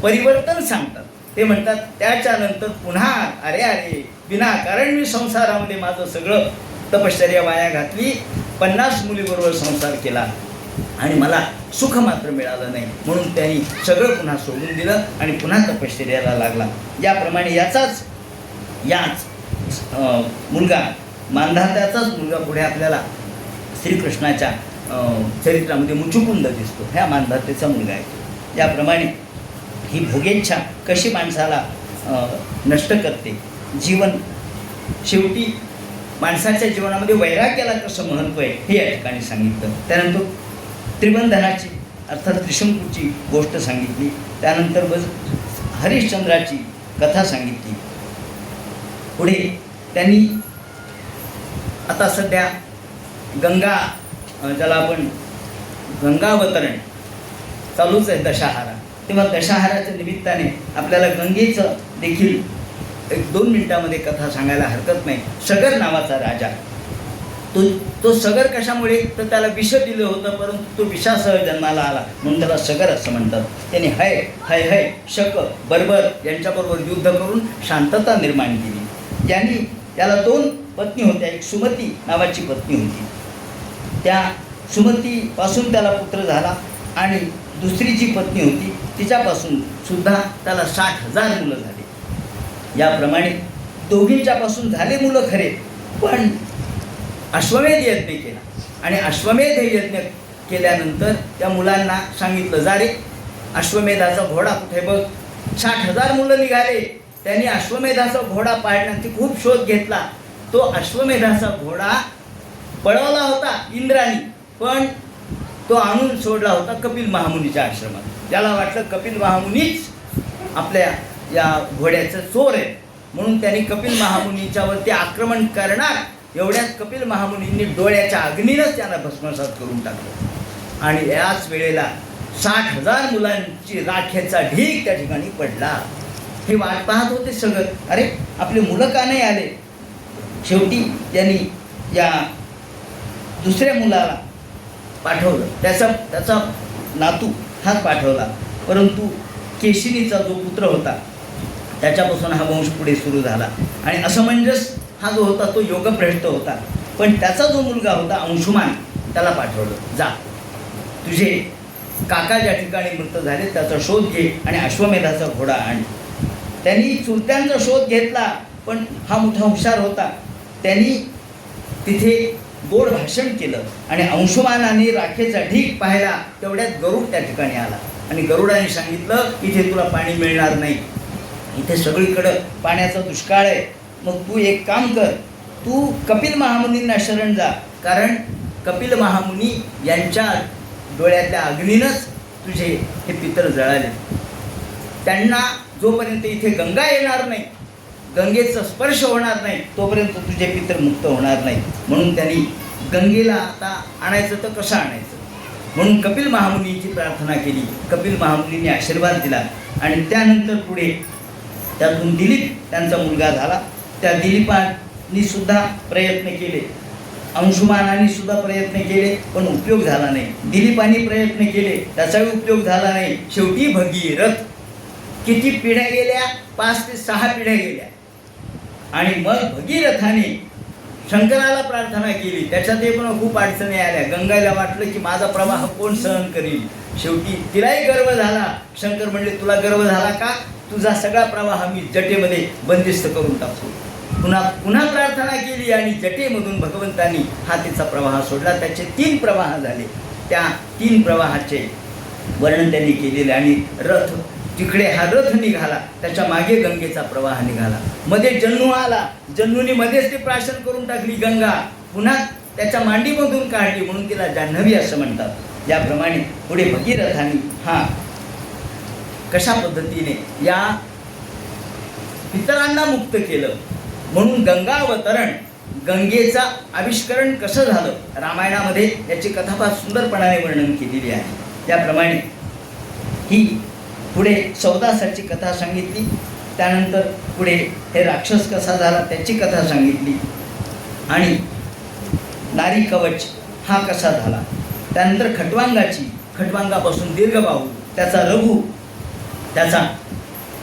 परिवर्तन सांगतात. ते म्हणतात त्याच्यानंतर पुन्हा अरे अरे विनाकारण मी संसारामध्ये माझं सगळं तपश्चर्या वाया घातली, 50 मुलीबरोबर संसार केला आणि मला सुख मात्र मिळालं नाही, म्हणून त्यांनी सगळं पुन्हा सोडून दिलं आणि पुन्हा तपश्चर्याला लागला. याप्रमाणे याच मुलगा मांधात्याचाच मुलगा पुढे आपल्याला श्रीकृष्णाच्या चरित्रामध्ये मुचुकुंद दिसतो. ह्या मांधात्याचा मुलगा आहे. याप्रमाणे ही भोगेच्छा कशी माणसाला नष्ट करते. जीवन शेवटी माणसाच्या जीवनामध्ये वैराग्याला कसं महत्त्व आहे हे या ठिकाणी सांगितलं. त्यानंतर त्रिबंधनाची अर्थात त्रिशंकूची गोष्ट सांगितली. त्यानंतर हरिश्चंद्राची कथा सांगितली. पुढे त्यांनी आता सध्या गंगा, ज्याला आपण गंगावतरण चालूच आहे, दशहरा. तेव्हा दशहराच्या निमित्ताने आपल्याला गंगेचं देखील 1-2 मिनिटामध्ये कथा सांगायला हरकत नाही. सगर नावाचा राजा, तो सगर कशामुळे तर त्याला विष दिलं होतं, परंतु तो विषासह जन्माला आला म्हणून त्याला सगर असं म्हणतात. त्याने हय हय हय शक बर्बर यांच्याबरोबर युद्ध करून शांतता निर्माण केली. त्याला 2 पत्नी होत्या. एक सुमती नावाची पत्नी होती. त्या सुमतीपासून त्याला पुत्र झाला आणि दुसरी जी पत्नी होती तिच्यापासून सुद्धा त्याला 60,000 मुलं झाली. याप्रमाणे दोघींच्यापासून झाले मुलं खरे, पण अश्वमेध यज्ञ केला आणि अश्वमेध यज्ञ केल्यानंतर त्या मुलांना सांगितलं जा रे अश्वमेधाचा घोडा कुठे बघ. 60,000 मुलं निघाले. त्यांनी अश्वमेधाचा घोडा पाळण्याचा खूप शोध घेतला. तो अश्वमेधाचा घोडा पळवला होता इंद्रानी, पण तो आणून सोडला होता कपिल महामुनीच्या आश्रमात. त्याला वाटलं कपिल महामुनीच आपल्या या घोड्याचं चोर आहे, म्हणून त्यांनी कपिल महामुनीच्यावरती आक्रमण करणार. एवढ्यात कपिल महामुनींनी डोळ्याच्या अग्नीनंच त्यांना भस्मसात करून टाकलं आणि याच वेळेला 60,000 मुलांची राखेचा ढीग त्या ठिकाणी पडला. हे वाट पाहत होते सगळं, अरे आपले मुलं का नाही आले. शेवटी त्यांनी या दुसऱ्या मुलाला पाठवलं. त्याचा नातू हाच पाठवला, परंतु केशिनीचा जो पुत्र होता त्याच्यापासून हा वंश पुढे सुरू झाला. आणि असमंजस हा जो होता तो योगभ्रष्ट होता, पण त्याचा जो मुलगा होता अंशुमान त्याला पाठवलं, जा तुझे काका ज्या ठिकाणी मृत झाले त्याचा शोध घे आणि अश्वमेधाचा घोडा आण. त्यांनी चुलत्यांचा शोध घेतला, पण हा मोठा हुशार होता. त्यांनी तिथे गोड भाषण केलं आणि अंशुमानाने राखेचा ढीग पाहिला. तेवढ्यात गरुड त्या ठिकाणी आला आणि गरुडाने सांगितलं इथे तुला पाणी मिळणार नाही, इथे सगळीकडं पाण्याचा दुष्काळ आहे. मग तू एक काम कर, तू कपिल महामुनींना शरण जा, कारण कपिल महामुनी यांच्या डोळ्यातल्या अग्नीनंच तुझे हे पितर जळाले. त्यांना जोपर्यंत इथे गंगा येणार नाही, गंगेचा स्पर्श होणार नाही, तोपर्यंत तुझे पितर मुक्त होणार नाही. म्हणून त्यांनी गंगेला आता आणायचं तर कसं आणायचं, म्हणून कपिल महामुनीची प्रार्थना केली. कपिल महामुनींनी आशीर्वाद दिला आणि त्यानंतर पुढे त्यातून दिलीप त्यांचा मुलगा झाला. त्या दिलीपांनी सुद्धा प्रयत्न केले, अंशुमानाने सुद्धा प्रयत्न केले, पण उपयोग झाला नाही. दिलीपांनी प्रयत्न केले, त्याचाही उपयोग झाला नाही. शेवटी भगीरथ, किती पिढ्या गेल्या, 5 ते 6 पिढ्या गेल्या आणि मग भगीरथाने शंकराला प्रार्थना केली, त्याच्यातही पण खूप अडचणी आल्या. गंगाला वाटलं की माझा प्रवाह कोण सहन करील. शेवटी तिलाही गर्व झाला. शंकर म्हणले तुला गर्व झाला का, तुझा सगळा प्रवाह मी जटेमध्ये बंदिस्त करून टाकतो. पुन्हा पुन्हा प्रार्थना केली आणि जटेमधून भगवंतांनी हा तिचा प्रवाह सोडला. त्याचे 3 प्रवाह झाले. त्या 3 प्रवाहाचे वर्णन त्यांनी केलेले. आणि रथ तिकडे हा रथ निघाला, त्याच्या मागे गंगेचा प्रवाह निघाला. मध्ये जन्नू आला, जन्नूने मध्येच ती प्राशन करून टाकली गंगा, पुन्हा त्याच्या मांडीमधून काढली, म्हणून तिला जान्हवी असं म्हणतात. याप्रमाणे पुढे भगीरथाने हा कशा पद्धतीने या पितरांना मुक्त केलं, म्हणून गंगावतरण, गंगेचा आविष्करण कसं झालं, रामायणामध्ये याची कथा फार सुंदरपणाने वर्णन केलेली आहे. त्याप्रमाणे ही पुढे सौदासाची कथा सांगितली. त्यानंतर पुढे हे राक्षस कसा झाला त्याची कथा सांगितली. आणि नारी कवच हा कसा झाला. त्यानंतर खटवांगाची, खटवांगापासून दीर्घबाहू, त्याचा रघु, त्याचा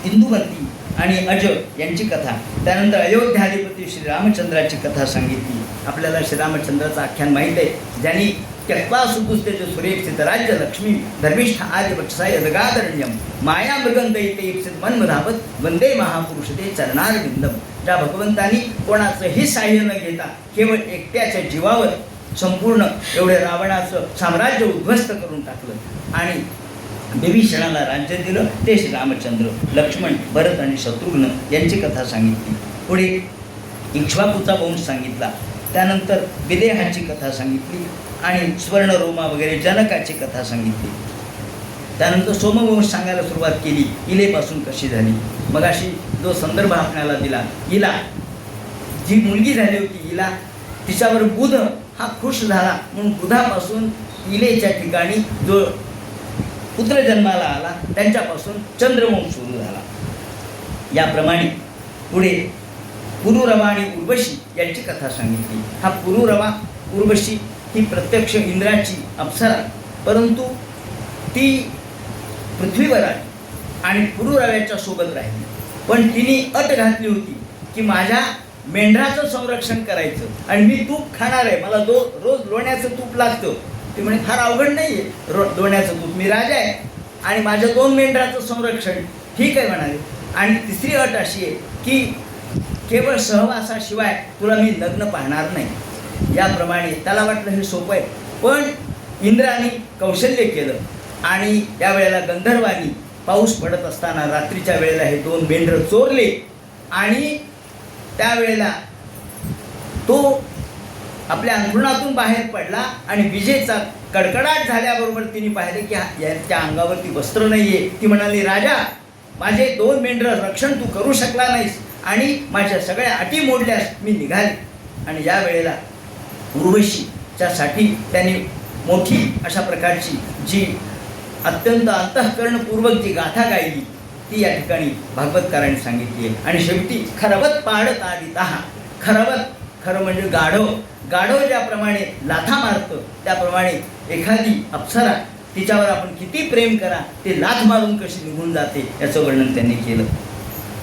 इंदुमती आणि अज यांची कथा. त्यानंतर अयोध्याधिपती श्रीरामचंद्राची कथा सांगितली. आपल्याला श्रीरामचंद्राचं आख्यान माहीत आहे. ज्यांनी त्यक्त्वा सुपुस्तेज सुरेक्षित राज्य लक्ष्मी धर्मिष्ठ आर्य वत्साय जगादरण्यम माया मृगंदयिते इप्सित मन्मधावत वंदे महापुरुष ते चरणारविंदम. ज्या भगवंतांनी कोणाचंही साह्य न घेता केवळ एकट्याच्या जीवावर संपूर्ण एवढे रावणाचं साम्राज्य उद्ध्वस्त करून टाकलं आणि विभीषणाला राज्य दिलं, ते श्रीरामचंद्र, लक्ष्मण, भरत आणि शत्रुघ्न यांची कथा सांगितली. पुढे इक्ष्वाकूचा वंश सांगितला. त्यानंतर विदेहाची कथा सांगितली आणि स्वर्णरोमा वगैरे जनकाची कथा सांगितली. त्यानंतर सोमवंश सांगायला सुरुवात केली, इलेपासून कशी झाली. मग अशी जो संदर्भ आपल्याला दिला, हिला जी मुलगी झाली होती, हिला तिच्यावर बुध हा खुश झाला, म्हणून बुधापासून इलेच्या ठिकाणी जो पुत्र जन्माला आला, त्यांच्यापासून चंद्रवंश सुरू झाला. याप्रमाणे पुढे पुरुरवा आणि उर्वशी यांची कथा सांगितली. हा पुरुरवा, उर्वशी ही प्रत्यक्ष इंद्राची अप्सरा, परंतु ती पृथ्वीवर आली आणि पुरुरव्याच्या सोबत राहिली. पण तिने अट घातली होती की माझ्या मेंढराचं संरक्षण करायचं आणि मी तूप खाणार आहे, मला रोज लोण्याचं तूप लागतं. ती म्हणे फार अवघड नाही आहे लोण्याचं तूप, मी राजा आहे आणि माझ्या 2 मेंढराचं संरक्षण ठीक आहे म्हणाले. आणि तिसरी अट अशी आहे की केवळ सहवासाशिवाय तुला मी लग्न पाहणार नाही. याप्रमाणे त्याला वाटलं हे सोपं आहे, पण इंद्राने कौशल्य केलं आणि त्यावेळेला गंधर्वांनी पाऊस पडत असताना रात्रीच्या वेळेला हे 2 मेंढरं चोरले आणि त्यावेळेला तो आपल्या अंथरुणातून बाहेर पडला आणि विजेचा कडकडाट झाल्याबरोबर तिने पाहिले की त्या अंगावरती वस्त्र नाही आहे. ती म्हणाली, राजा, माझे 2 मेंढरं रक्षण तू करू शकला नाहीस आणि माझ्या सगळ्या अटी मोडल्यास मी निघाले. आणि या वेळेला उर्वशीच्यासाठी त्यांनी मोठी अशा प्रकारची जी अत्यंत अंतःकरणपूर्वक जी गाथा गायली ती या ठिकाणी भागवतकारांनी सांगितली आहे. आणि शेवटी खरवत पाडत आली ताहा. खरवत, खरं म्हणजे गाढव, गाढव ज्याप्रमाणे लाथा मारतं त्याप्रमाणे एखादी अप्सरा, तिच्यावर आपण किती प्रेम करा ते लाथ मारून कशी निघून जाते याचं वर्णन त्यांनी केलं.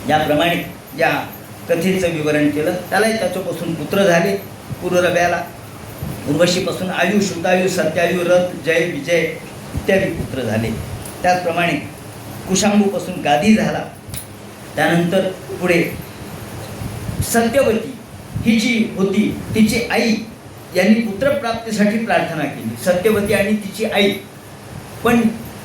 याप्रमाणे या कथेचं विवरण केलं. त्यालाही त्याच्यापासून पुत्र झाले. पुरुरव्याला उर्वशीपासून आयु, श्रुतायु, सत्यायु, रथ, जय, विजय इत्यादी पुत्र झाले. त्याचप्रमाणे कुशांबूपासून गादी झाला. त्यानंतर पुढे सत्यवती ही जी होती तिची आई यांनी पुत्रप्राप्तीसाठी प्रार्थना केली, सत्यवती आणि तिची आई. पण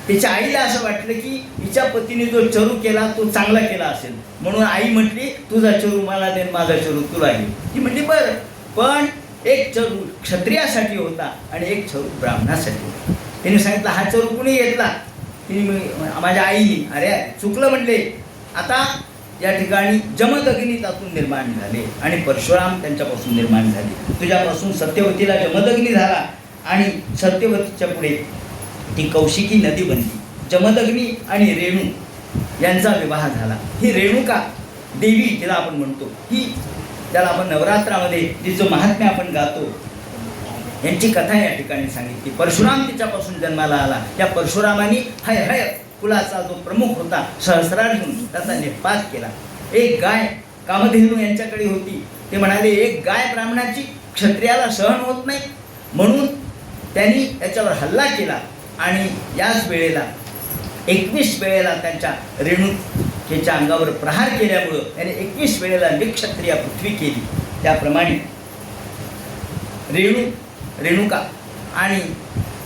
तिच्या आईला असं वाटलं की हिच्या पतीने जो चरू केला तो चांगला केला असेल, म्हणून आई म्हटली तुझा चरू मला दे, माझा चरू तुला घे. ती म्हटली बरं, पण एक चरू क्षत्रियासाठी होता आणि एक चरू ब्राह्मणासाठी होता. तिने सांगितलं हा चरू कुणी घेतला. तिने माझ्या आईने. अरे चुकलं म्हणले. आता या ठिकाणी जमदग्नी त्यातून निर्माण झाले आणि परशुराम त्यांच्यापासून निर्माण झाले. तुझ्यापासून सत्यवतीला जमदग्नी झाला आणि सत्यवतीच्या पुढे ती कौशिकी नदी बनली. जमदग्नी आणि रेणू यांचा विवाह झाला. ही रेणुका देवी जिला आपण म्हणतो, ही ज्याला आपण नवरात्रामध्ये तिचं महात्म्य आपण गातो, यांची कथा या ठिकाणी सांगितली. परशुराम तिच्यापासून जन्माला आला. त्या परशुरामाने हय हय कुलाचा जो प्रमुख होता सहस्रार्जुन त्याचा निपात केला. एक गाय कामधेनू यांच्याकडे होती. ते म्हणाले एक गाय ब्राह्मणाची क्षत्रियाला सहन होत नाही, म्हणून त्यांनी त्याच्यावर हल्ला केला आणि याच वेळेला 21 वेळेला त्यांच्या रेणुकेच्या अंगावर प्रहार केल्यामुळं त्याने 21 वेळेला निक्षत्रिया पृथ्वी केली. त्याप्रमाणे रेणुका आणि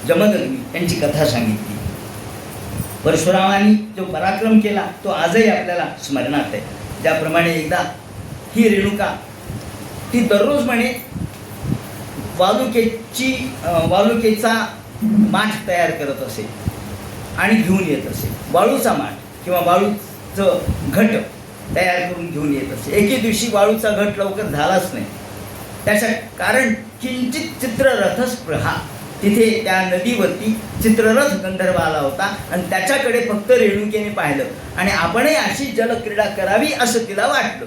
जमदग्नी यांची कथा सांगितली. परशुरामांनी जो पराक्रम केला तो आजही आपल्याला स्मरणात आहे. ज्याप्रमाणे एकदा ही रेणुका ती दररोज म्हणे वालुकेचा माठ तयार करत असे आणि घेऊन येत असे. वाळूचा माठ किंवा वाळूचं घट तयार करून घेऊन येत असे. एके दिवशी वाळूचा घट लवकर झालाच नाही. त्याचं कारण किंचित चित्ररथस्पृहा, तिथे त्या नदीवरती चित्ररथ गंधर्व आला होता आणि त्याच्याकडे फक्त रेणुकेने पाहिलं आणि आपणही अशी जलक्रीडा करावी असं तिला वाटलं.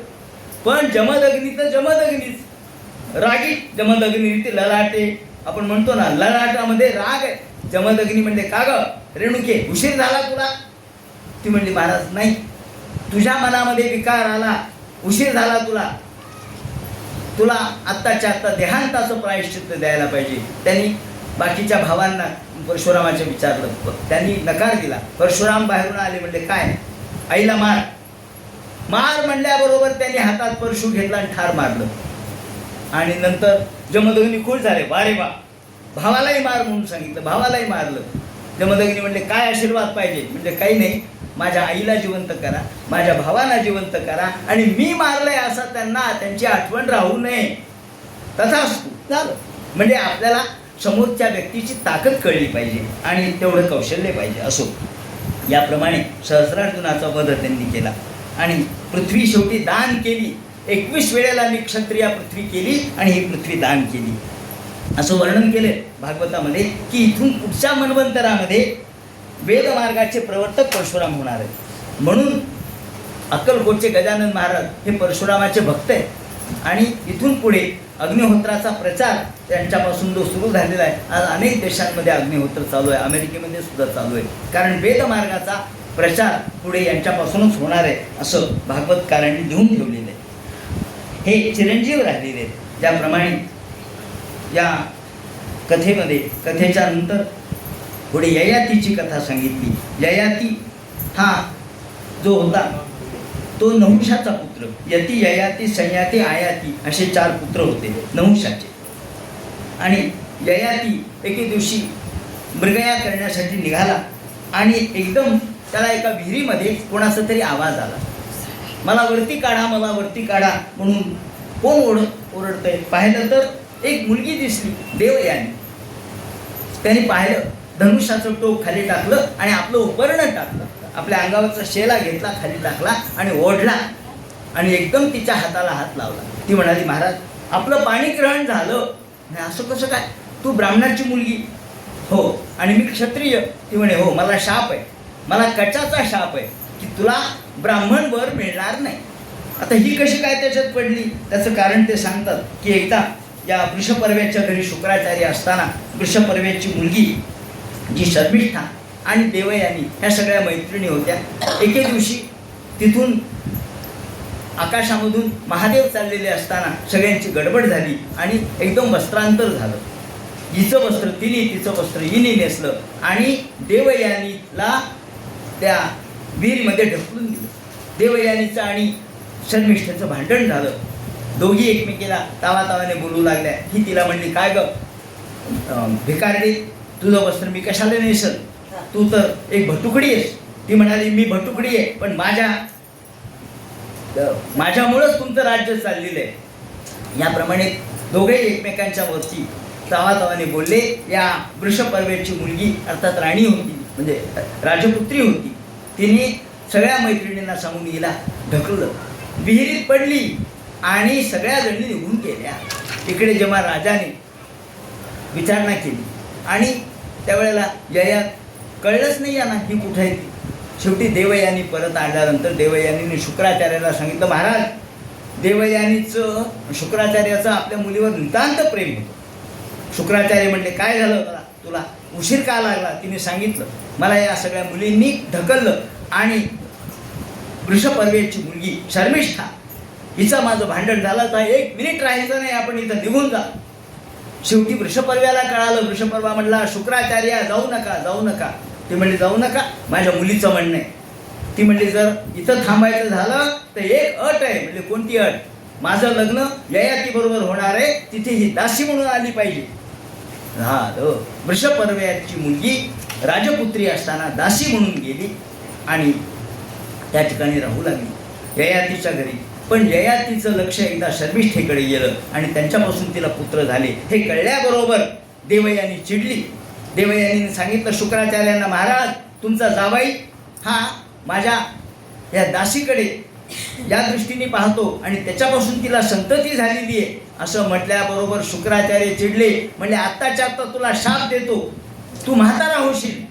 पण जमदग्नी तर जमदग्नीच, रागीट जमदग्नी, ती ललाटे, आपण म्हणतो ना ललाटामध्ये राग आहे. जमदग्नी म्हणते का ग रेणुके उशीर झाला तुला? ती म्हणली महाराज नाही, तुझ्या मनामध्ये विकार आला, उशीर झाला तुला आत्ताच्या आत्ता देहांताचं प्रायश्चित्त द्यायला पाहिजे. त्यांनी बाकीच्या भावांना परशुरामाचे विचारलं, त्यांनी नकार दिला. परशुराम बाहेरून आले, म्हणले काय आईला मार म्हणल्याबरोबर त्यांनी हातात परशु घेतला आणि ठार मारलं. आणि नंतर जमदग्नी खुश झाले, वारे वा, भावालाही मार म्हणून सांगितलं, भावालाही मारलं. जमदग्नी म्हणले काय आशीर्वाद पाहिजे? म्हणजे काही नाही, माझ्या आईला जिवंत करा, माझ्या भावाला जिवंत करा आणि मी मारलंय असं त्यांची आठवण राहू नये. तथास्तु झालं. म्हणजे आपल्याला समोरच्या व्यक्तीची ताकद कळली पाहिजे आणि तेवढं कौशल्य पाहिजे. असो, याप्रमाणे सहस्रार्जुनाचा वध त्यांनी केला आणि पृथ्वी शेवटी दान केली. 21 वेळेला निक्षत्रिया पृथ्वी केली आणि ही पृथ्वी दान केली. असं वर्णन केले भागवतामध्ये की इथून पुढच्या मन्वंतरामध्ये वेदमार्गाचे प्रवर्तक परशुराम होणार आहेत. म्हणून अक्कलकोटचे गजानन महाराज हे परशुरामाचे भक्त आहेत आणि इथून पुढे अग्निहोत्राचा प्रचार त्यांच्यापासून जो सुरू झालेला आहे. आज अनेक देशांमध्ये अग्निहोत्र चालू आहे, अमेरिकेमध्ये सुद्धा चालू आहे. कारण वेदमार्गाचा प्रचार पुढे यांच्यापासूनच होणार आहे असं भागवतकारांनी लिहून ठेवलेलं आहे. हे चिरंजीव राहिलेले आहेत. ज्याप्रमाणे या कथेच्या नंतर पुढे ययातीची कथा सांगितली. ययाती हा जो होता तो नहुषाचा पुत्र. यती, ययाती, संयाती, आयाती असे 4 पुत्र होते नहुषाचे. आणि ययाती एके दिवशी मृगया करण्यासाठी निघाला आणि एकदम त्याला एका विहिरीमध्ये कोणाचा तरी आवाज आला, मला वरती काढा, मला वरती काढा म्हणून. कोण ओरडतंय? पाहिलं तर एक मुलगी दिसली, देवयानी. त्याने पाहिलं, धनुष्याचं टोक खाली टाकलं आणि आपलं उपकरण टाकलं, आपल्या अंगावरचा शेला घेतला, खाली टाकला आणि ओढला आणि एकदम तिच्या हाताला हात लावला. ती म्हणाली, महाराज आपलं पाणी ग्रहण झालं. नाही, असं कसं काय? तू ब्राह्मणाची मुलगी? हो. आणि मी क्षत्रिय? ती म्हणे हो, मला शाप आहे, मला कचाचा शाप आहे की तुला ब्राह्मण वर मिळणार नाही. आता ही कशी काय त्याच्यात पडली? त्याचं कारण ते सांगतात की एकदा या वृषपर्व्याच्या घरी शुक्राचार्य असताना वृषपर्व्याची मुलगी जी शर्मिष्ठा आणि देवयानी ह्या सगळ्या मैत्रिणी होत्या. एके दिवशी तिथून आकाशामधून महादेव चाललेले असताना सगळ्यांची गडबड झाली आणि एकदम वस्त्रांतर झालं. हिचं वस्त्र तिने, तिचं वस्त्र हिने नेसलं आणि देवयानीला त्या विहिरीमध्ये ढकलून दिलं. देवयानीचं आणि शर्मिष्ठेचं भांडण झालं. दोघी एकमेकीला तावातावाने बोलू लागल्या. ही तिला म्हणली, काय ग भिकारडी, तुझं वस्त्र मी कशाला नेसल? तू तर एक भटुकडी आहेस. ती म्हणाली, मी भटुकडी आहे पण माझ्यामुळंच तुमचं राज्य चाललेलं आहे. याप्रमाणे दोघेही एकमेकांच्या वरती तावातावाने बोलले. या वृषपर्व्याची मुलगी अर्थात राणी होती, म्हणजे राजपुत्री होती. तिने सगळ्या मैत्रिणींना सांगून हिला ढकललं, विहिरीत पडली आणि सगळ्या जणी निघून गेल्या. इकडे जेव्हा राजाने विचारणा केली आणि त्यावेळेला यया कळलंच नाही यांना ही कुठे आहे. शेवटी देवयानी परत आल्यानंतर देवयानीने शुक्राचार्याला सांगितलं, महाराज देवयानीचं शुक्राचार्याचं आपल्या मुलीवर नितांत प्रेम होतं. शुक्राचार्य म्हणले, काय झालं तुला उशीर का लागला? तिने सांगितलं, मला या सगळ्या मुलींनी ढकललं आणि वृषपर्व्याची मुलगी शर्मिष्ठा हिचं माझं भांडण झालं तर 1 मिनिट राहायचं नाही, आपण इथं निघून जा. शेवटी वृषपर्व्याला कळालं. वृषपर्वा म्हणला, शुक्राचार्य जाऊ नका, जाऊ नका. ती म्हणली जाऊ नका, माझ्या मुलीचं म्हणणं आहे. ती म्हणली जर इथं थांबायचं झालं तर एक अट आहे. म्हणजे कोणती अट? माझं लग्न ययाती बरोबर होणार आहे, तिथे ही दासी म्हणून आली पाहिजे. वृषपर्व्याची मुलगी राजपुत्री असताना दासी म्हणून गेली आणि त्या ठिकाणी राहू लागली ययातीच्या घरी. पण ययातीचं लक्ष एकदा शर्मिष्ठेकडे गेलं आणि त्यांच्यापासून तिला पुत्र झाले. हे कळल्याबरोबर देवयानी चिडली. देवयानीने सांगितलं शुक्राचार्यांना, महाराज तुमचा जावाई हा माझ्या या दासीकडे या दृष्टीने पाहतो आणि त्याच्यापासून तिला संतती झालेली आहे असं म्हटल्याबरोबर शुक्राचार्य चिडले. म्हणले आत्ताच्या आत्ता तुला शाप देतो, तू म्हातारा होशील.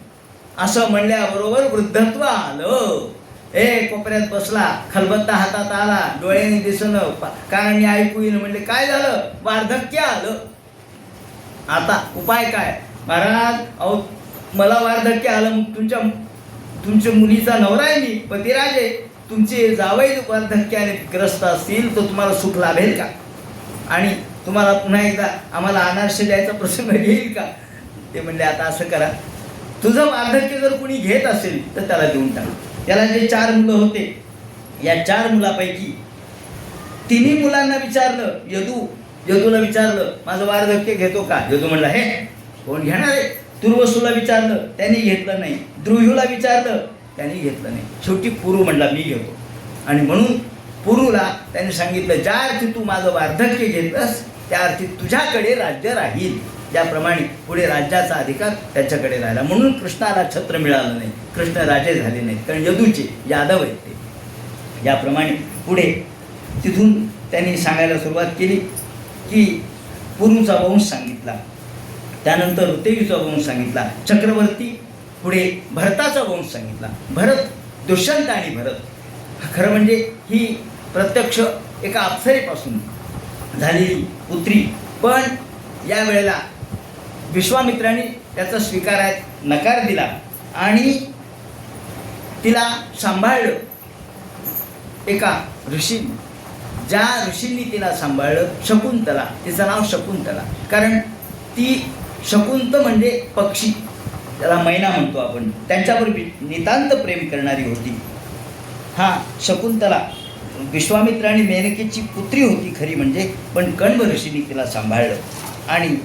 असं म्हणल्याबरोबर वृद्धत्व आलं. कोपऱ्यात बसला, खलबत्ता हातात आला, डोळ्याने दिसणं, कानाने ऐकू येणं. म्हणले काय झालं? वार्धक्य आलं. आता उपाय काय? महाराज अहो मला वार्धक्य आलं, मग तुमच्या मुलीचा नवरा आहे मी, पतिराज आहे. तुमचे जावई वार्धक्याने ग्रस्त असतील तर तुम्हाला सुख लाभेल का? आणि तुम्हाला पुन्हा एकदा आम्हाला अनारसे द्यायचा प्रसंग येईल का? ते म्हणले आता असं करा, तुझं वार्धक्य जर कोणी घेत असेल तर त्याला देऊन टाक. त्याला जे 4 मुलं होते, या 4 मुलापैकी 3 मुलांना विचारलं. यदूला विचारलं माझं वार्धक्य घेतो का? यदू म्हणला हे कोण घेणार आहे? तुर्वसूला विचारलं, त्यांनी घेतलं नाही. द्रुह्यूला विचारलं, त्यांनी घेतलं नाही. शेवटी पुरू म्हणला मी घेतो. आणि म्हणून पुरूला त्यांनी सांगितलं ज्या अर्थी तू माझं वार्धक्य घेतलंस त्या अर्थी तुझ्याकडे राज्य राहील. ज्याप्रमाणे पुढे राज्याचा अधिकार त्याच्याकडे राहिला. म्हणून कृष्णाला छत्र मिळालं नाही, कृष्ण राजे झाले नाहीत, कारण यदूचे यादव आहेत ते. याप्रमाणे पुढे तिथून त्यांनी सांगायला सुरुवात केली की पुरूचा वंश सांगितला, त्यानंतर ऋतेवीचा वंश सांगितला, चक्रवर्ती पुढे भरताचा वंश सांगितला. भरत, दुष्यंत आणि भरत खरं म्हणजे ही प्रत्यक्ष एका अप्सरेपासून झालेली पुत्री. पण या वेळेला विश्वामित्राने त्याचा स्वीकारायला नकार दिला आणि तिला सांभाळलं एका ऋषींनी. ज्या ऋषींनी तिला सांभाळलं शकुंतला, तिचं नाव शकुंतला. कारण ती शकुंत म्हणजे पक्षी, त्याला मैना म्हणतो आपण, त्यांच्यावर नितांत प्रेम करणारी होती. हा शकुंतला विश्वामित्र आणि मेनकेची पुत्री होती खरी म्हणजे, पण कण्व ऋषींनी तिला सांभाळलं. आणि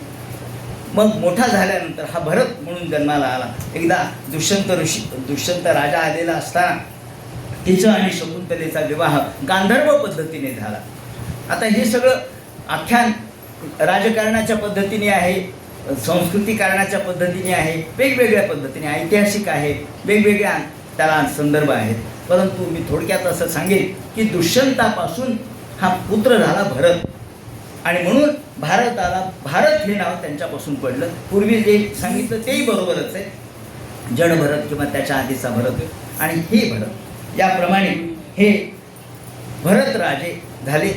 मग मोठा झाल्यानंतर हा भरत म्हणून जन्माला आला. एकदा दुष्यंत राजा आलेला असताना तिचं आणि शकुंतलेचा विवाह गांधर्व पद्धतीने झाला. आता हे सगळं आख्यान राजकारणाच्या पद्धतीने आहे, संस्कृतीकरणाच्या पद्धतीने आहे, वेगवेगळ्या पद्धतीने, ऐतिहासिक आहे, वेगवेगळ्या त्याला संदर्भ आहेत. परंतु मी थोडक्यात असं सांगेन की दुष्यंतापासून हा पुत्र झाला भरत. आणि म्हणून भारत हे नाव त्यांच्यापासून पडलं. पूर्वी जे सांगितलं तेही बरोबरच आहे, जड भरत किंवा त्याच्या आधीचा भरत आणि हे भरत. याप्रमाणे हे भरत राजे झाले.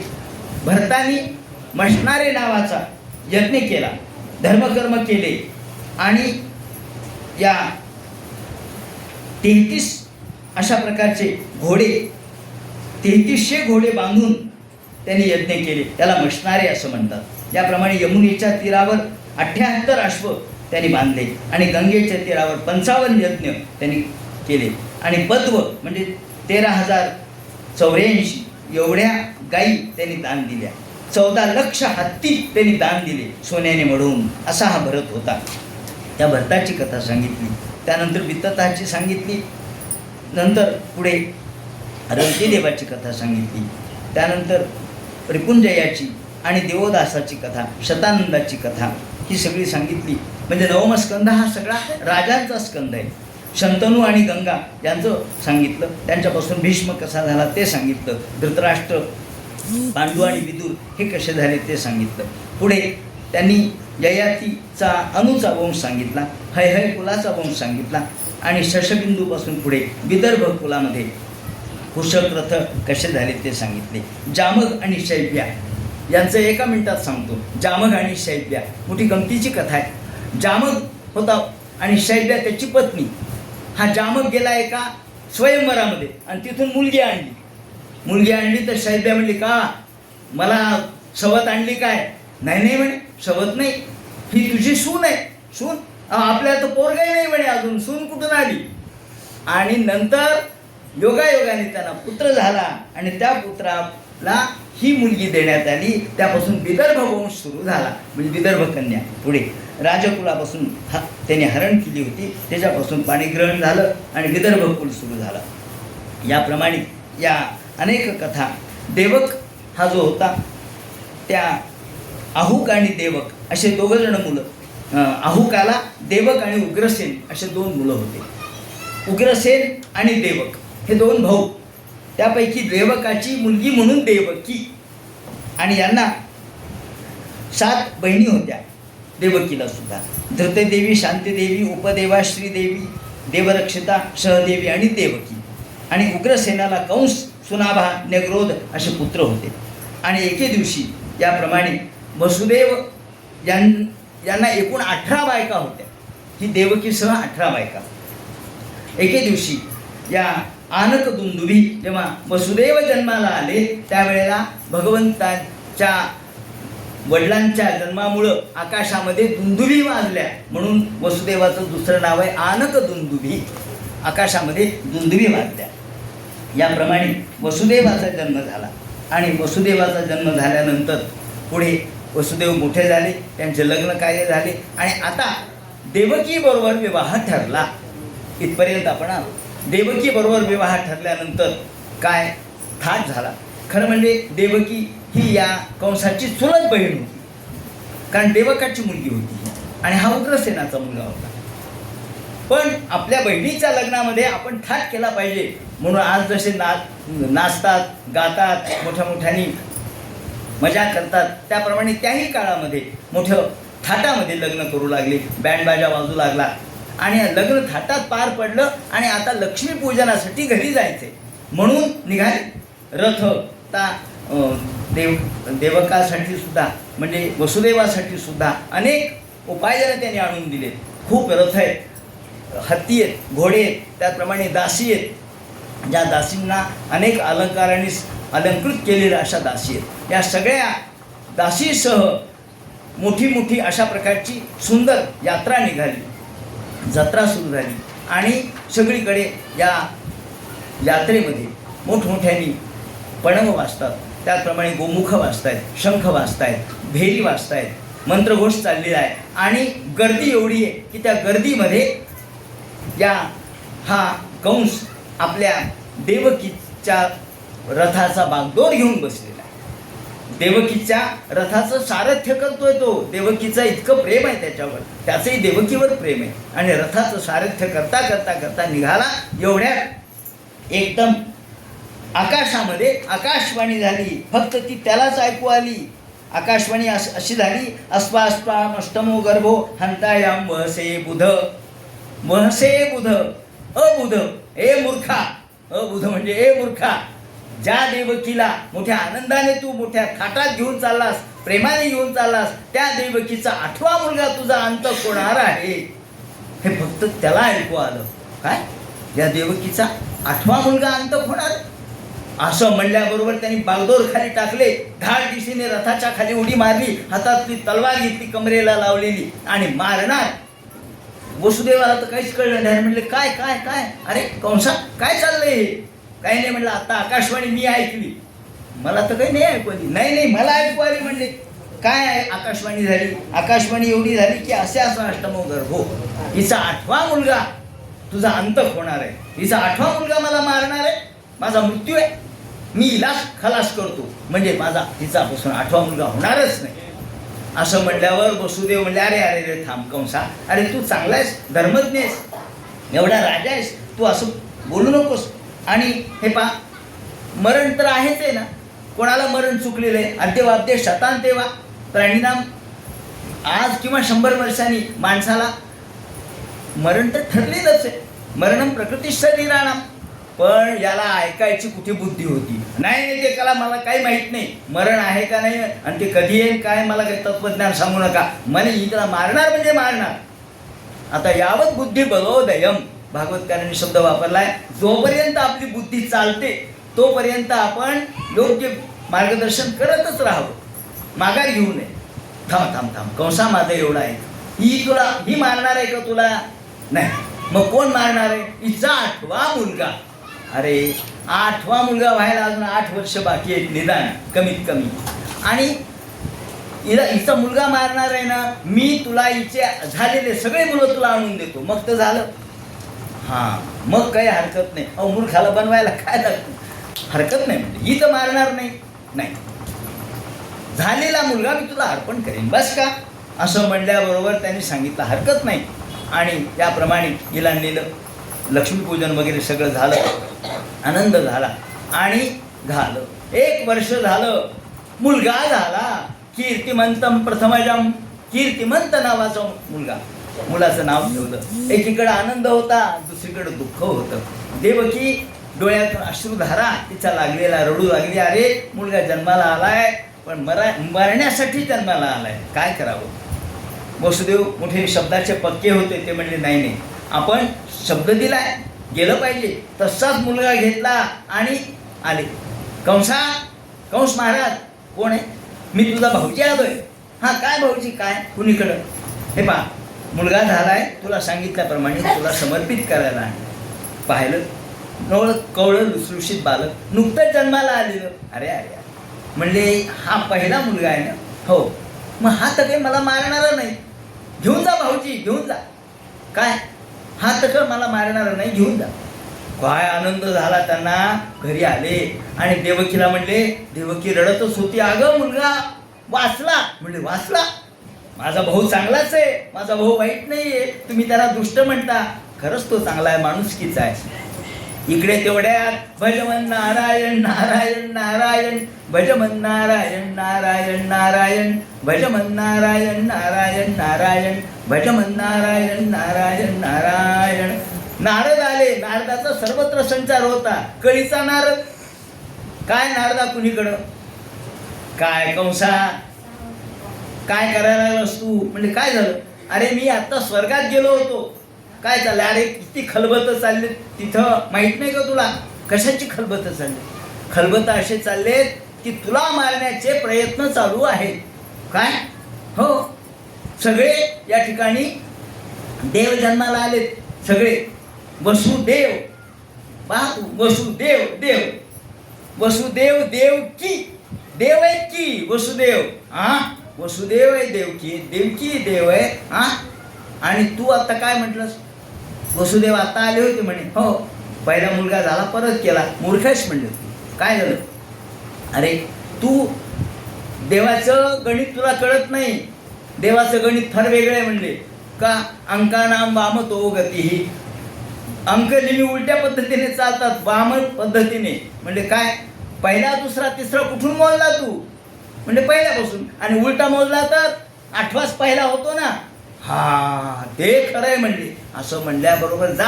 भरतानी मशनारे नावाचा यज्ञ केला, धर्मकर्म केले आणि या 33 अशा प्रकारचे घोडे, 3300 घोडे बांधून त्यांनी यज्ञ केले. त्याला मशनारे असं म्हणतात. ज्याप्रमाणे यमुनेच्या तीरावर 78 अश्व त्यांनी बांधले आणि गंगेच्या तीरावर 55 यज्ञ त्यांनी केले. आणि पद्व म्हणजे 13,084 एवढ्या गायी त्यांनी दान दिल्या. 14 लक्ष हत्ती त्यांनी दान दिले सोन्याने मढवून. असा हा भरत होता. त्या भरताची कथा सांगितली, त्यानंतर वित्तताची सांगितली, नंतर पुढे रंतीदेवाची कथा सांगितली, त्यानंतर रिपुंजयाची आणि देवोदासाची कथा, शतानंदाची कथा ही सगळी सांगितली. म्हणजे नवमस्कंद हा सगळा राजांचा स्कंद आहे. शंतनू आणि गंगा यांचं सांगितलं, त्यांच्यापासून भीष्म कसा झाला ते सांगितलं, धृतराष्ट्र, पांडू आणि विदुर हे कसे झाले ते सांगितलं. पुढे त्यांनी ययातीचा अनुचा वंश सांगितला, हैहय कुलाचा वंश सांगितला आणि शशबिंदूपासून पुढे विदर्भ कुलामध्ये कुशप्रथ कसे झाले ते सांगितले. जामग आणि शैब्या यांचं एका मिनिटात सांगतो. जामग आणि शैब्या मोठी गमतीची कथा आहे. जामग होता आणि शैब्या त्याची पत्नी. हा जामग गेला एका स्वयंवरामध्ये आणि तिथून मुलगी आणली मुलगी आणली तर शैब्या म्हणली का मला सवत आणली काय? नाही नाही म्हणे, सवत नाही, ही तुझी सून आहे. सून? आपल्याला तर पोरगाही नाही म्हणे अजून, सून कुठून आली? आणि नंतर योगायोगाने त्यांना पुत्र झाला आणि त्या पुत्राला ही मुलगी देण्यात आली. त्यापासून विदर्भ वंश सुरू झाला, म्हणजे विदर्भ कन्या. पुढे राजकुलापासून त्याने हरण केली होती, त्याच्यापासून पाणीग्रहण झालं आणि विदर्भ कुल सुरू झालं. याप्रमाणे या अनेक कथा. देवक हा जो होता त्या आहुक आणि देवक असे दोघं जण मुलं. आहुकाला देवक आणि उग्रसेन असे 2 मुलं होते. उग्रसेन आणि देवक हे 2 भाऊ. त्यापैकी देवकाची मुलगी म्हणून देवकी, आणि यांना 7 बहिणी होत्या. देवकीला सुद्धा धृतदेवी, शांतीदेवी, उपदेवा, श्रीदेवी, देवरक्षिता, सहदेवी आणि देवकी. आणि उग्रसेनाला कंस, सुनाभा, नग्रोध असे पुत्र होते. आणि एके दिवशी याप्रमाणे वसुदेव यांना एकूण 18 बायका होत्या. ही देवकीसह 18 बायका. एके दिवशी या आनक दुंदुभी जेव्हा वसुदेव जन्माला आले त्यावेळेला भगवंताच्या वडिलांच्या जन्मामुळं आकाशामध्ये दुंदुभी वाजल्या, म्हणून वसुदेवाचं दुसरं नाव आहे आनक दुंदुभी. आकाशामध्ये दुंदुभी वाजल्या. याप्रमाणे वसुदेवाचा जन्म झाला. आणि वसुदेवाचा जन्म झाल्यानंतर पुढे वसुदेव मोठे झाले, त्यांचे लग्न कार्य झाले आणि आता देवकीबरोबर विवाह ठरला. इथपर्यंत आपण आलो. देवकीबरोबर विवाह ठरल्यानंतर काय थाट झाला. खरं म्हणजे देवकी ही या कंसाची चुलत बहीण होती, कारण देवकाची मुलगी होती आणि हा उग्रसेनाचा मुलगा होता. पण आपल्या बहिणीच्या लग्नामध्ये आपण थाट केला पाहिजे म्हणून आज जसे नाचतात, गातात, मोठ्या मोठ्याने मजा करतात, त्याप्रमाणे त्याही काळामध्ये मोठं थाटामध्ये लग्न करू लागले. बँडबाजा वाजू लागला आणि लग्न थाटात पार पडलं. आणि आता लक्ष्मीपूजनासाठी घरी जायचे म्हणून निघाले. रथ देवकासाठी सुद्धा म्हणजे वसुदेवासाठी सुद्धा अनेक उपायजन त्यांनी आणून दिले. खूप रथ आहेत, हत्ती आहेत, घोडे आहेत, त्याचप्रमाणे दासी आहेत. ज्या दासींना अनेक अलंकारांनी अलंकृत केलेल्या अशा दासी आहेत. या सगळ्या दासीसह मोठी मोठी अशा प्रकारची सुंदर यात्रा निघाली. जत्रा सुरू झाली आणि सगळीकडे या यात्रेमध्ये मोठमोठ्यांनी पणव वाजतात, त्याचप्रमाणे गोमुख वाजतायत, शंख वाजतायत, भेरी वाजतायत, मंत्रघोष चाललेला आहे. आणि गर्दी एवढी आहे की त्या गर्दीमध्ये हा कंस आपल्या देवकीच्या रथाचा बागडोर घेऊन बसलेला आहे. देवकीच्या रथाचं सारथ्य करतोय तो. देवकीचं इतकं प्रेम आहे त्याच्यावर, त्याचंही देवकीवर प्रेम आहे. आणि रथाचं सारथ्य करता करता करता निघाला. एवढ्यात एकदम आकाशामध्ये आकाशवाणी झाली. फक्त ती त्यालाच ऐकू आली. आकाशवाणी अशी झाली, अस्पा अस्पा अष्टमो गर्भो हंतायाम वहसे बुध. वहसे बुध, अबुध, ए मूर्खा. अबुध म्हणजे ए मूर्खा. ज्या देवकीला मोठ्या आनंदाने तू मोठ्या थाटात घेऊन चाललास, प्रेमाने घेऊन चाललास, त्या देवकीचा 8वा मुलगा तुझा अंत होणार आहे. हे फक्त त्याला ऐकू आलं. काय? या देवकीचा 8वा मुलगा अंत होणार? असं म्हणल्याबरोबर त्यांनी बागडोर खाली टाकले. धाड दिशेने रथाच्या खाली उडी मारली. हातातली तलवार घेतली, कमरेला लावलेली आणि मारणार. वसुदेवाला तर काहीच कळलं नाही. म्हणले काय काय काय, अरे कंसा काय चाललंय? काही नाही म्हणलं, आता आकाशवाणी मी ऐकली, मला तर काही नाही ऐकू आली. नाही नाही मला ऐकू आली. म्हणले काय आहे? आकाशवाणी झाली. आकाशवाणी एवढी झाली की असे असं अष्टमो गर्भो, हिचा 8वा मुलगा तुझा अंत होणार आहे. हिचा 8वा मुलगा मला मारणार आहे, माझा मृत्यू आहे, मी हिला खलास करतो, म्हणजे माझा हिचापासून 8वा मुलगा होणारच नाही. असं म्हणल्यावर वसुदेव म्हणले, अरे अरे रे थांब कंसा, अरे तू चांगला आहेस, धर्मज्ञ आहेस, एवढा राजा आहेस, तू असं बोलू नकोस. आणि हे पा, मरण तर आहेच आहे ना, कोणाला मरण चुकलेलं आहे? अद्यवाद्य शतांतेवा, प्राणीनाम आज किंवा 100 वर्षांनी माणसाला मरण तर ठरलेलंच आहे. मरणम प्रकृती शरीराणाम. पण याला ऐकायची कुठे बुद्धी होती? नाही ते कला मला काही माहीत नाही, मरण आहे का नाही आणि ते कधी येईल काय, मला काही तत्वज्ञान सांगू नका, मला इकडा मारणार म्हणजे मारणार. आता यावत बुद्धी बलोदयम, भागवतकारांनी शब्द वापरलाय. जोपर्यंत आपली बुद्धी चालते तोपर्यंत आपण योग्य मार्गदर्शन करतच राहावं, माघार घेऊ नये. थांब थांब थांब, कंसा माझं एवढा आहे, ही मारणार आहे का तुला? नाही. मग कोण मारणार आहे? हिचा 8वा मुलगा. अरे 8वा मुलगा व्हायला अजून 8 वर्ष बाकी आहेत निदान कमीत कमी. आणि हिचा मुलगा मारणार आहे ना, मी तुला हिचे झालेले सगळे मुलं तुला आणून देतो. मग तर झालं. हां, मग काही हरकत नाही. अहो मूर्खाला बनवायला काय लागतं, हरकत नाही. म्हणजे ही तर मारणार नाही. नाही, झालेला मुलगा मी तुला अर्पण करेन, बस का? असं म्हणल्याबरोबर त्यांनी सांगितलं हरकत नाही. आणि त्याप्रमाणे हिला नेलं. लक्ष्मीपूजन वगैरे सगळं झालं, आनंद झाला. आणि झालं 1 वर्ष झालं, मुलगा झाला. कीर्तिमंतम प्रथमजम, कीर्तिमंत नावाचा मुलगा. मुलाचं नाव ठेवलं. एकीकडे आनंद होता, दुसरीकडे दुःख होतं. देवकी डोळ्यातून अश्रुधारा तिचा लागलेला, रडू लागली. अरे मुलगा जन्माला आलाय, पण मरण्यासाठी जन्माला आलाय, काय करावं? वसुदेव मोठे शब्दाचे पक्के होते. ते म्हणले नाही नाही, आपण शब्द दिलाय, गेलं पाहिजे. तसाच मुलगा घेतला आणि आले. कंस महाराज कोण आहे? मी तुझा भाऊजी आलोय. हां, काय भाऊजी? काय कुणीकडं? हे पहा, मुलगा झालाय, तुला सांगितल्याप्रमाणे तुला समर्पित करायला आहे. पाहिलं, नवळ कवळं लुसलुशीत बालक नुकतंच जन्माला आलेलं. अरे अरे म्हणले हा पहिला मुलगा आहे ना? हो. मग हा तर काही मला मारणारा नाही, घेऊन जा भाऊजी, घेऊन जा. काय? हा तर मला मारणारा नाही, घेऊन जा. काय आनंद झाला त्यांना. घरी आले आणि देवकीला म्हणले. देवकी रडतच होती. अगं मुलगा वाचला. म्हणले वाचला? माझा भाऊ चांगलाच आहे, माझा भाऊ वाईट नाही आहे. तुम्ही त्याला दुष्ट म्हणता, खरंच तो चांगला आहे, माणुसकीचा आहे. इकडे तेवढ्यात भजमन नारायण नारायण नारायण, भजमन नारायण नारायण नारायण, भजमन नारायण नारायण नारायण, भजमन नारायण नारायण नारायण. नारद आले. नारदाचा सर्वत्र संचार होता. कळीचा नारद. काय नारदा कुणीकडं? काय कंसा, काय करायला लागलास तू? म्हणजे काय झालं? अरे मी आता स्वर्गात गेलो होतो. काय चाललं? अरे किती खलबतं चालले तिथं, माहित नाही का तुला? कशाची खलबतं चालली? खलबतं असे चाललेत की तुला मारण्याचे प्रयत्न चालू आहेत. काय? हो, सगळे या ठिकाणी देव जन्माला आलेत. सगळे वसुदेव, वसुदेव देव, वसुदेव देवकी, देव आहे की वसुदेव. हा, वसुदेव आहे, देवकी, देवकी देव आहे. हा, आणि तू आता काय म्हटलंस? वसुदेव आता आले होते म्हणे. हो, पहिला मुलगा झाला, परत केला. मूर्खच म्हणले. काय झालं? अरे तू देवाचं गणित तुला कळत नाही. देवाचं गणित फार वेगळं आहे. म्हणले का? अंकानाम वामतो गती. अंक नेहमी उलट्या पद्धतीने चालतात, वाम पद्धतीने. म्हणजे काय? पहिला दुसरा तिसरा कुठून मोजला तू? म्हणजे पहिल्यापासून. आणि उलटा मोजला तर 8वाच पहिला होतो ना. हा, ते खरंय म्हणले. असं म्हणल्याबरोबर जा,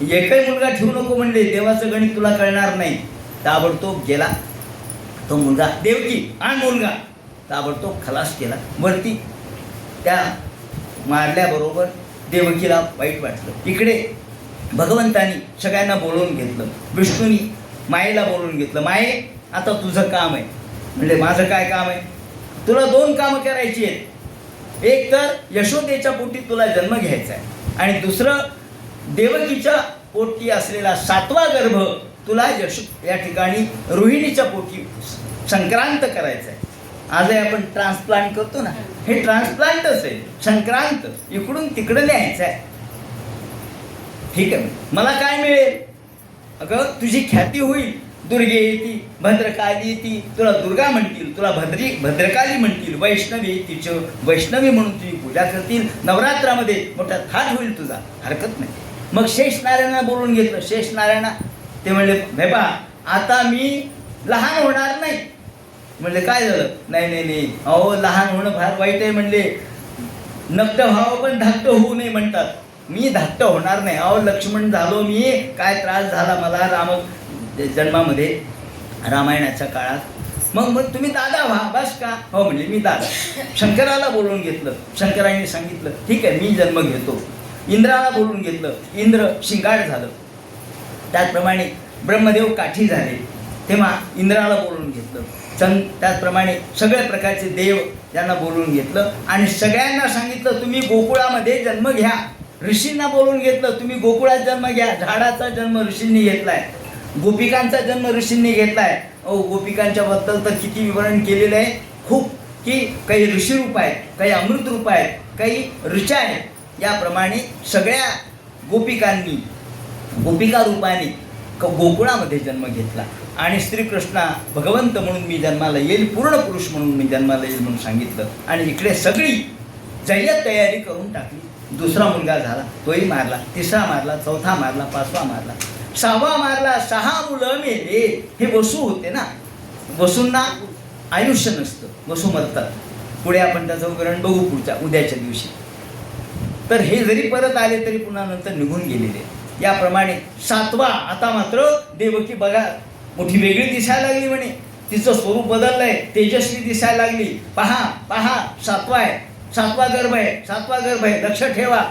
एकही मुलगा ठेवू नको म्हणले, देवाचं गणित तुला कळणार नाही. ताबडतोब गेला तो मुलगा. देवकी आणि मुलगा ताबडतोब खलास केला वरती. त्या मारल्याबरोबर देवकीला वाईट वाटलं. इकडे भगवंतानी सगळ्यांना बोलवून घेतलं. विष्णूनी मायेला बोलवून घेतलं. माये, आता तुझं काम आहे. म्हणजे माझं काय काम आहे? तुला 2 कामं करायची आहेत. एक तर यशोदेच्या पोटी तुला जन्म घ्यायचा आहे, आणि दुसरं देवकीच्या पोटी असलेला 7वा गर्भ तुला या ठिकाणी रोहिणीच्या पोटी संक्रांत करायचं आहे. आजही आपण ट्रान्सप्लांट करतो ना, हे ट्रान्सप्लांटच आहे. संक्रांत इकडून तिकडं न्यायचं आहे. ठीक आहे, मला काय मिळेल? अगं तुझी ख्याती होईल. दुर्गे येती, भद्रकाली येती, तुला दुर्गा म्हणतील, तुला भद्रकाली म्हणतील. वैष्णवी तिचं वैष्णवी म्हणून तुझी पूजा करतील. नवरात्रामध्ये मोठा थाट होईल तुझा, हरकत नाही. मग शेषनारायणा बोलून घेतलं. शेषनारायणा ते म्हणले, भेबा आता मी लहान होणार नाही. म्हणले काय झालं? नाही नाही नाही, अहो लहान होणं फार वाईट आहे. म्हणले नक्त व्हावं पण धाकटं होऊ नये म्हणतात. मी धाकटं होणार नाही. अहो लक्ष्मण झालो मी, काय त्रास झाला मला राम जन्मामध्ये, रामायणाच्या काळात. मग तुम्ही दादा व्हा, बस का? हो म्हणले मी दादा. शंकराला बोलवून घेतलं. शंकराने सांगितलं ठीक आहे मी जन्म घेतो. इंद्राला बोलवून घेतलं. इंद्र शिंगाड झालं. त्याचप्रमाणे ब्रह्मदेव काठी झाले तेव्हा इंद्राला बोलवून घेतलं. त्याचप्रमाणे सगळ्या प्रकारचे देव त्यांना बोलवून घेतलं आणि सगळ्यांना सांगितलं तुम्ही गोकुळामध्ये जन्म घ्या. ऋषींना बोलवून घेतलं तुम्ही गोकुळात जन्म घ्या. झाडाचा जन्म ऋषींनी घेतलाय, गोपिकांचा जन्म ऋषींनी घेतलाय. गोपिकांच्या बद्दल तर किती विवरण केलेलं आहे खूप, की काही ऋषी रूप आहेत, काही अमृत रूप आहेत, काही ऋचा आहेत. याप्रमाणे सगळ्या गोपिकांनी गोपिका रूपाने गोकुळामध्ये जन्म घेतला आणि श्रीकृष्णा भगवंत म्हणून मी जन्माला येईल, पूर्ण पुरुष म्हणून मी जन्माला येईल म्हणून सांगितलं. आणि इकडे सगळी जय्यत तयारी करून टाकली. दुसरा मुलगा झाला, तोही मारला, तिसरा मारला, चौथा मारला, पाचवा मारला, सहावा मारला, 6 मुलं मेले. हे वसू होते ना, वसूंना आयुष्य नसतं, वसू मरतात. पुढे आपण त्याचं उदाहरण बघू उद्याच्या दिवशी. तर हे जरी परत आले तरी पुन्हा नंतर निघून गेलेले. याप्रमाणे 7वा आता मात्र देवकी बघा मोठी वेगळी दिसायला लागली म्हणे, तिचं स्वरूप बदललंय, तेजस्वी दिसायला लागली. पहा पहा 7वा आहे, 7वा गर्भ आहे, 7वा गर्भ आहे, लक्ष ठेवा.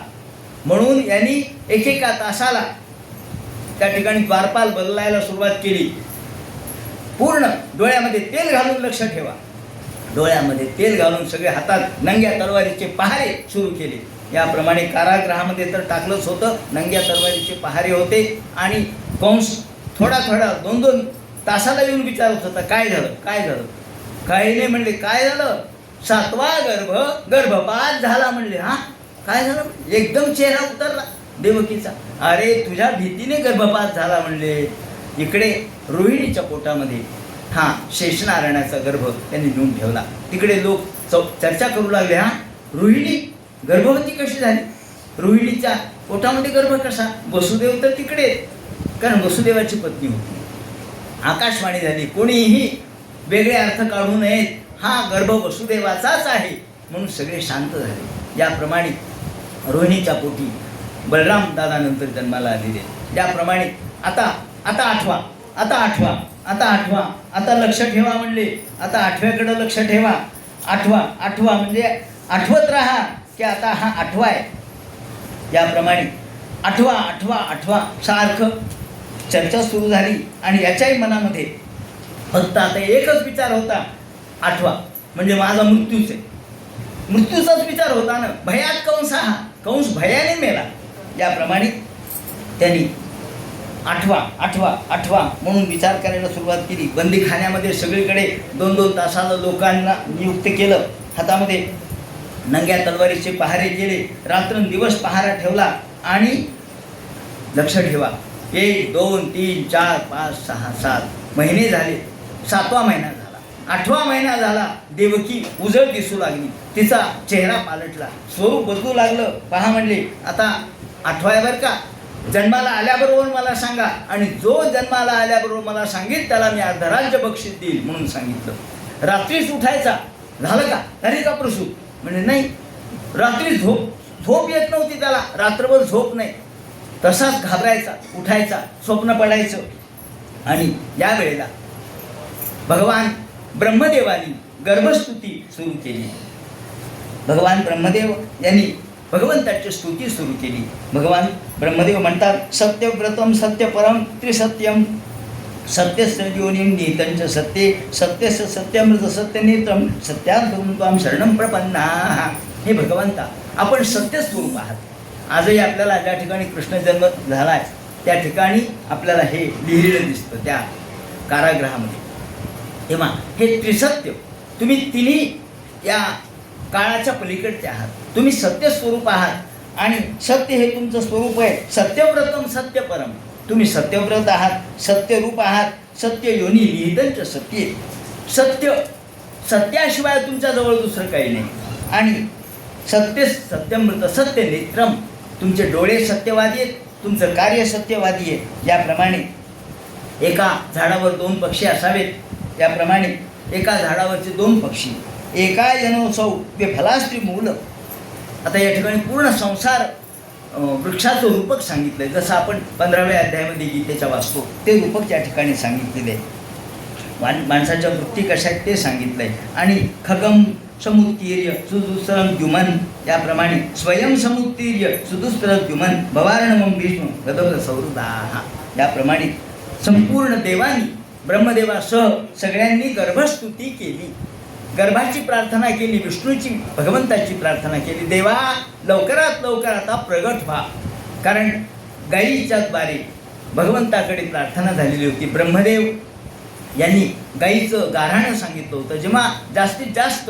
म्हणून यांनी एकेका तासाला त्या ठिकाणी द्वारपाल बदलायला सुरुवात केली. पूर्ण डोळ्यामध्ये तेल घालून, लक्ष ठेवा, डोळ्यामध्ये तेल घालून सगळे हातात नंग्या तलवारीचे पहारे सुरू केले. याप्रमाणे कारागृहामध्ये तर टाकलंच होतं, नंग्या तलवारीचे पहारे होते. आणि कंस थोडा 2-2 तासाला येऊन विचारत होता काय झालं काय झालं. काही नाही म्हणले. काय झालं? 7वा गर्भपात झाला म्हणले. हा काय झालं? एकदम चेहरा उतरला देवकीचा. अरे तुझ्या भीतीने गर्भपात झाला म्हणले. इकडे रोहिणीच्या पोटामध्ये हा शेषनारायणाचा गर्भ त्यांनी नेऊन ठेवला. तिकडे लोक चर्चा करू लागले, हा रोहिणी गर्भवती कशी झाली, रोहिणीच्या पोटामध्ये गर्भ कसा. वसुदेव तर तिकडे, कारण वसुदेवाची पत्नी होती. आकाशवाणी झाली, कोणीही वेगळे अर्थ काढू नयेत, हा गर्भ वसुदेवाचाच आहे. म्हणून सगळे शांत झाले. याप्रमाणे रोहिणीच्या पोटी बलराम दादानंतर जन्माला आलेले. त्याप्रमाणे आता 8वा आता लक्ष ठेवा म्हणले. आता 8व्याकडे लक्ष ठेवा. 8वा म्हणजे आठवत राहा की आता हा 8वा आहे. याप्रमाणे 8वा सारखं चर्चा सुरू झाली. आणि याच्याही मनामध्ये फक्त आता एकच विचार होता, 8वा म्हणजे माझा मृत्यूच आहे. मृत्यूचाच विचार होता ना. भयात कंस भयाने मेला. याप्रमाणे त्यांनी 8वा म्हणून विचार करायला सुरुवात केली. बंदीखान्यामध्ये सगळीकडे 2-2 तासाला लोकांना नियुक्त केलं. हातामध्ये नंग्या तलवारीचे पहारे केले. रात्रंदिवस पहारा ठेवला. आणि लक्ष ठेवा, 1 2 3 4 5 6 7 महिने झाले. 7वा महिना झाला, 8वा महिना झाला. देवकी उजळ दिसू लागली, तिचा चेहरा पालटला, स्वरूप बदलू लागलं. पहा म्हणले आता 8वा आहे बरं का. जन्माला आल्याबरोबर मला सांगा, आणि जो जन्माला आल्याबरोबर मला सांगेल त्याला मी अर्धराज्य बक्षीस देईल म्हणून सांगितलं. रात्रीच उठायचा. झालं का? झाली का प्रसूत? म्हणजे नाही. रात्री झोप येत नव्हती त्याला, रात्रभर झोप नाही. तसाच घाबरायचा, उठायचा, स्वप्न पडायचं. आणि या वेळेला भगवान ब्रह्मदेवानी गर्भस्तुती सुरू केली. भगवान ब्रह्मदेव यांनी भगवंताची स्तुती सुरू केली. भगवान ब्रह्मदेव म्हणतात, सत्यव्रतम सत्यपरम त्रिसत्यम सत्यस्य योनिं नीतंच सत्ये सत्यस्य सत्यमृत सत्यनेत्रम सत्यार्थम त्वां शरणं प्रपन्नाः. हे भगवंता, आपण सत्यस्वरूप आहात. आजही आपल्याला ज्या ठिकाणी कृष्ण जन्म झाला आहे त्या ठिकाणी आपल्याला हे लिहिलेलं दिसतं त्या कारागृहामध्ये. तेव्हा हे त्रिसत्य, तुम्ही तिन्ही या काळाच्या पलीकडचे आहात. तुम्ही सत्यस्वरूप आहात आणि सत्य हे तुमचं स्वरूप आहे. सत्यव्रतम सत्यपरम, तुम्ही सत्यव्रत आहात, सत्यरूप आहात, सत्य योनी निहितंच सत्ये. सत्याशिवाय तुमच्याजवळ दुसरं काही नाही. आणि सत्य सत्यमृत सत्य नेत्रम, तुमचे डोळे सत्यवादी आहेत, तुमचं कार्य सत्यवादी आहे. याप्रमाणे एका झाडावर 2 पक्षी असावेत, याप्रमाणे एका झाडावरचे 2 पक्षी एका जनोत्सव ते फलास्त्री मूल. आता या ठिकाणी पूर्ण संसार वृक्षाचं रूपक सांगितलंय. जसं आपण 15व्या अध्यायामध्ये गीतेच्या वाचतो ते रूपक या ठिकाणी सांगितलेले आहे. माणसाच्या वृत्ती कशा आहेत ते सांगितलंय. आणि खगम समुत्तीर्य सुदुस्तरम द्युमन, याप्रमाणे स्वयं समुत्तीर्य सुदुस्तरम द्युमन भवारणमं भीष्म गदव सौहृदाः. याप्रमाणे संपूर्ण देवांनी ब्रह्मदेवासह सगळ्यांनी गर्भस्तुती केली, गर्भाची प्रार्थना केली, विष्णूची भगवंताची प्रार्थना केली. देवा लवकरात लवकर आता प्रगट व्हा. कारण गायीच्या द्वारे भगवंताकडे प्रार्थना झालेली होती. ब्रह्मदेव यांनी गायीचं गाऱ्हाणं सांगितलं होतं. जेव्हा जास्तीत जास्त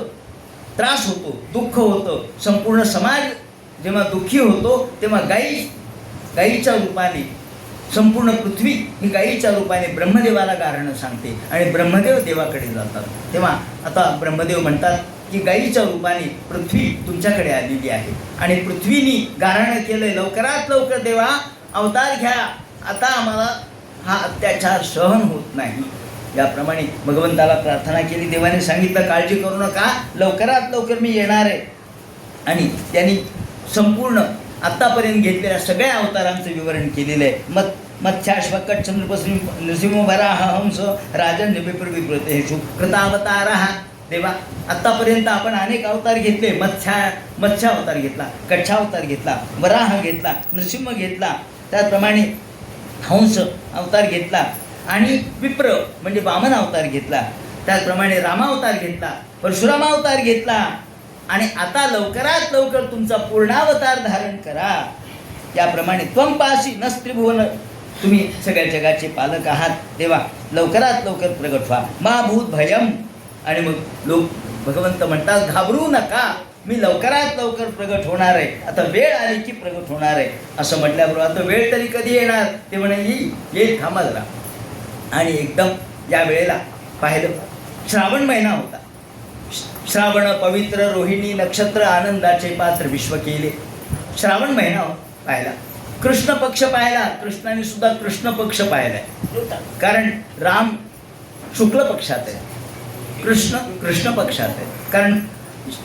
त्रास होतो, दुःख होतं, संपूर्ण समाज जेव्हा दुःखी होतो, तेव्हा गायीच्या रूपाने संपूर्ण पृथ्वी ही गायीच्या रूपाने ब्रह्मदेवाला गाऱ्हाणं सांगते आणि ब्रह्मदेव देवाकडे जातात. तेव्हा आता ब्रह्मदेव म्हणतात की गायीच्या रूपाने पृथ्वी तुमच्याकडे आलेली आहे आणि पृथ्वीनी गाऱ्हाणं केलं, लवकरात लवकर देवा अवतार घ्या, आता आम्हाला हा अत्याचार सहन होत नाही. याप्रमाणे भगवंताला प्रार्थना केली. देवाने सांगितलं काळजी करू नका, लवकरात लवकर मी येणार आहे. आणि त्यांनी संपूर्ण आत्तापर्यंत घेतलेल्या सगळ्या अवतारांचं विवरण केलेलं आहे. मत्स्याश्वकट चंद्रपश्चिम नृसिंह वराह हंस राजन विप्रविकृत हे कृतावतार. देवा आत्तापर्यंत आपण अनेक अवतार घेतले. मत्स्य अवतार घेतला, कच्छावतार घेतला, वराह घेतला, नृसिंह घेतला, त्याचप्रमाणे हंस अवतार घेतला आणि विप्र म्हणजे वामन अवतार घेतला, त्याचप्रमाणे रामावतार घेतला, परशुराम अवतार घेतला आणि आता लवकरात लवकर तुमचा पूर्णावतार धारण करा. याप्रमाणे त्वं पासी नस्त्रिभुवन, तुम्ही सगळ्या जगाचे पालक आहात. तेव्हा लवकरात लवकर प्रगट व्हा. मा भूत भयम. आणि मग लोक भगवंत म्हणतात घाबरू नका, मी लवकरात लवकर प्रगट होणार आहे, आता वेळ आली की प्रगट होणार आहे. असं म्हटल्याबरोबर आता वेळ तरी कधी येणार, ते म्हणे येईल थांबा जरा. आणि एकदम या वेळेला पाहिलं श्रावण महिना होता. श्रावण पवित्र रोहिणी नक्षत्र आनंदाचे पात्र विश्व केले. श्रावण महिना पाहिला, कृष्ण पक्ष पाहिला. कृष्णाने सुद्धा कृष्ण पक्ष पाहिलाय, कारण राम शुक्ल पक्षात आहे, कृष्ण पक्षात आहे. कारण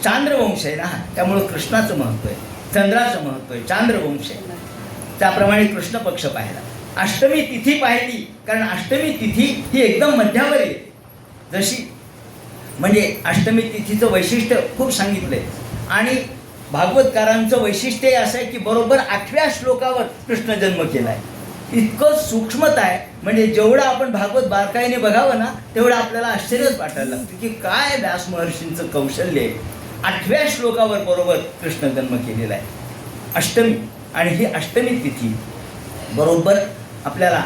चांद्रवंश आहे ना, त्यामुळं कृष्णाचं महत्त्व आहे, चंद्राचं महत्त्व आहे, चांद्रवंश आहे. त्याप्रमाणे कृष्ण पक्ष पाहिला. अष्टमी तिथी पाहिली, कारण अष्टमी तिथी ही एकदम मध्यावर येते. जशी म्हणजे अष्टमी तिथीचं वैशिष्ट्य खूप सांगितलं आहे आणि भागवतकारांचं वैशिष्ट्य असं आहे की बरोबर 8व्या श्लोकावर कृष्ण जन्म केला आहे. इतकं सूक्ष्मता आहे, म्हणजे जेवढं आपण भागवत बारकाईने बघावं ना तेवढं आपल्याला आश्चर्यच वाटायला लागतं की काय व्यास महर्षींचं कौशल्य आहे. 8व्या श्लोकावर बरोबर कृष्ण जन्म केलेला आहे. अष्टमी, आणि ही अष्टमी तिथी बरोबर आपल्याला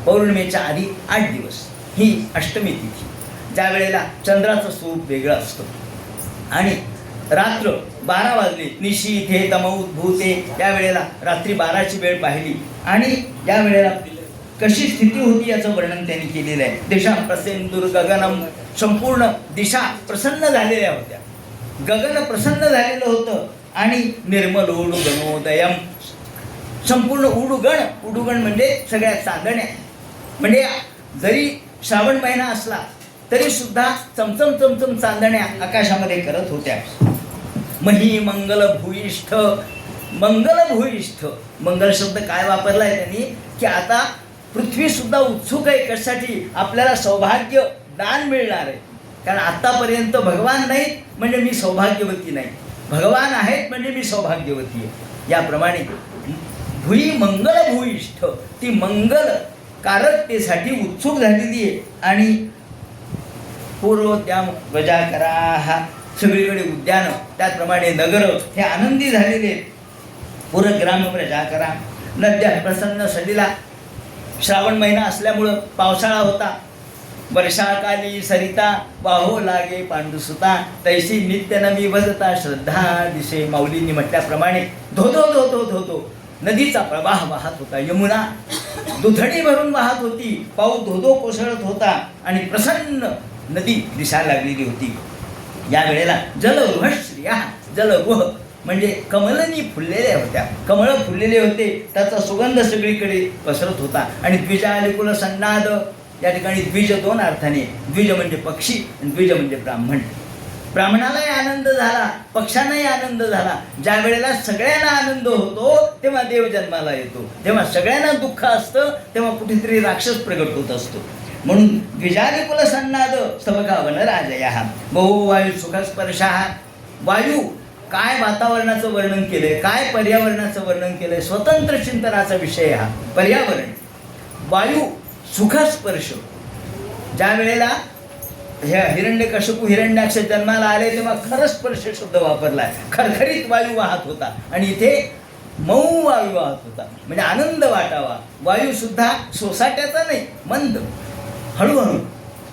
पौर्णिमेच्या आधी 8 दिवस ही अष्टमी तिथी, ज्या वेळेला चंद्राचं स्वरूप वेगळं असतं आणि रात्र 12 वाजले, निशी इथे तमौद्भूते, त्यावेळेला रात्री 12ची वेळ पाहिली आणि या वेळेला कशी स्थिती होती याचं वर्णन त्यांनी केलेलं आहे. दिशा प्रसेंदुर गगनम, संपूर्ण दिशा प्रसन्न झालेल्या होत्या, गगन प्रसन्न झालेलं होतं आणि निर्मल उडुगणोदयम, संपूर्ण उडुगण म्हणजे सगळ्या चांदण्या, म्हणजे जरी श्रावण महिना असला तरी सुद्धा चमचम चमचम चांदण्या आकाशामध्ये करत होत्या. मही मंगल भूयिष्ठ, मंगल शब्द काय वापरलाय त्यांनी की आता पृथ्वी सुद्धा उत्सुक आहे कशासाठी, आपल्याला सौभाग्य दान मिळणार आहे. कारण आतापर्यंत भगवान नाहीत म्हणजे मी सौभाग्यवती नाही, भगवान आहेत म्हणजे मी सौभाग्यवती आहे. याप्रमाणे भुई मंगल भूयिष्ठ, ती मंगल कारकतेसाठी उत्सुक झालेली आहे. आणि पूर्वोद्याम प्रजा करा, सगळीकडे उद्यान, त्याचप्रमाणे नगर हे आनंदी झालेले. पुरग्राम प्रजा करा, नद्या प्रसन्न सलिला. श्रावण महिना असल्यामुळं पावसाळा होता. वर्षाकाली सरिता वाहो लागे पांडुसुता, तैसी नित्य नवी वजता श्रद्धा दिसे. माऊलींनी म्हटल्याप्रमाणे धो धो धो धो धो धो नदीचा प्रवाह वाहत होता. यमुना दुधडी भरून वाहत होती, पाऊस धो धो कोसळत होता आणि प्रसन्न नदी दिसायला लागलेली होती. या वेळेला जलगृहश्रिया, जलगृह म्हणजे कमलनी फुललेल्या होत्या, कमळ फुललेले होते, त्याचा सुगंध सगळीकडे पसरत होता. आणि द्विजालिकुल सन्नाद, या ठिकाणी द्विज 2 अर्थाने, द्विज म्हणजे पक्षी आणि द्विज म्हणजे ब्राह्मण. ब्राह्मणालाही आनंद झाला, पक्षांनाही आनंद झाला. ज्या वेळेला सगळ्यांना आनंद होतो तेव्हा देव जन्माला येतो, जेव्हा सगळ्यांना दुःख असतं तेव्हा कुठेतरी राक्षस प्रगट होत असतो. म्हणून द्विजालिकुल सन्नाद स्तबका वनराजया बहु वायू सुखस्पर्शा. वायू काय वातावरणाचं वर्णन केलंय, काय पर्यावरणाचं वर्णन केलंय, स्वतंत्र चिंतनाचा विषय हा पर्यावरण. वायू सुखस्पर्श. ज्या वेळेला ह्या हिरण्यकशिपू हिरण्याक्ष जन्माला आले तेव्हा खरं स्पर्श शब्द वापरलाय. खरखरीत वायू वाहत होता आणि इथे मऊ वायू वाहत होता, म्हणजे आनंद वाटावा. वायू सुद्धा सोसाट्याचा नाही, मंद, हळूहळू,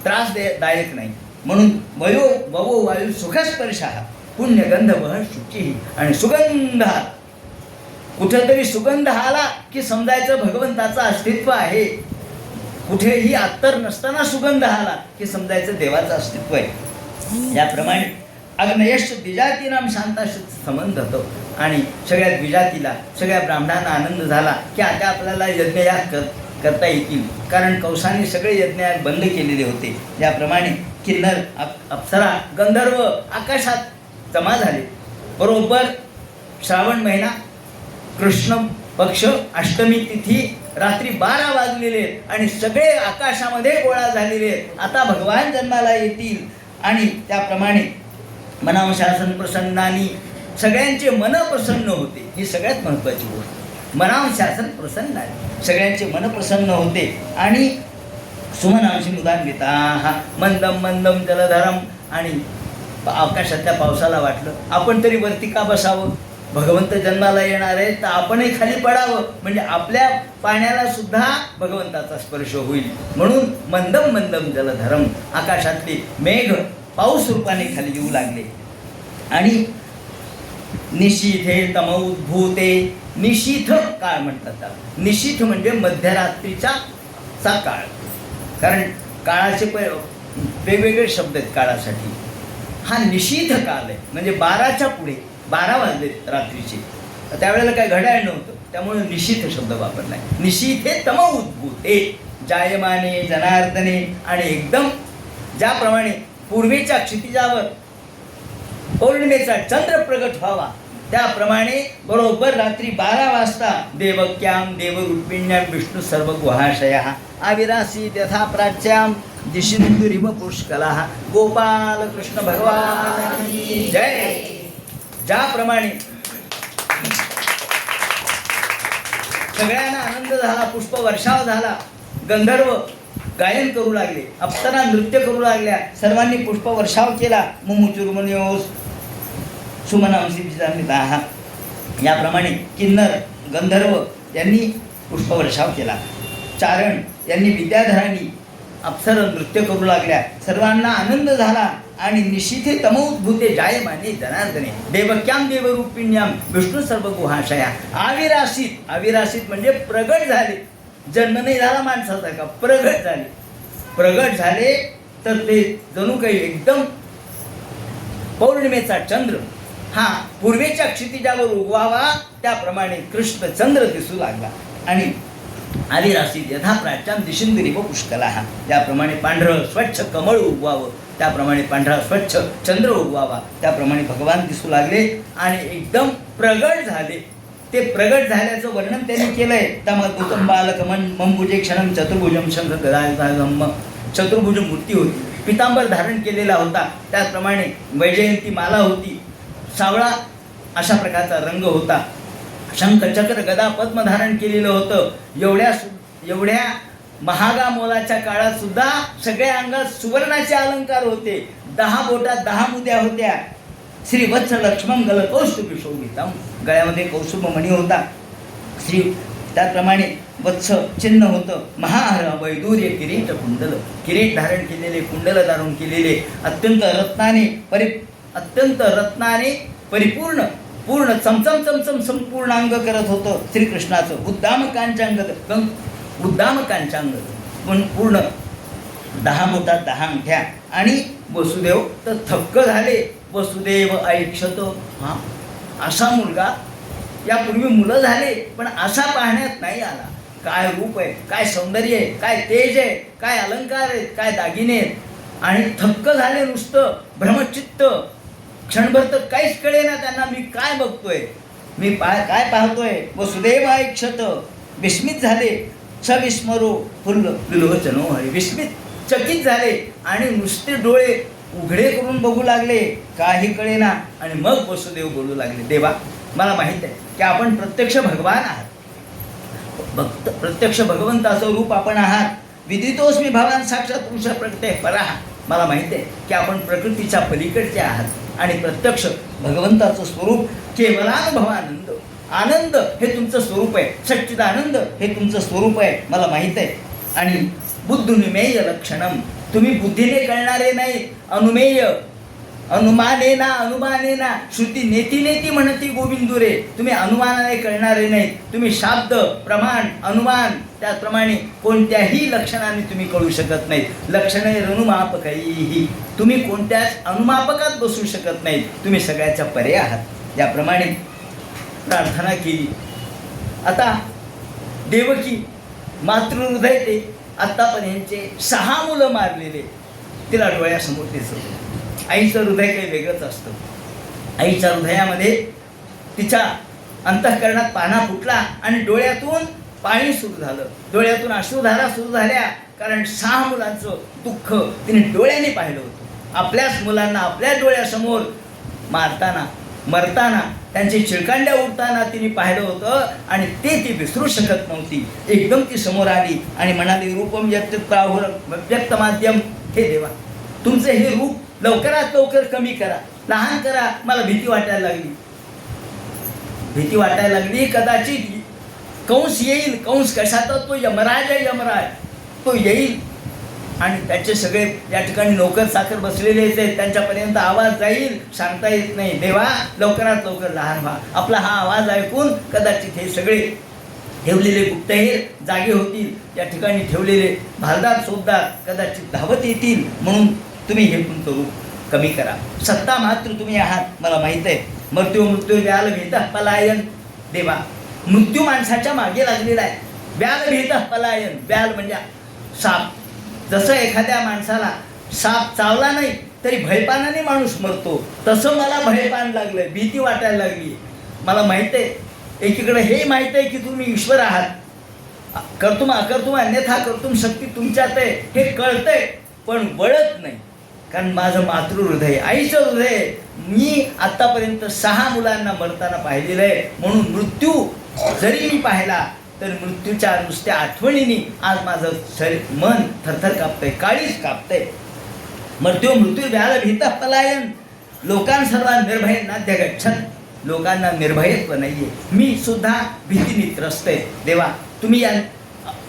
त्रासदायक नाही. म्हणून वयो वायू सुखस्पर्श पुण्यगंध वह शुची. आणि सुगंध, कुठेतरी सुगंध आला की समजायचं भगवंताचं अस्तित्व आहे. कुठेही अत्तर नसताना सुगंध आला की समजायचं देवाचं अस्तित्व आहे. याप्रमाणे अग्नयश द्विजातीनाम शांताशी संबंध होतो. आणि सगळ्या द्विजातीला, सगळ्या ब्राह्मणांना आनंद झाला की आता आपल्याला यज्ञयाग करता येतील. कारण कंसाने सगळे यज्ञयाग बंद केलेले होते. याप्रमाणे किन्नर, अप्सरा, गंधर्व आकाशात जमा झाले. बरोबर श्रावण महिना, कृष्ण पक्ष, अष्टमी तिथी, रात्री 12 वाजलेले आणि सगळे आकाशामध्ये गोळा झालेले. आता भगवान जन्माला येतील. आणि त्याप्रमाणे मनांशासन प्रसन्नानी, सगळ्यांचे मन प्रसन्न होते. ही सगळ्यात महत्त्वाची गोष्ट. मनांशासन प्रसन्नानी, सगळ्यांचे मन प्रसन्न होते. आणि सुमनांशी मुदान घेता हा मंदम मंदम जलधरम. आणि आकाशातल्या पावसाला वाटलं आपण तरी वरती का बसावं, भगवंत जन्माला येणार आहे तर आपणही खाली पडावं, म्हणजे आपल्या पाण्याला सुद्धा भगवंताचा स्पर्श होईल. म्हणून मंदम मंदम जलधरम, आकाशातले मेघ पाऊस रूपाने खाली येऊ लागले. आणि निशीथे तमौद्भूते, निशीथ काळ म्हणतात त्याला. निशीथ म्हणजे मध्यरात्रीचा काळ. कारण काळाचे वेगवेगळे शब्द आहेत काळासाठी. हा निशीथ काळ आहे, म्हणजे 12च्या पुढे, 12 वाजले रात्रीचे. त्यावेळेला काही घड्याळ नव्हतं, त्यामुळे निशीथ शब्द वापरलाय. निशीथे तम उद्भूते जायमाने जनार्दने. आणि एकदम ज्याप्रमाणे पूर्वेच्या क्षितिजावर पौर्णिमेचा चंद्र प्रगट व्हावा त्याप्रमाणे बरोबर रात्री 12 वाजता देवक्याम देवरूपिण्याम विष्णू सर्व गुहाशया आविरासीत यथा प्राच्याम दिशिंदुरिव पुष्कला. गोपाल कृष्ण भगवान की जय. ज्याप्रमाणे सगळ्यांना आनंद झाला, पुष्पवर्षाव झाला, गंधर्व गायन करू लागले, अप्सरा नृत्य करू लागल्या, सर्वांनी पुष्पवर्षाव केला. मुमुचुर्मन्योस सुमनांसिता. याप्रमाणे किन्नर, गंधर्व यांनी पुष्पवर्षाव केला. चारण यांनी, विद्याधरांनी, अप्सर नृत्य करू लागल्या, सर्वांना आनंद झाला. आणि निशिथे तमोद्भूते जायमाने जनार्दने देवक्याम देवरूपिण्याम विष्णू सर्व गुहाशया आविरासीत. आविरासीत म्हणजे प्रगट झाले. जन्म नाही झाला माणसाचा का, प्रगट झाले. प्रगट झाले तर ते जणू काही एकदम पौर्णिमेचा चंद्र हा पूर्वेच्या क्षितिजावर उगवावा त्याप्रमाणे कृष्ण चंद्र दिसू लागला. आणि आविरासीत यथा प्राच्याम दिशिंदुरिव पुष्कला. त्याप्रमाणे पांढरं स्वच्छ कमळ उगवावं, त्याप्रमाणे पांढरा स्वच्छ चंद्र उगवावा, त्याप्रमाणे भगवान दिसू लागले आणि एकदम प्रगट झाले. ते प्रगट झाल्याचं वर्णन त्यांनी केलंय. तमद्भुतम बालकमन मंबुजे क्षणम चतुर्भुजम शंख गदाधम्म. चतुर्भुज मूर्ती होती, पितांबर धारण केलेला होता, त्याचप्रमाणे वैजयंती माला होती, सावळा अशा प्रकारचा रंग होता, शंख चक्र गदा पद्म धारण केलेलं होतं. एवढ्या महागा मोलाच्या काळात सुद्धा सगळ्या अंगात सुवर्णाचे अलंकार होते. 10 बोटात 10 मुद्या होत्या. श्री वत्स लक्ष्मण गल कौस्तुभ शोभितम. गळ्यामध्ये कौस्तुभमणी होता. श्री त्याप्रमाणे वत्स चिन्ह होतं. महाहर वैदूर्य किरीट कुंडल, किरीट धारण केलेले, कुंडल धारण केलेले, अत्यंत रत्नाने परिपूर्ण, पूर्ण चमचम चमचम संपूर्ण अंग करत होतं श्रीकृष्णाचं. उद्दाम कांचांग पण पूर्ण 10 बोटात 10 अंगठ्या. आणि वसुदेव तर थक्क झाले. वसुदेव ऐक्षत. हा असा मुलगा, यापूर्वी मुलं झाले पण असा पाहण्यात नाही आला. काय रूप आहे, काय सौंदर्य आहे, काय तेज आहे, काय अलंकार आहेत, काय दागिने आहेत. आणि थक्क झाले, नुसतं भ्रमचित्त. क्षणभर तर काहीच कळेना त्यांना मी काय बघतोय, मी काय पाहतोय. वसुदेव ऐक्षत. विस्मित झाले. सविस्मरो फुल्ल विलोचनो हरी. विस्मित, चकित झाले आणि नुसते डोळे उघडे करून बघू लागले, काही कळेना. आणि मग वसुदेव बोलू लागले, देवा मला माहीत आहे की आपण प्रत्यक्ष भगवान आहात, प्रत्यक्ष भगवंताचं रूप आपण आहात. विदितोस्मी भवान साक्षात पुरुष प्रकृते पराह. मला माहिती आहे की आपण प्रकृतीच्या पलीकडचे आहात आणि प्रत्यक्ष भगवंताचं स्वरूप केवलानुभवानंद. आनंद हे तुमचं स्वरूप आहे, सच्चिदानंद हे तुमचं स्वरूप आहे, मला माहीत आहे. आणि बुद्धुनिमेय लक्षणम, तुम्ही बुद्धीने कळणारे नाही, अनुमेय, अनुमानेना श्रुती नेती नेती म्हणती गोविंदुरे. तुम्ही अनुमानाने कळणारे नाही, तुम्ही शाब्द प्रमाण अनुमान त्याचप्रमाणे कोणत्याही लक्षणाने तुम्ही कळू शकत नाहीत. लक्षणे ऋणुमापकही, तुम्ही कोणत्याच अनुमापकात बसू शकत नाहीत, तुम्ही सगळ्याच्या परे आहात. याप्रमाणे प्रार्थना केली. आता देवकी मातृहृदय ते आत्तापर्यंतचे 6 मुलं मारलेले तिला डोळ्यासमोर दिसत. आईचं हृदय काही वेगळंच असतं. आईच्या हृदयामध्ये तिच्या अंतःकरणात पाना फुटला आणि डोळ्यातून पाणी सुरू झालं, डोळ्यातून अश्रुधारा सुरू झाल्या. कारण 6 मुलांचं दुःख तिने डोळ्याने पाहिलं होतं. आपल्याच मुलांना आपल्या डोळ्यासमोर मारताना मरताना त्यांचे चिळकांड्या उडताना तिने पाहिलं होतं आणि ते ती विसरू शकत नव्हती. एकदम ती समोर आली आणि म्हणाली, रूपम व्यक्तप्राहुर व्यक्त माध्यम, हे देवा तुमचं हे रूप लवकरात लवकर कमी करा, लहान करा. मला भीती वाटायला लागली, भीती वाटायला लागली. कदाचित कंस येईल. कंस कशाचा? तो यमराज आहे, यमराज तो येईल आणि त्याचे सगळे या ठिकाणी नोकर चाकर बसलेले आहेत, त्यांच्यापर्यंत आवाज जाईल, सांगता येत नाही. देवा लवकरात लवकर लहान व्हा. आपला हा आवाज ऐकून कदाचित हे सगळे ठेवलेले गुप्तहेर जागे होतील, या ठिकाणी ठेवलेले भालदार सोबदार कदाचित धावत येतील. म्हणून तुम्ही हे तुमचं रूप कमी करा. सत्ता मात्र तुम्ही आहात, मला माहीत आहे. मृत्यू व्याल भीत पलायन. देवा मृत्यू माणसाच्या मागे लागलेला आहे. व्याल भीत पलायन, व्याल म्हणजे साप. जसं एखाद्या माणसाला साप चावला नाही तरी भयपानाने माणूस मरतो, तसं मला भयपान लागलंय, भीती वाटायला लागली. मला माहीत आहे, एकीकडे हे माहीत आहे की तुम्ही ईश्वर आहात, कर्तुम अकर्तुम अन्यथा कर्तुम शक्ती तुमच्यात आहे, हे कळतंय पण वळत नाही. कारण माझं मातृहृदय, आईचं हृदय, मी आत्तापर्यंत 6 मुलांना मरताना पाहिलेलं आहे. म्हणून मृत्यू जरी मी पाहिला तर मृत्यूच्या नुसत्या आठवणीने आज माझं शरीर मन थरथर कापतंय, काळीच कापतंय. मृत्यू व्याल भीत पलायन. लोकांसर्वा निर्भय नाद्य गच्छन. लोकांना निर्भयत्व नाहीये, मी सुद्धा भीतीने त्रस्त आहे. देवा तुम्ही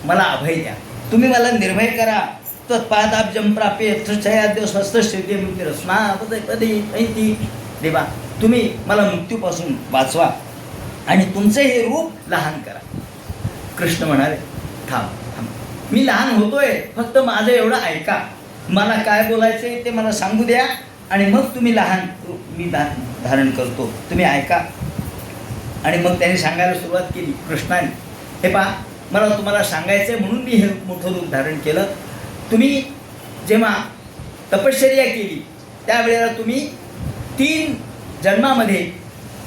मला अभय द्या, तुम्ही मला निर्भय करा. तत्पादाब्जम प्राप्य छयाद्य स्वस्थ स्थिती मृत्यूरस्मापदी. देवा तुम्ही मला मृत्यूपासून वाचवा आणि तुमचं हे रूप लहान करा. कृष्ण म्हणाले, थांब थांब, मी लहान होतोय, फक्त माझं एवढं ऐका, मला काय बोलायचंय ते मला सांगू द्या आणि मग तुम्ही लहान रूप मी धारण करतो, तुम्ही ऐका. आणि मग त्याने सांगायला सुरुवात केली कृष्णाने. हे पहा, मला तुम्हाला सांगायचं आहे म्हणून मी हे मोठं रूप धारण केलं. तुम्ही जेव्हा तपश्चर्या केली त्यावेळेला तुम्ही 3 जन्मामध्ये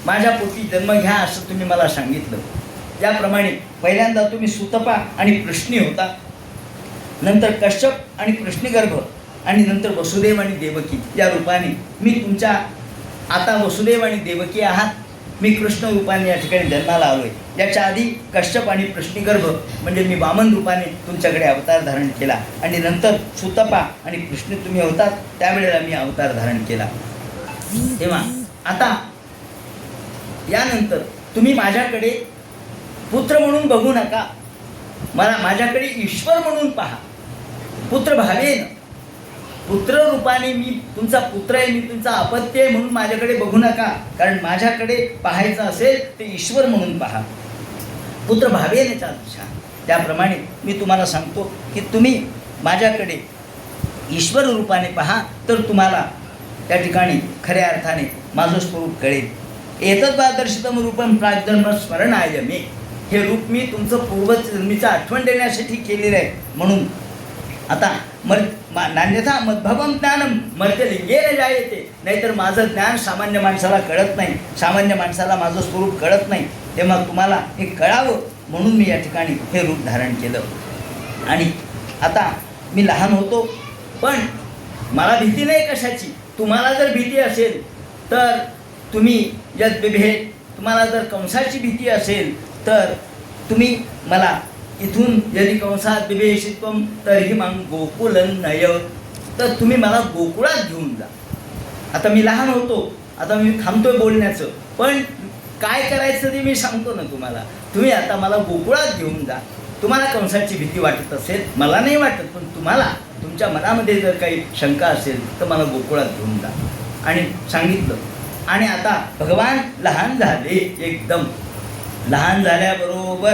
माझ्या पोटी जन्म घ्या असं तुम्ही मला सांगितलं. त्याप्रमाणे पहिल्यांदा तुम्ही सुतपा आणि पृष्णी होता, नंतर कश्यप आणि कृष्णगर्भ आणि नंतर वसुदेव आणि देवकी या रूपाने मी तुमच्या आता वसुदेव आणि देवकी आहात. मी कृष्ण रूपाने या ठिकाणी जन्माला आलो आहे. याच्या आधी कश्यप आणि पृष्णगर्भ म्हणजे मी वामन रूपाने तुमच्याकडे अवतार धारण केला आणि नंतर सुतपा आणि कृष्ण तुम्ही होतात त्यावेळेला मी अवतार धारण केला. तेव्हा आता यानंतर तुम्ही माझ्याकडे पुत्र म्हणून बघू नका, मला माझ्याकडे ईश्वर म्हणून पहा. पुत्र भावेन, पुत्र रूपाने मी तुमचा पुत्र आहे, मी तुमचा अपत्य आहे म्हणून माझ्याकडे बघू नका. कारण माझ्याकडे पाहायचं असेल ते ईश्वर म्हणून पहा. पुत्र भावेन याचा दिशा. त्याप्रमाणे मी तुम्हाला सांगतो की तुम्ही माझ्याकडे ईश्वर रूपाने पहा, तर तुम्हाला त्या ठिकाणी खऱ्या अर्थाने माझं स्वरूप कळेल. एतद्वादर्शितम रूपम प्राजन्म स्मरणाय मे. हे रूप मी तुमचं पूर्वजन्मीचं आठवण देण्यासाठी केलेलं आहे. म्हणून आता नान्यथा मद्भवम ज्ञानम मर्त्यलिंगेन जायते. नाहीतर माझं ज्ञान सामान्य माणसाला कळत नाही, सामान्य माणसाला माझं स्वरूप कळत नाही. तेव्हा तुम्हाला हे कळावं म्हणून मी या ठिकाणी हे रूप धारण केलं. आणि आता मी लहान होतो पण मला भीती नाही कशाची. तुम्हाला जर भीती असेल तर तुम्ही यद्विभेद, तुम्हाला जर कंसाची भीती असेल तर तुम्ही मला इथून यदि कंसात बिभेषित्वम तर्हि मग गोकुलन्नय, तर तुम्ही मला गोकुळात घेऊन जा. आता मी लहान होतो, आता मी थांबतोय बोलण्याचं, पण काय करायचं ते मी सांगतो ना तुम्हाला. तुम्ही आता मला गोकुळात घेऊन जा. तुम्हाला कंसाची भीती वाटत असेल, मला नाही वाटत, पण तुम्हाला तुमच्या मनामध्ये जर काही शंका असेल तर मला गोकुळात घेऊन जा. आणि सांगितलं. आणि आता भगवान लहान झाले, एकदम लहान झाल्याबरोबर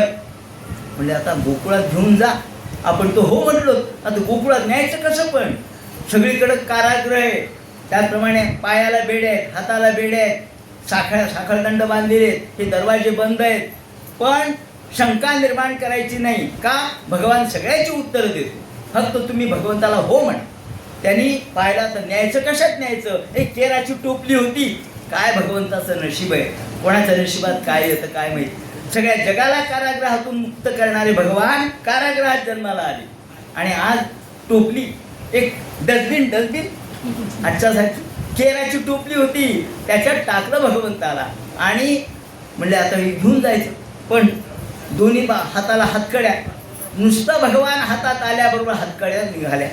म्हणजे आता गोकुळात घेऊन जा. आपण तो हो म्हटलो, आता गोकुळात न्यायचं कसं? पण सगळीकडं कारागृह आहे, त्याचप्रमाणे पायाला बेडे आहेत, हाताला बेडे आहेत, साखळदंड बांधलेले आहेत, हे दरवाजे बंद आहेत. पण शंका निर्माण करायची नाही. का? भगवान सगळ्याची उत्तरं देतो. फक्त तुम्ही भगवंताला हो म्हणा. त्यांनी पाहिला तर न्यायचं कशात न्यायचं? एक केराची टोपली होती. काय भगवंताचं नशीब आहे, कोणाच्या नशिबात काय येतं काय माहिती. सगळ्या जगाला कारागृहातून मुक्त करणारे भगवान कारागृहात जन्माला आले. आणि आज टोपली, एक डस्टबिन आजच्यासाठी केराची टोपली होती, त्याच्यात टाकलं भगवंताला आणि म्हणले आता हे घेऊन जायचं. पण दोन्ही हाताला हातकड्या, नुसतं भगवान हातात आल्याबरोबर हातकड्या निघाल्या,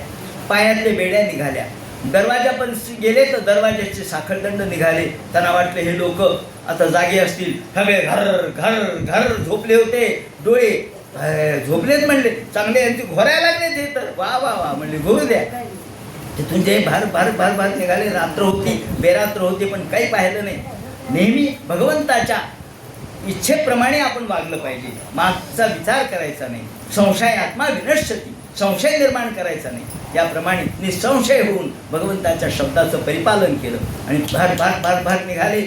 पायातले बेड्या निघाल्या. दरवाजापर्यंत गेले तर दरवाजाचे साखळदंड निघाले. त्यांना वाटलं हे लोक आता जागे असतील. सगळे घर घर घर झोपले होते. डोळे झोपलेत म्हणले, चांगले यांचे घोरायला लागले. ते तर वा वा वा म्हणले, घोरू द्या. तिथून जे भार भार भार भार निघाले. रात्र होती, बेरात्र होती, पण काही पाहिलं नाही. नेहमी भगवंताच्या इच्छेप्रमाणे आपण वागलं पाहिजे. मागचा विचार करायचा नाही. संशय आत्मा विनश्यती, संशय निर्माण करायचा नाही. याप्रमाणे निसंशय होऊन भगवंताच्या शब्दाचं परिपालन केलं आणि भार भार भार भार निघाले.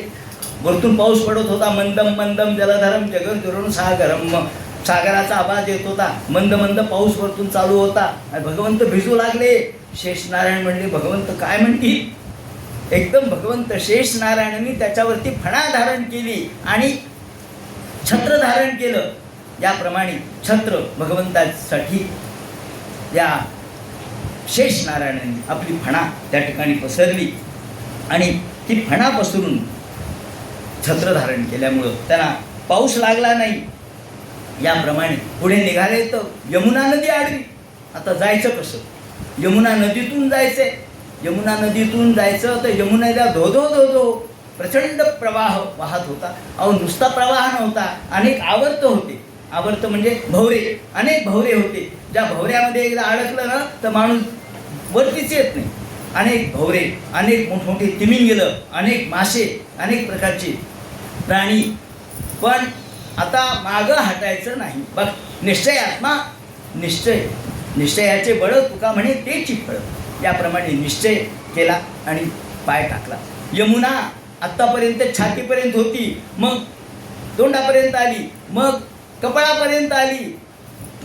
वरतून पाऊस पडत होता. मंदम मंदम जलधरम जगद्गुरुं सागरम, सागराचा आवाज येत होता. मंद मंद पाऊस वरतून चालू होता आणि भगवंत भिजू लागले. शेषनारायण म्हणले, भगवंत काय म्हणतील? एकदम भगवंत शेषनारायणांनी त्याच्यावरती फणा धारण केली आणि छत्र धारण केलं. याप्रमाणे छत्र भगवंतासाठी या शेषनारायणांनी आपली फणा त्या ठिकाणी पसरली आणि ती फणा पसरून छत्र धारण केल्यामुळं त्यांना पाऊस लागला नाही. याप्रमाणे पुढे निघाले तर यमुना नदी आडवी. आता जायचं कसं? यमुना नदीतून जायचंय. यमुना नदीतून जायचं तर यमुनेला धो धो धो धो प्रचंड प्रवाह वाहत होता. अहो नुसता प्रवाह नव्हता, अनेक आवर्त होते. आवर्त म्हणजे भवरे, अनेक भवरे होते. ज्या भवऱ्यामध्ये एकदा अडकलं ना तर माणूस वरतीच येत नाही. अनेक भवरे, अनेक मोठमोठे तिमिंगिलं, अनेक मासे, अनेक प्रकारचे प्राणी. पण आता मागं हटायचं नाही. बघ, निश्चय आत्मा निश्चय, निश्चयाचे बळ तुका म्हणे तेची फळ. याप्रमाणे निश्चय केला आणि पाय टाकला. यमुना आत्तापर्यंत छातीपर्यंत होती, मग तोंडापर्यंत आली, मग कपाळापर्यंत आली,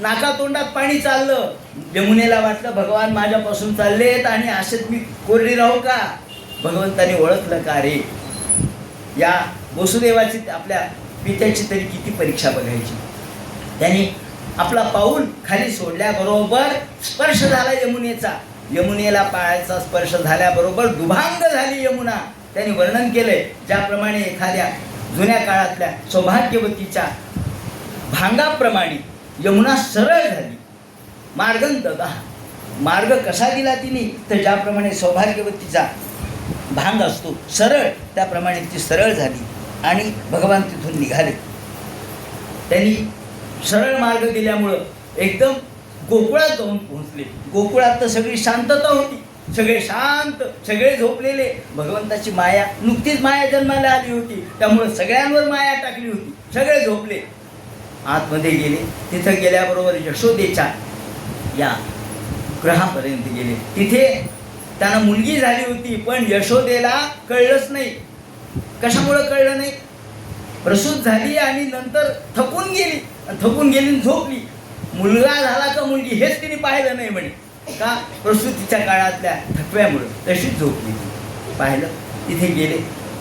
नाका तोंडात पाणी चाललं. यमुनेला वाटलं भगवान माझ्यापासून चाललेत आणि असेच मी कोरडी राहू का? भगवंताने ओळखलं का रे? या वसुदेवाची आपल्या पित्याची तरी किती परीक्षा बघायची. त्यांनी आपला पाऊल खाली सोडल्याबरोबर स्पर्श झाला यमुनेचा. यमुनेला पायाचा स्पर्श झाल्याबरोबर दुभांग झाली यमुना. त्यांनी वर्णन केलंय ज्याप्रमाणे एखाद्या जुन्या काळातल्या सौभाग्यवतीच्या भांगाप्रमाणे यमुना सरळ झाली. मार्गंदगा, मार्ग कसा दिला तिने? तर ज्याप्रमाणे सौभाग्यवतीचा भांग असतो सरळ, त्याप्रमाणे ती सरळ झाली आणि भगवान तिथून निघाले. त्यांनी सरळ मार्ग दिल्यामुळं एकदम गोकुळात जाऊन पोहोचले. गोकुळात तर सगळी शांतता होती, सगळे शांत, सगळे झोपलेले. भगवंताची माया, नुकतीच माया जन्माला आली होती, त्यामुळं सगळ्यांवर माया टाकली होती. सगळे झोपले. आतमध्ये गेले. तिथं गेल्याबरोबर यशोदेच्या या गृहापर्यंत गेले. तिथे त्यांना मुलगी झाली होती, पण यशोदेला कळलंच नाही. कशामुळं कळलं नाही? प्रसूत झाली आणि नंतर थकून गेली, थकून गेली झोपली. मुलगा झाला का मुलगी हेच तिने पाहिलं नाही म्हणे. का? प्रसूतीच्या काळातल्या थकव्यामुळं तशीच झोपली. पाहिलं, तिथे गेले.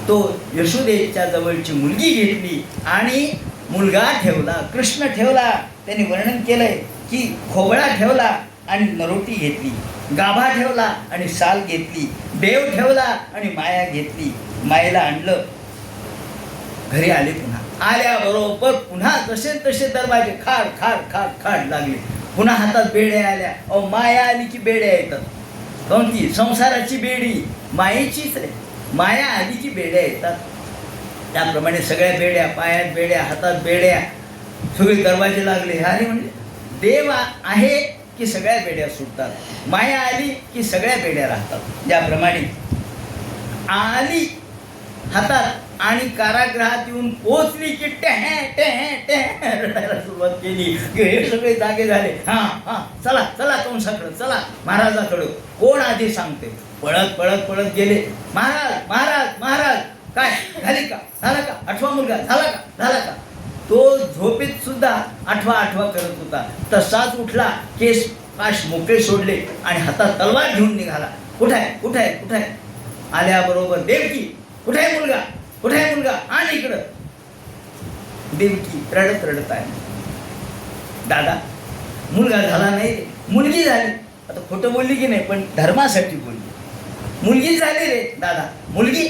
तो यशोदेच्या जवळची मुलगी घेतली आणि मुलगा ठेवला, कृष्ण ठेवला. त्यांनी वर्णन केलंय की खोबळा ठेवला आणि नरोटी घेतली, गाभा ठेवला आणि साल घेतली, देव ठेवला आणि माया घेतली. मायेला आणलं, घरी आले पुन्हा. आल्याबरोबर पुन्हा जसे तसे दरवाजे खाड खाड खाड खाड लागले. पुन्हा हातात बेड्या आल्या. अहो माया आली की बेड्या येतात. कोणती? संसाराची बेडी मायेचीच आहे. माया आली की बेड्या येतात. त्याप्रमाणे सगळ्या बेड्या, पायात बेड्या, हातात बेड्या, सगळे दरवाजे लागले. अरे म्हणजे देव आहे की सगळ्या बेड्या सुटतात, माया आली की सगळ्या बेड्या राहतात. ज्याप्रमाणे आली हातात आणि कारागृहात येऊन पोचली की टेह टेह टेह रडायला सुरुवात केली की हे सगळे जागे झाले. हां हां चला चला कंसाकडं, चला महाराजाकडं. कोण आधी सांगते? पळत पळत पळत गेले. महाराज महाराज महाराज, काय झाली का? झाला का? 8वा मुलगा झाला का? झाला का? तो झोपेत सुद्धा आठवा करत होता. तसाच उठला, केस पाश मोकळे सोडले आणि हातात तलवार घेऊन निघाला. कुठे आहे? कुठे आहे? कुठे आहे? आल्याबरोबर देवकी, कुठे आहे मुलगा? कुठे आहे मुलगा? आणि इकडं. देवकी रडत रडत आहे. दादा मुलगा झाला नाही रे, मुलगी झाली. आता खोटं बोलली की नाही, पण धर्मासाठी बोलली. मुलगी झाली रे दादा. मुलगी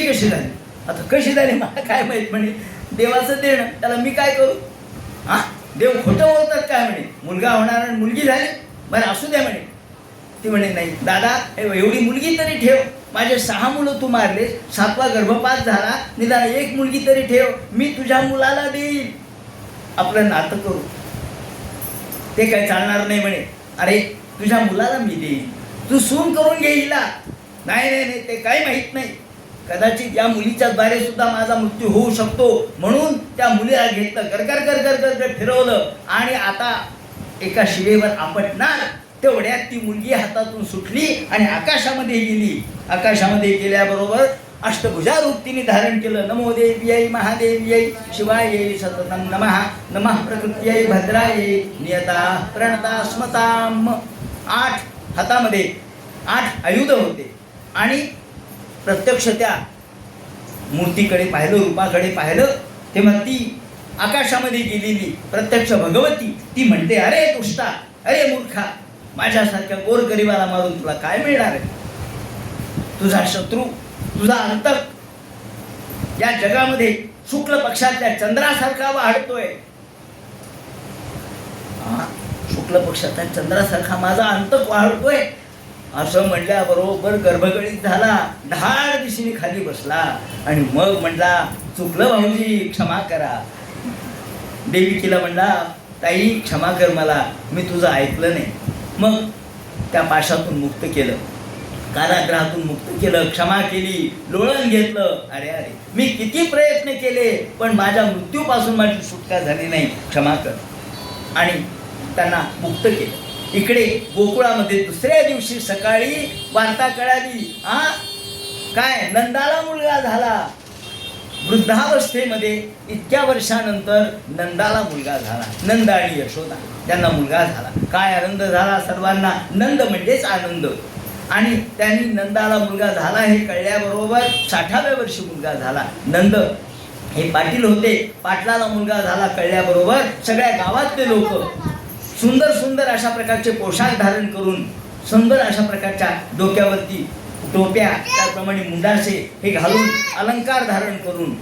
कशी झाली? आता कशी झाली मला काय माहित. म्हणे देवाचं देणं, त्याला मी काय करू? हां देव खोटं बोलतात काय? म्हणे मुलगा होणार आणि मुलगी झाली, बरं असू द्या म्हणे. ती म्हणे नाही दादा, एवढी मुलगी तरी ठेव. माझे 6 मुलं तू मारले, 7वा गर्भपात झाला, निदान 1 मुलगी तरी ठेव. मी तुझ्या मुलाला देईल, आपलं नातं करू. ते काय चालणार नाही म्हणे. अरे तुझ्या मुलाला मी देईल, तू सून करून घेईला. नाही नाही नाही, ते काही माहीत नाही. कदाचित या मुलीच्या द्वारे सुद्धा माझा मृत्यू होऊ शकतो, म्हणून त्या मुलीला घेतलं, गरगर गरगर गरगर फिरवलं आणि आता एका शिवेवर आपटणार. तेवढ्यात ती मुलगी हातातून सुटली आणि आकाशामध्ये गेली. आकाशामध्ये गेल्याबरोबर अष्टभुजा रूप तिने धारण केलं. नमो देव्यै महादेव्यै शिवायै सततं नमः. नमः प्रकृत्यै भद्रायै नियता प्रणता स्मताम. 8 हातामध्ये 8 आयुध होते आणि प्रत्यक्ष त्या मूर्तीकडे पाहिलं, रूपाकडे पाहिलं, तेव्हा ती आकाशामध्ये गेलेली प्रत्यक्ष भगवती ती म्हणते, अरे दुष्टा, अरे मूर्खा, माझ्यासारख्या गोरगरिबाला मारून तुला काय मिळणार आहे? तुझा शत्रू, तुझा अंतक या जगामध्ये शुक्ल पक्षातल्या चंद्रासारखा वाढतोय. शुक्ल पक्षातल्या चंद्रासारखा माझा अंतक वाढतोय असं म्हटल्याबरोबर गर्भगळीत झाला. ढाळ दिशेने खाली बसला आणि मग म्हणला, चुकलं भाऊजी, क्षमा करा. देविकीला म्हणला, ताई क्षमा कर मला, मी तुझं ऐकलं नाही. मग त्या पाशातून मुक्त केलं, कारागृहातून मुक्त केलं, क्षमा केली, लोळण घेतलं. अरे अरे मी किती प्रयत्न केले पण माझ्या मृत्यूपासून माझी सुटका झाली नाही, क्षमा कर. आणि त्यांना मुक्त केलं. इकडे गोकुळामध्ये दुसऱ्या दिवशी सकाळी वार्ता कळाली. काय नंदाला मुलगा झाला. वृद्धावस्थेमध्ये इतक्या वर्षानंतर नंदाला मुलगा झाला. नंद आणि यशोदा त्यांना मुलगा झाला. काय आनंद झाला सर्वांना. नंद म्हणजेच आनंद. आणि त्यांनी नंदाला मुलगा झाला हे कळल्याबरोबर 60व्या वर्षी मुलगा झाला. नंद हे पाटील होते. पाटलाला मुलगा झाला कळल्याबरोबर सगळ्या गावातले लोक सुंदर सुंदर अशा प्रकारचे पोशाख धारण करून, सुंदर अशा प्रकारच्या डोक्यावरती टोप्या, त्याप्रमाणे मुंडासे हे घालून, अलंकार धारण करून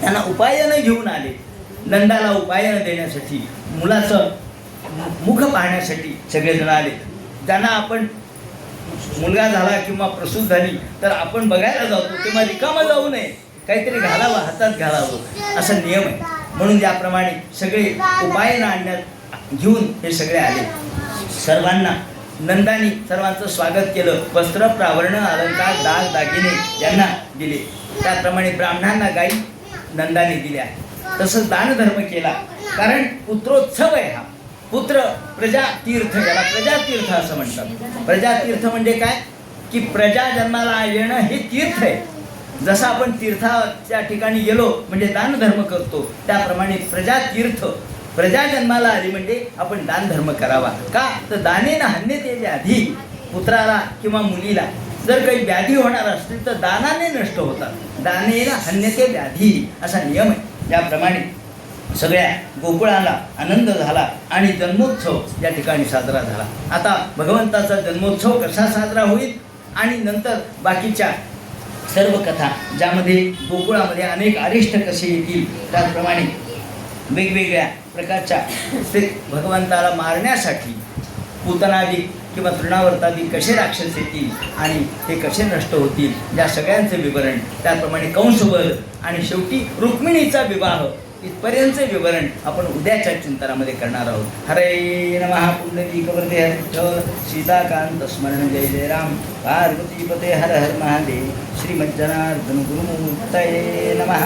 त्यांना उपायनं घेऊन आले. नंदाला उपायनं देण्यासाठी, मुलाचं मुख पाहण्यासाठी सगळेजण आले. ज्यांना आपण मुलगा झाला किंवा प्रसूत झाली तर आपण बघायला जातो तेव्हा रिकामं जाऊ नये, काहीतरी घालावं, हातात घालावं असा नियम आहे. म्हणून त्याप्रमाणे सगळे उपायनं आणण्यात घेऊन हे सगळे आले. सर्वांना नंदानी सर्वांचं स्वागत केलं. वस्त्र, प्रावरण, अलंकार, दाग दागिने यांना दिले. त्याप्रमाणे ब्राह्मणांना गायी नंदाने दिल्या. तसंच दानधर्म केला. कारण पुत्रोत्सव आहे हा. पुत्र प्रजातीर्थ, याला प्रजातीर्थ असं म्हणतात. प्रजातीर्थ म्हणजे काय की प्रजा जन्माला येणं हे तीर्थ आहे. जसं आपण तीर्थाच्या ठिकाणी गेलो म्हणजे दानधर्म करतो, त्याप्रमाणे प्रजातीर्थ, प्रजा जन्माला आली म्हणजे आपण दानधर्म करावा. का तर दानेनं हन्यते व्याधी. पुत्राला किंवा मुलीला जर काही व्याधी होणार असतील तर दानाने नष्ट होतात. दानेनं हन्यते व्याधी असा नियम आहे. त्याप्रमाणे सगळ्या गोकुळाला आनंद झाला आणि जन्मोत्सव या ठिकाणी साजरा झाला. आता भगवंताचा जन्मोत्सव कसा साजरा होईल आणि नंतर बाकीच्या सर्व कथा ज्यामध्ये गोकुळामध्ये अनेक अरिष्ट कसे येतील, त्याचप्रमाणे वेगवेगळ्या प्रकारच्या ते भगवंताला मारण्यासाठी पूतनादी किंवा तृणावर्तादी कसे राक्षस येतील आणि ते कसे नष्ट होतील, या सगळ्यांचे विवरण, त्याचप्रमाणे कंसवध आणि शेवटी रुक्मिणीचा विवाह इथपर्यंतचे विवरण आपण उद्याच्या चिंतनामध्ये करणार आहोत. हरे नमः. पुंडलीकवरते हर विठ्ठल, सीताकांत स्मरण जय जय राम, पार्वतीपते हर हर महादेव, श्रीमज्जनार्दन गुरुमूर्तये नमः.